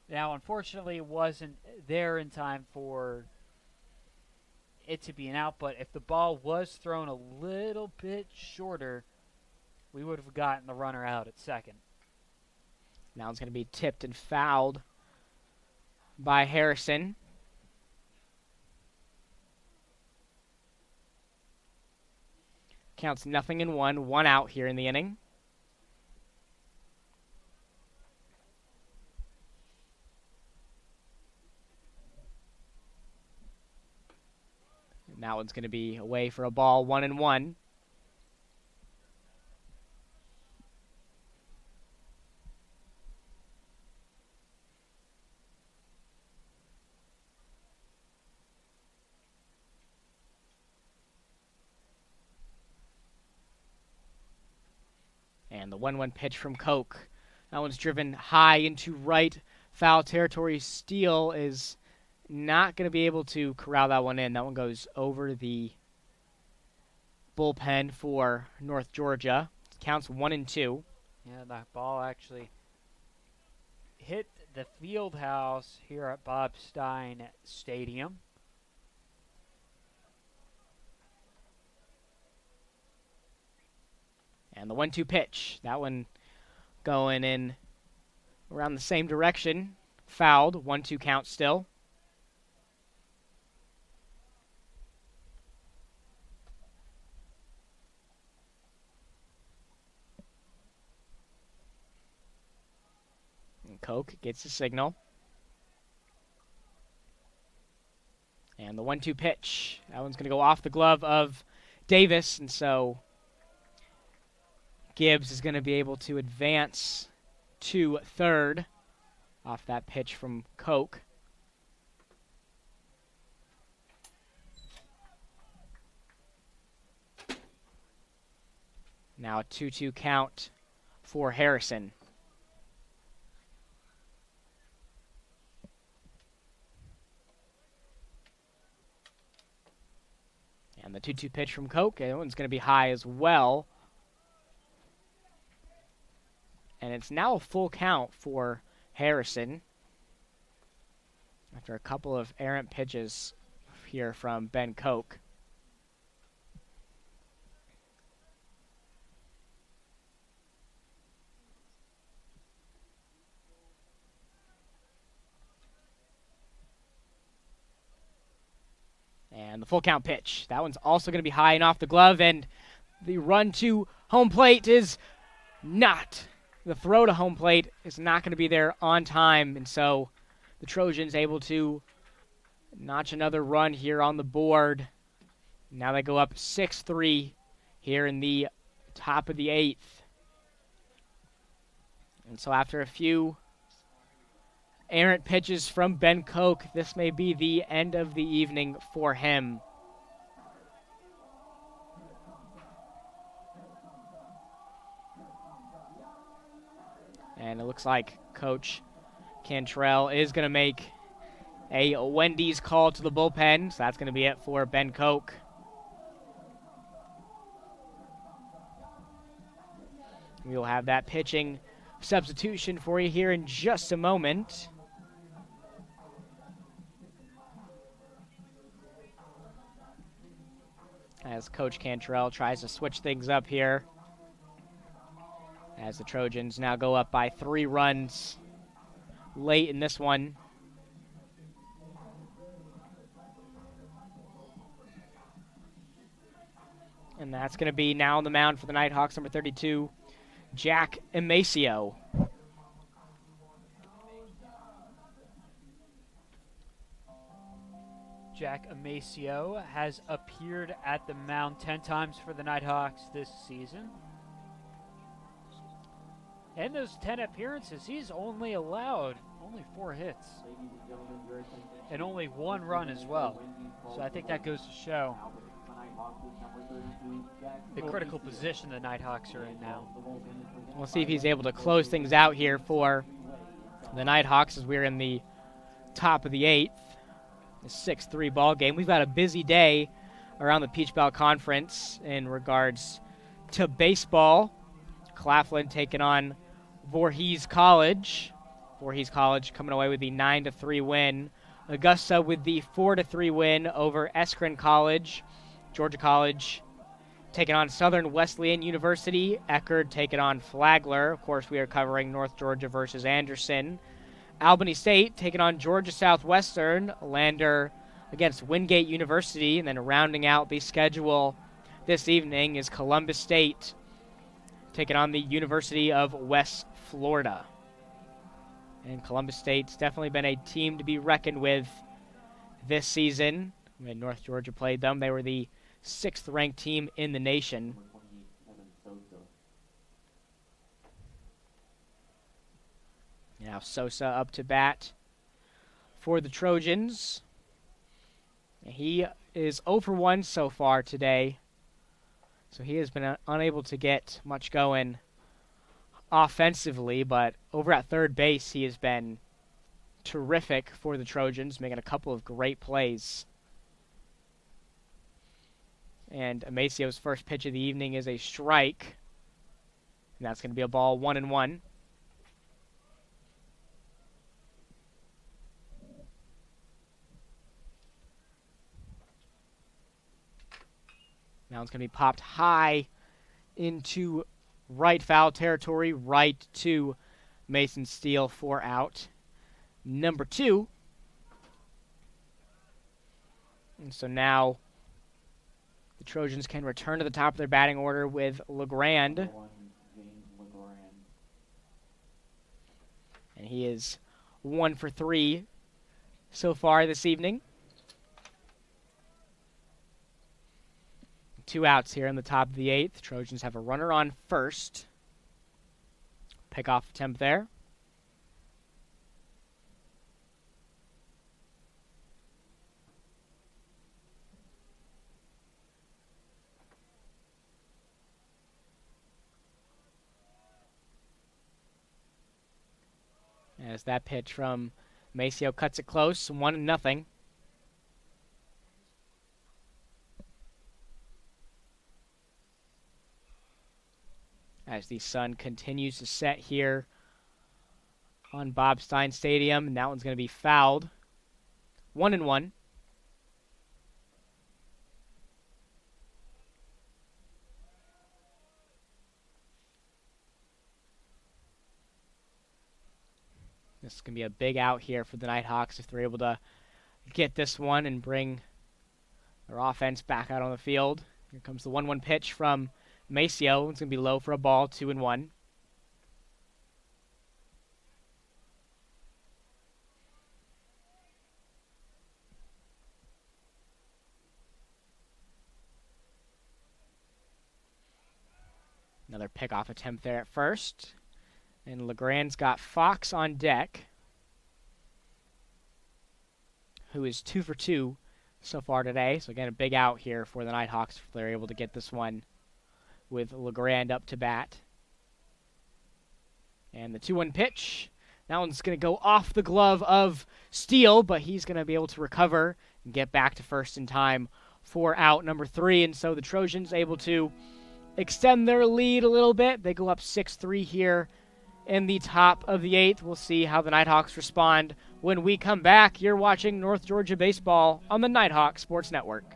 Now, unfortunately, it wasn't there in time for it to be an out, but if the ball was thrown a little bit shorter, we would have gotten the runner out at second. Now it's going to be tipped and fouled by Harrison. Counts 0-1, 1 out here in the inning. And that one's going to be away for a ball, 1-1. And the 1-1 pitch from Koch. That one's driven high into right foul territory. Steele is not going to be able to corral that one in. That one goes over the bullpen for North Georgia. Counts 1-2. Yeah, that ball actually hit the field house here at Bob Stein Stadium. And the 1-2 pitch. That one going in around the same direction. Fouled. 1-2 count still. And Koch gets the signal. And the 1-2 pitch. That one's going to go off the glove of Davis, and so Gibbs is going to be able to advance to third off that pitch from Koch. Now a 2-2 count for Harrison. And the 2-2 pitch from Koch, that one's going to be high as well. And it's now a full count for Harrison after a couple of errant pitches here from Ben Koch. And the full count pitch. That one's also going to be high and off the glove, and the run to home plate is not. The throw to home plate is not going to be there on time, and so the Trojans able to notch another run here on the board. Now they go up 6-3 here in the top of the 8th. And so after a few errant pitches from Ben Koch, this may be the end of the evening for him. And it looks like Coach Cantrell is going to make a Wendy's call to the bullpen. So that's going to be it for Ben Koch. We'll have that pitching substitution for you here in just a moment. As Coach Cantrell tries to switch things up here, as the Trojans now go up by 3 runs late in this one. And that's going to be now on the mound for the Nighthawks, number 32, Jack Amacio. Jack Amacio has appeared at the mound 10 times for the Nighthawks this season. In those 10 appearances, he's only allowed 4 hits and only 1 run as well. So I think that goes to show the critical position the Nighthawks are in now. We'll see if he's able to close things out here for the Nighthawks as we're in the top of the 8th. The 6-3 ball game. We've got a busy day around the Peach Belt Conference in regards to baseball. Claflin taking on Voorhees College. Voorhees College coming away with the 9-3 win. Augusta with the 4-3 win over Eskren College. Georgia College taking on Southern Wesleyan University. Eckerd taking on Flagler. Of course, we are covering North Georgia versus Anderson. Albany State taking on Georgia Southwestern. Lander against Wingate University. And then rounding out the schedule this evening is Columbus State taking on the University of West Florida. And Columbus State's definitely been a team to be reckoned with this season. When North Georgia played them, they were the 6th-ranked team in the nation. Now Sosa up to bat for the Trojans. He is 0 for 1 so far today, so he has been unable to get much going offensively, but over at third base, he has been terrific for the Trojans, making a couple of great plays. And Amasio's first pitch of the evening is a strike. And that's going to be a ball 1-1. Now it's going to be popped high into right foul territory, right to Mason Steele for out number 2. And so now the Trojans can return to the top of their batting order with LeGrand. And he is 1 for 3 so far this evening. 2 outs here in the top of the 8th. Trojans have a runner on first. Pickoff attempt there. As that pitch from Maceo cuts it close, 1-0. As the sun continues to set here on Bob Stein Stadium, and that one's going to be fouled. 1-1. This is going to be a big out here for the Nighthawks if they're able to get this one and bring their offense back out on the field. Here comes the 1-1 pitch from Maceo. It's going to be low for a ball, 2-1. Another pickoff attempt there at first. And LeGrand's got Fox on deck, who is 2 for 2 so far today. So again, a big out here for the Nighthawks if they're able to get this one with LeGrand up to bat. And the 2-1 pitch. That one's going to go off the glove of Steele, but he's going to be able to recover and get back to first in time for out number 3. And so the Trojans able to extend their lead a little bit. They go up 6-3 here in the top of the 8th. We'll see how the Nighthawks respond when we come back. You're watching North Georgia Baseball on the Nighthawk Sports Network.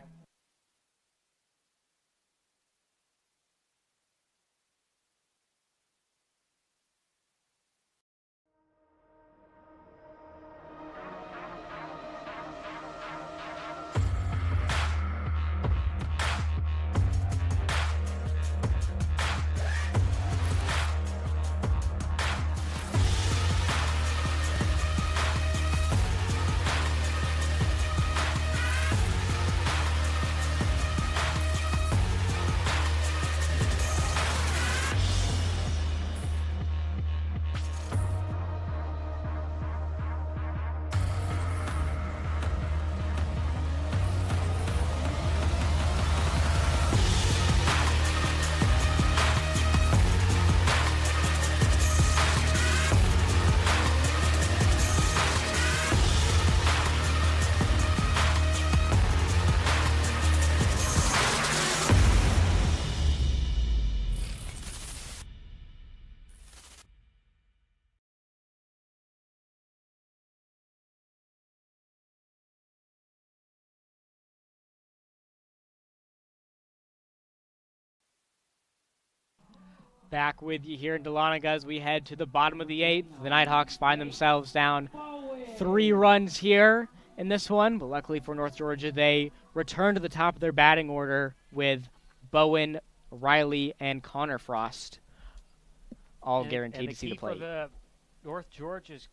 Back with you here in Dahlonega as we head to the bottom of the 8th. The Nighthawks find themselves down 3 runs here in this one, but luckily for North Georgia, they return to the top of their batting order with Bowen, Riley, and Connor Frost, all guaranteed to see the plate. And the key for the North Georgia's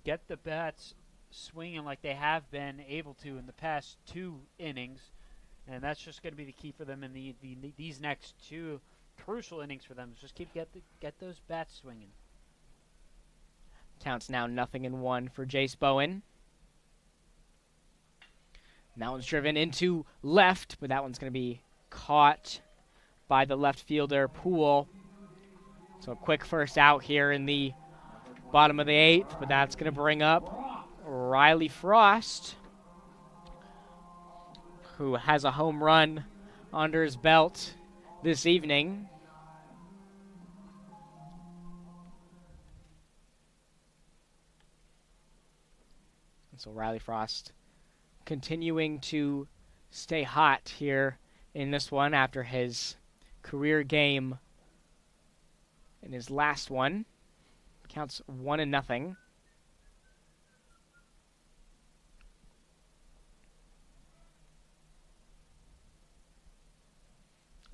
get the bats swinging like they have been able to in the past 2 innings, and that's just going to be the key for them in these next 2 crucial innings for them. Just get those bats swinging. Counts now 0-1 for Jace Bowen. And that one's driven into left, but that one's going to be caught by the left fielder, Poole, So a quick first out here in the bottom of the 8th, but that's going to bring up Riley Frost, who has a home run under his belt this evening. And so Riley Frost continuing to stay hot here in this one after his career game in his last one. Counts 1-0.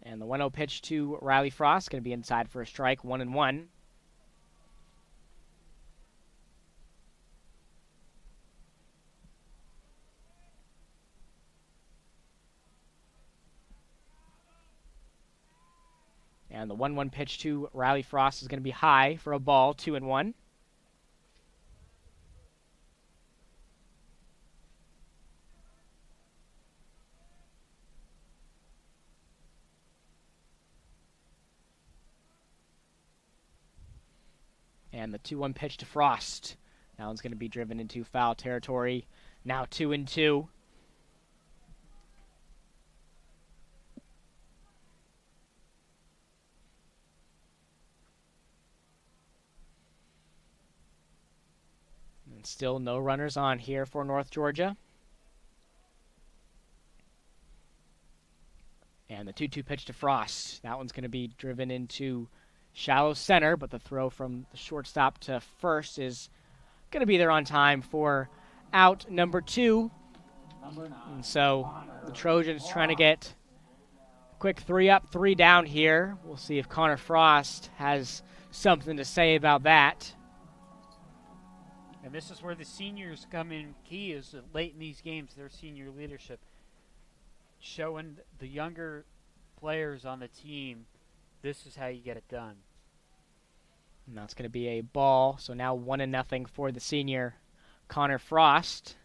And the 1-0 pitch to Riley Frost, going to be inside for a strike, 1-1. And the 1-1 pitch to Riley Frost is going to be high for a ball, 2-1. And the 2-1 pitch to Frost. That one's going to be driven into foul territory. Now 2-2. And still no runners on here for North Georgia. And the 2-2 pitch to Frost. That one's going to be driven into shallow center, but the throw from the shortstop to first is going to be there on time for out number 2. And so the Trojans trying to get a quick 3 up, 3 down here. We'll see if Connor Frost has something to say about that. And this is where the seniors come in key, is that late in these games, their senior leadership, showing the younger players on the team, this is how you get it done. And that's going to be a ball. So now 1-0 for the senior, Connor Frost.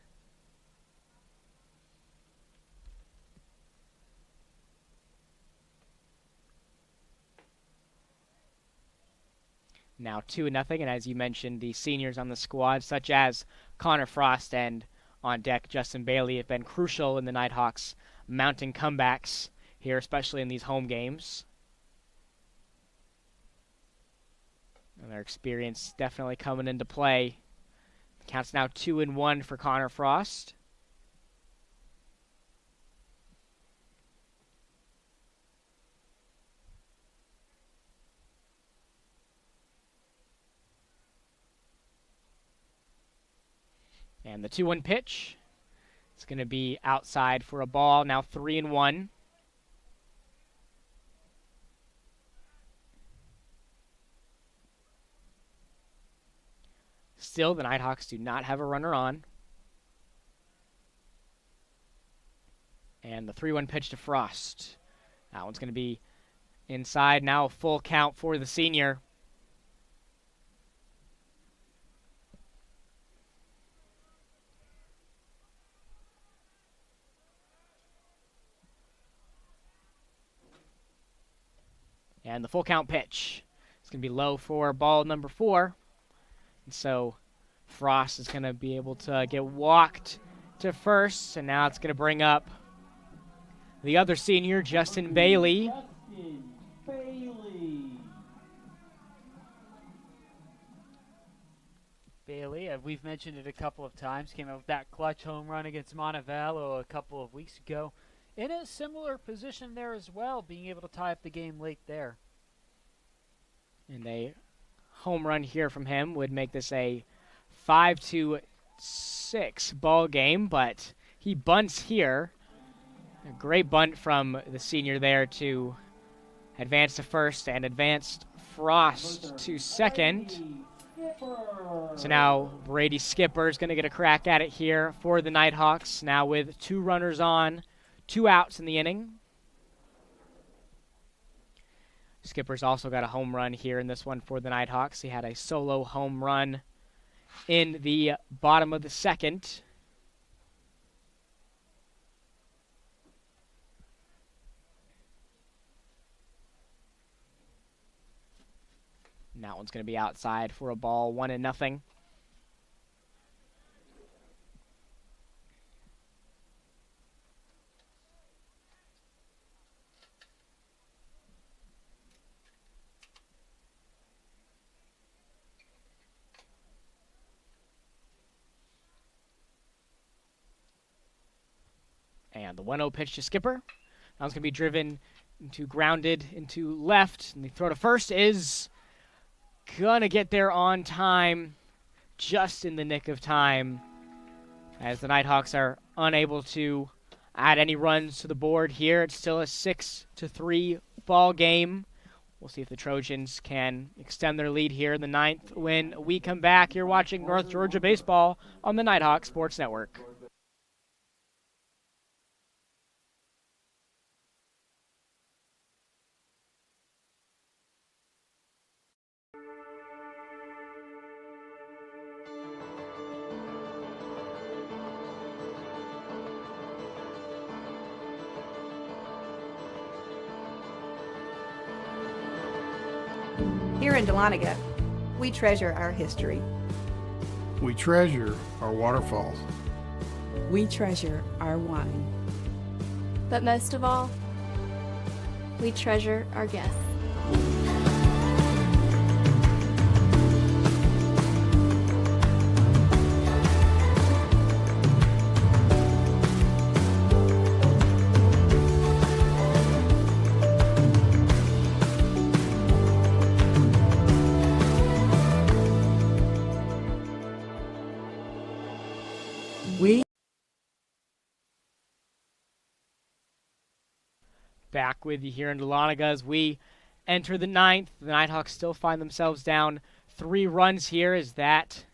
Now 2-0, and as you mentioned, the seniors on the squad, such as Connor Frost and on deck Justin Bailey, have been crucial in the Nighthawks mounting comebacks here, especially in these home games. And their experience definitely coming into play. The count's now 2-1 for Connor Frost. And the 2-1 pitch, it's going to be outside for a ball, now 3-1. Still, the Nighthawks do not have a runner on. And the 3-1 pitch to Frost. That one's going to be inside, now a full count for the senior. And the full count pitch. It's going to be low for ball number 4. And so Frost is going to be able to get walked to first. And now it's going to bring up the other senior, Justin Bailey. Bailey, we've mentioned it a couple of times, came out with that clutch home run against Montevallo a couple of weeks ago. In a similar position there as well, being able to tie up the game late there. And a home run here from him would make this a 5-6 ball game, but he bunts here. A great bunt from the senior there to advance to first and advanced Frost to second. So now Brady Skipper is going to get a crack at it here for the Nighthawks, now with 2 runners on, 2 outs in the inning. Skipper's also got a home run here in this one for the Nighthawks. He had a solo home run in the bottom of the 2nd. And that one's going to be outside for a ball, 1-0. And the 1-0 pitch to Skipper. That one's going to be driven into grounded into left. And the throw to first is going to get there on time, just in the nick of time, as the Nighthawks are unable to add any runs to the board here. It's still a 6-3 ball game. We'll see if the Trojans can extend their lead here in the 9th. When we come back, you're watching North Georgia Baseball on the Nighthawk Sports Network. Here in Dahlonega, we treasure our history. We treasure our waterfalls. We treasure our wine. But most of all, we treasure our guests. Back with you here in Dahlonega as we enter the 9th. The Nighthawks still find themselves down 3 runs here, as that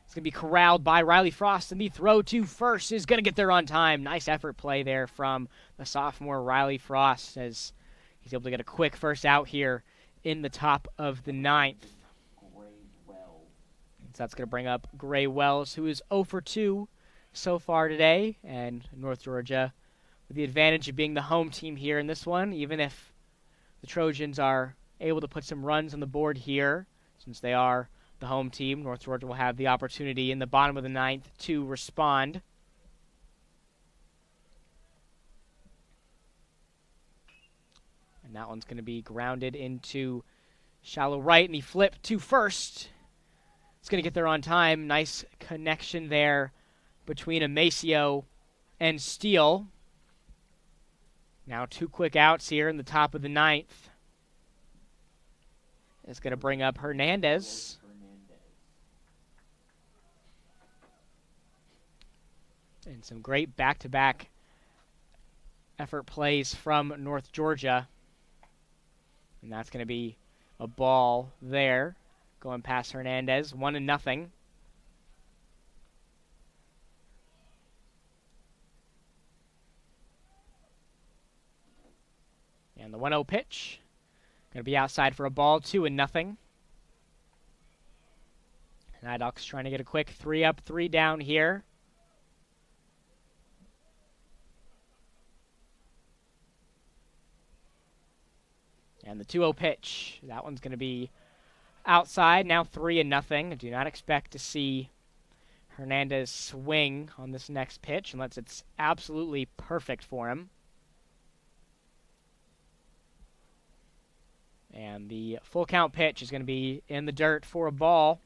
is going to be corralled by Riley Frost, and the throw to first is going to get there on time. Nice effort play there from the sophomore Riley Frost, as he's able to get a quick first out here in the top of the 9th. And so that's going to bring up Gray Wells, who is 0 for 2 so far today, and North Georgia with the advantage of being the home team here in this one, even if the Trojans are able to put some runs on the board here, since they are the home team, North Georgia will have the opportunity in the bottom of the 9th to respond. And that one's going to be grounded into shallow right, and the flip to first. It's going to get there on time. Nice connection there between Amacio and Steele. Now 2 quick outs here in the top of the 9th. It's going to bring up Hernandez. And some great back-to-back effort plays from North Georgia. And that's going to be a ball there, going past Hernandez, 1-0. And the 1-0 pitch, going to be outside for a ball, 2-0. Nighthawks trying to get a quick 3 up, 3 down here. And the 2-0 pitch, that one's going to be outside, now 3-0. I do not expect to see Hernandez swing on this next pitch unless it's absolutely perfect for him. And the full count pitch is going to be in the dirt for a ball.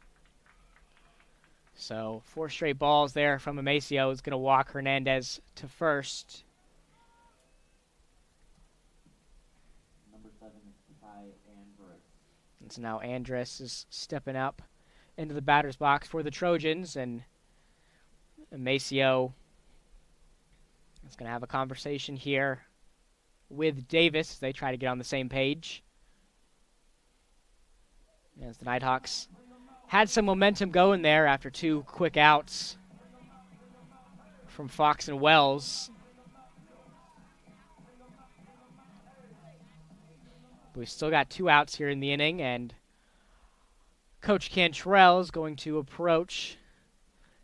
So 4 straight balls there from Amacio is going to walk Hernandez to first. Number 7 is Ty Andrus. And so now Andrus is stepping up into the batter's box for the Trojans, and Amacio is going to have a conversation here with Davis as they try to get on the same page. As the Nighthawks had some momentum going there after 2 quick outs from Fox and Wells. But we've still got 2 outs here in the inning, and Coach Cantrell is going to approach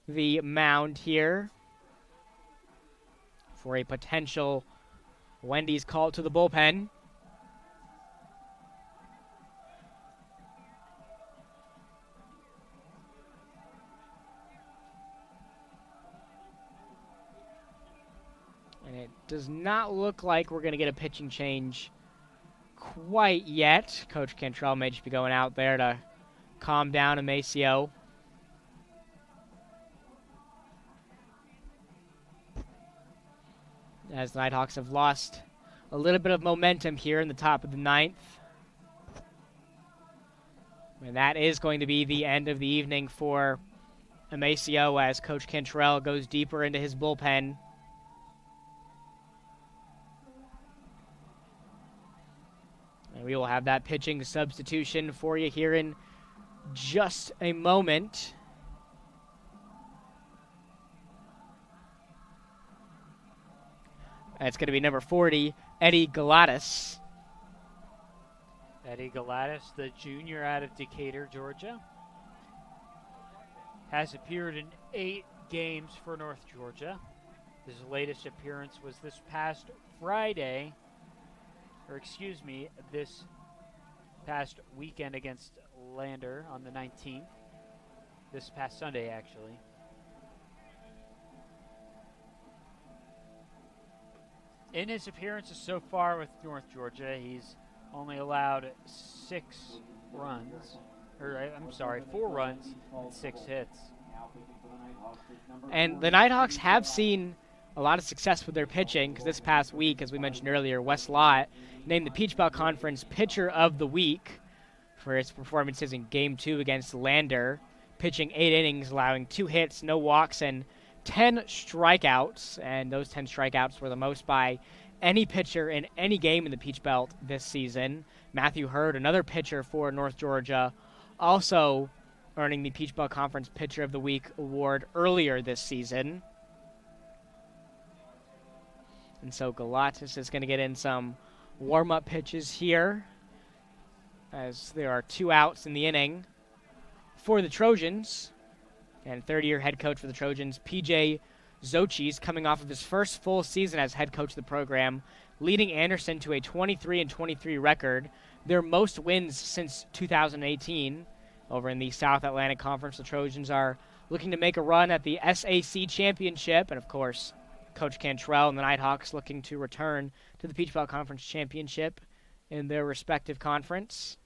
the mound here for a potential Wendy's call to the bullpen. And it does not look like we're going to get a pitching change quite yet. Coach Cantrell may just be going out there to calm down Amacio. As the Nighthawks have lost a little bit of momentum here in the top of the ninth. And that is going to be the end of the evening for Amacio as Coach Cantrell goes deeper into his bullpen. And we will have that pitching substitution for you here in just a moment. That's going to be number 40, Eddie Galatis. Eddie Galatis, the junior out of Decatur, Georgia, has appeared in 8 games for North Georgia. His latest appearance was this past Friday, this past weekend against Lander on the 19th. This past Sunday, actually. In his appearances so far with North Georgia, he's only allowed 4 runs, and 6 hits. And the Nighthawks have seen a lot of success with their pitching, because this past week, as we mentioned earlier, Wes Lott named the Peach Belt Conference Pitcher of the Week for his performances in Game 2 against Lander, pitching 8 innings, allowing 2 hits, no walks, and 10 strikeouts. And those 10 strikeouts were the most by any pitcher in any game in the Peach Belt this season. Matthew Hurd, another pitcher for North Georgia, also earning the Peach Belt Conference Pitcher of the Week award earlier this season. And so Galatis is going to get in some warm-up pitches here, as there are 2 outs in the inning for the Trojans. And third-year head coach for the Trojans, P.J. Zochis, coming off of his first full season as head coach of the program, leading Anderson to a 23-23 record, their most wins since 2018. Over in the South Atlantic Conference, the Trojans are looking to make a run at the SAC Championship, and of course, Coach Cantrell and the Nighthawks looking to return to the Peach Belt Conference Championship in their respective conference.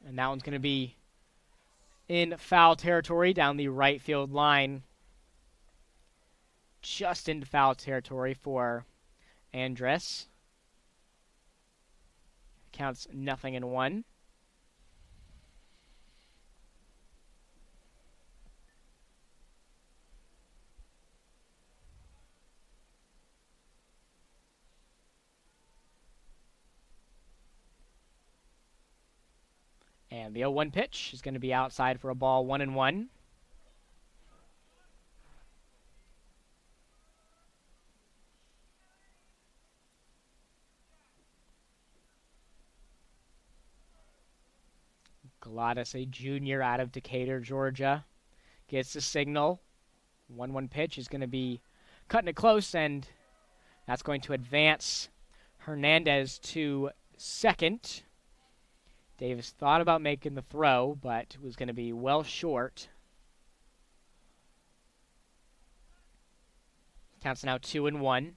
And that one's going to be in foul territory down the right field line. Just into foul territory for Andres. Counts 0-1. And the 0-1 pitch is going to be outside for a ball, 1-1. Galatis, a junior out of Decatur, Georgia, gets the signal. 1-1 pitch is going to be cutting it close, and that's going to advance Hernandez to second. Davis thought about making the throw, but was going to be well short. Counts now 2-1.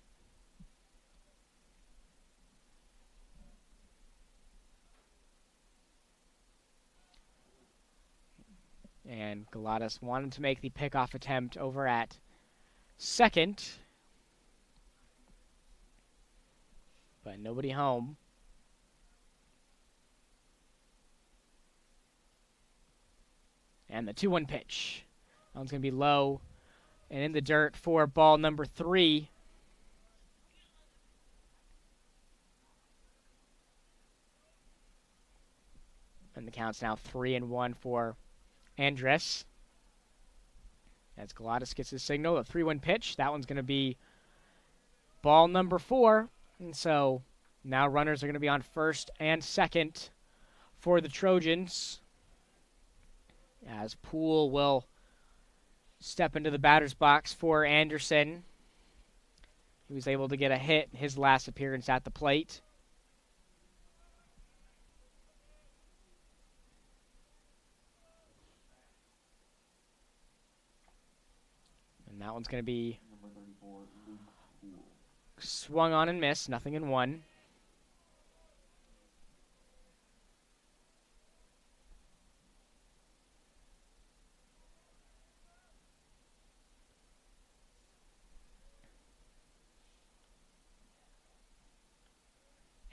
And Galatis wanted to make the pickoff attempt over at second, but nobody home. And the 2-1 pitch. That one's going to be low and in the dirt for ball number 3. And the count's now 3-1 for Andres. As Galatis gets his signal, a 3-1 pitch. That one's going to be ball number 4. And so now runners are going to be on first and second for the Trojans, as Poole will step into the batter's box for Anderson. He was able to get a hit in his last appearance at the plate. And that one's going to be swung on and missed, nothing in one.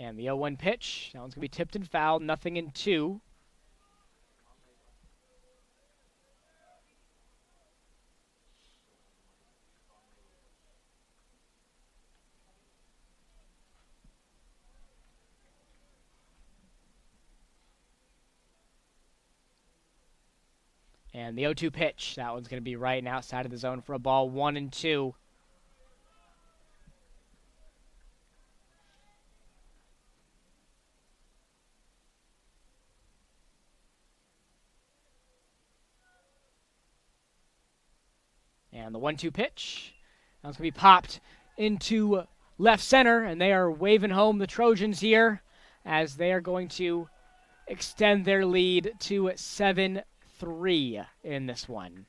And the 0-1 pitch. That one's going to be tipped and fouled. Nothing in two. And the 0-2 pitch. That one's going to be right and outside of the zone for a ball. 1-2. And the 1-2 pitch. That's going to be popped into left center, and they are waving home the Trojans here as they are going to extend their lead to 7-3 in this one.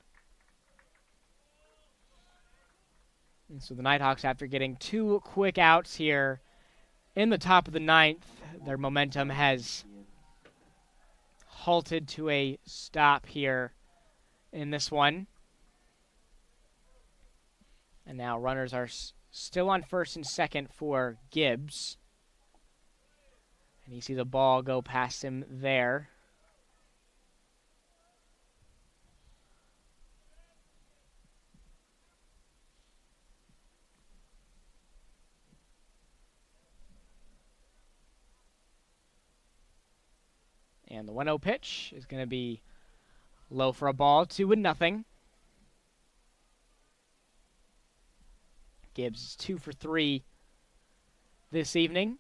And so the Nighthawks, after getting two quick outs here in the top of the ninth, their momentum has halted to a stop here in this one. And now runners are still on first and second for Gibbs. And you see the ball go past him there. And the 1-0 pitch is going to be low for a ball, 2-0. Gibbs is 2 for 3 this evening.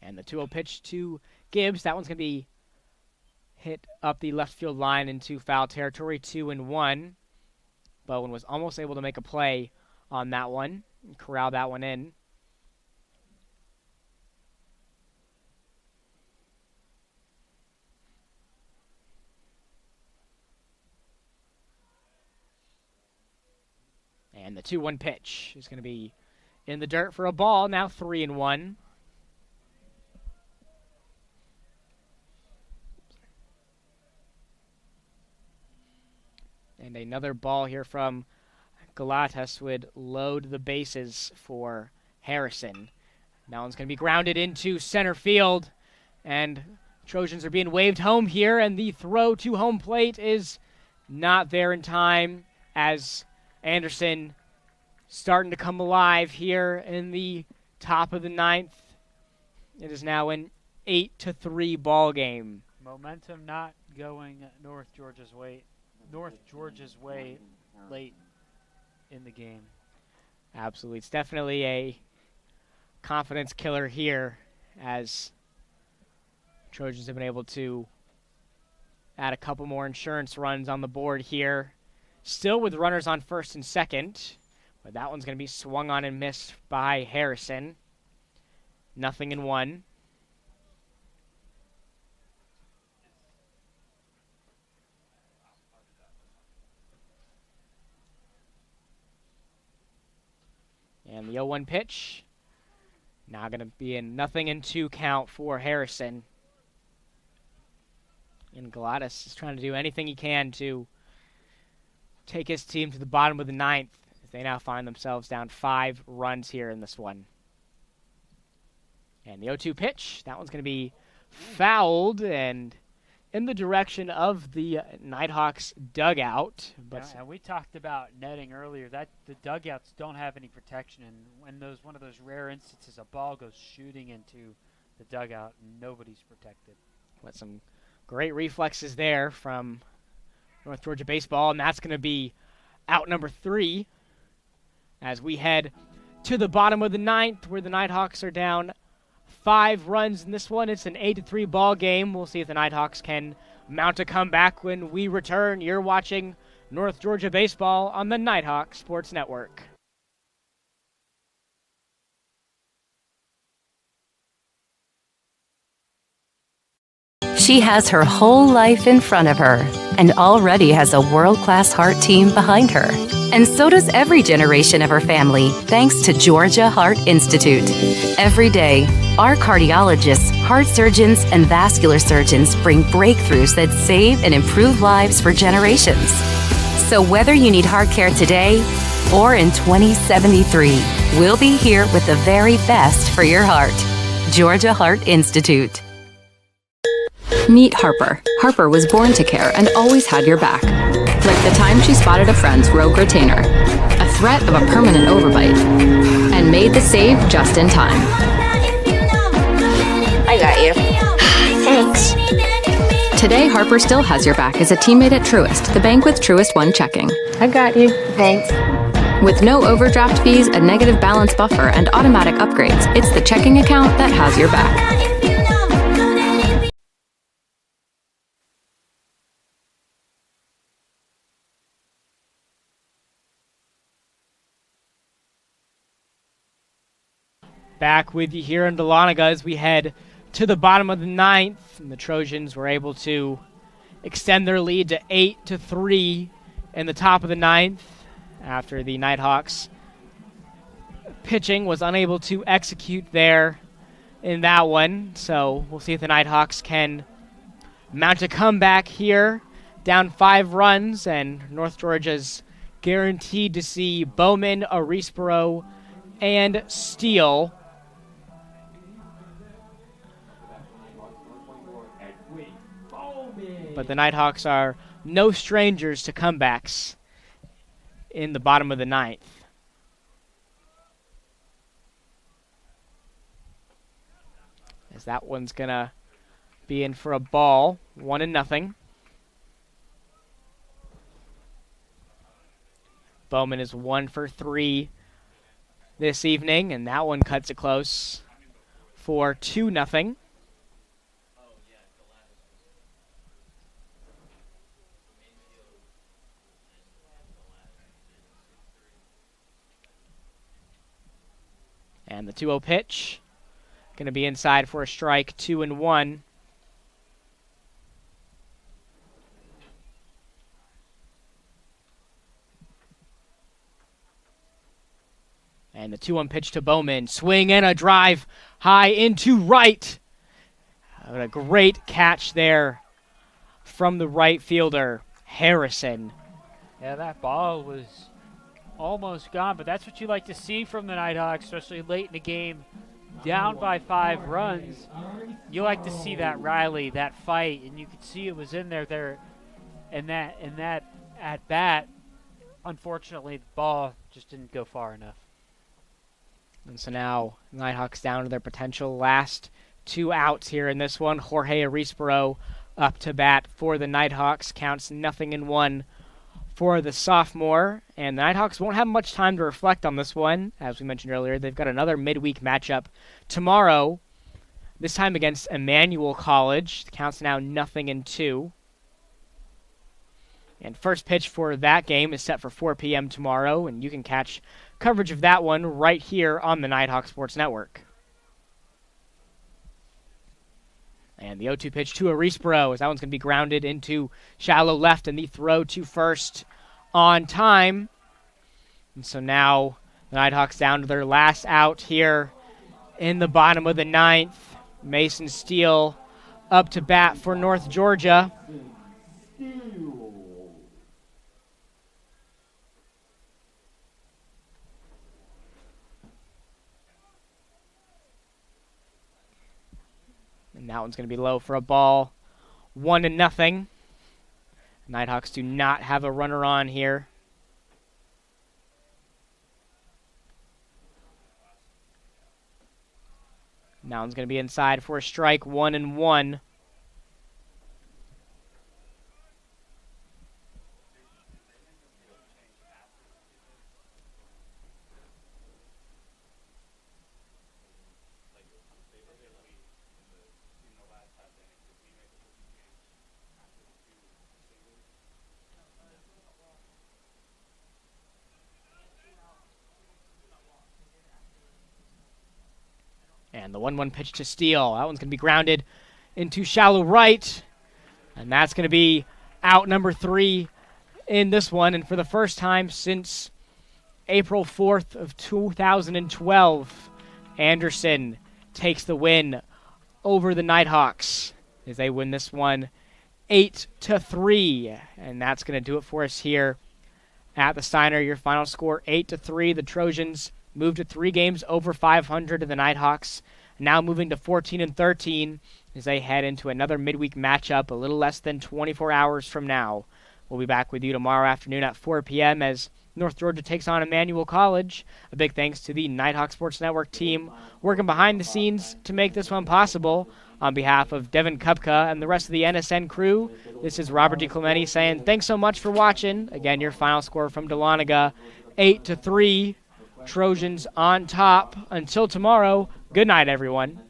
And the 2-0 pitch to Gibbs. That one's going to be hit up the left field line into foul territory, 2-1. Bowen was almost able to make a play on that one and corral that one in. And the 2-1 pitch is going to be in the dirt for a ball, now 3-1. And another ball here from Galatas would load the bases for Harrison. That one's going to be grounded into center field. And Trojans are being waved home here, and the throw to home plate is not there in time as Anderson starting to come alive here in the top of the ninth. It is now an 8-3 ball game. Momentum not going North Georgia's way late in the game. Absolutely. It's definitely a confidence killer here as Trojans have been able to add a couple more insurance runs on the board here. Still with runners on first and second, but that one's going to be swung on and missed by Harrison. 0-1. And the 0-1 pitch. Now going to be a 0-2 count for Harrison. And Galatas is trying to do anything he can to take his team to the bottom of the ninth. They now find themselves down 5 runs here in this one. And the 0-2 pitch. That one's going to be fouled and in the direction of the Nighthawks dugout. But and we talked about netting earlier. That the dugouts don't have any protection, and when one of those rare instances, a ball goes shooting into the dugout, nobody's protected. With some great reflexes there from North Georgia baseball, and that's going to be out number 3 as we head to the bottom of the ninth, where the Nighthawks are down 5 runs in this one. It's an 8-3 ball game. We'll see if the Nighthawks can mount a comeback when we return. You're watching North Georgia Baseball on the Nighthawk Sports Network. She has her whole life in front of her and already has a world-class heart team behind her. And so does every generation of her family, thanks to Georgia Heart Institute. Every day, our cardiologists, heart surgeons, and vascular surgeons bring breakthroughs that save and improve lives for generations. So whether you need heart care today or in 2073, we'll be here with the very best for your heart. Georgia Heart Institute. Meet Harper. Harper was born to care and always had your back. Like the time she spotted a friend's rogue retainer, a threat of a permanent overbite, and made the save just in time. I got you. Thanks. Today, Harper still has your back as a teammate at Truist, the bank with Truist One checking. I got you. Thanks. With no overdraft fees, a negative balance buffer, and automatic upgrades, it's the checking account that has your back. Back with you here in Dahlonega as we head to the bottom of the ninth. And the Trojans were able to extend their lead to 8-3 in the top of the ninth after the Nighthawks pitching was unable to execute there in that one. So we'll see if the Nighthawks can mount a comeback here, down 5 runs, and North Georgia's guaranteed to see Bowman, Arisboro, and Steele. But the Nighthawks are no strangers to comebacks in the bottom of the ninth. As that one's going to be in for a ball, 1-0. Bowman is 1 for 3 this evening, and that one cuts it close for 2-0. And the 2-0 pitch, going to be inside for a strike, 2-1. And the 2-1 pitch to Bowman, swing and a drive high into right. What a great catch there from the right fielder, Harrison. Yeah, that ball was almost gone, but that's what you like to see from the Nighthawks, especially late in the game, down by 5 runs. You like to see that rally, that fight, and you could see it was in there, and that at bat. Unfortunately, the ball just didn't go far enough. And so now Nighthawks down to their potential last 2 outs here in this one. Jorge Arisboro up to bat for the Nighthawks, counts 0-1 for the sophomore, and the Nighthawks won't have much time to reflect on this one. As we mentioned earlier, they've got another midweek matchup tomorrow, this time against Emmanuel College. The count's now 0-2. And first pitch for that game is set for 4 p.m. tomorrow, and you can catch coverage of that one right here on the Nighthawk Sports Network. And the 0-2 pitch to Arisboro, as that one's going to be grounded into shallow left, and the throw to first on time. And so now the Nighthawks down to their last out here in the bottom of the ninth. Mason Steele up to bat for North Georgia. And that one's going to be low for a ball. 1-0. Nighthawks do not have a runner on here. That one's going to be inside for a strike, 1-1. And the 1-1 pitch to Steele. That one's going to be grounded into shallow right. And that's going to be out number 3 in this one. And for the first time since April 4th of 2012, Anderson takes the win over the Nighthawks as they win this one 8-3. And that's going to do it for us here at the Steiner. Your final score 8-3. The Trojans moved to 3 games over 500, and the Nighthawks now moving to 14-13 as they head into another midweek matchup a little less than 24 hours from now. We'll be back with you tomorrow afternoon at 4 p.m. as North Georgia takes on Emmanuel College. A big thanks to the Nighthawk Sports Network team working behind the scenes to make this one possible. On behalf of Devin Kupka and the rest of the NSN crew, this is Robert DiClemente saying thanks so much for watching. Again, your final score from Dahlonega, 8-3. Trojans on top. Until tomorrow, good night, everyone.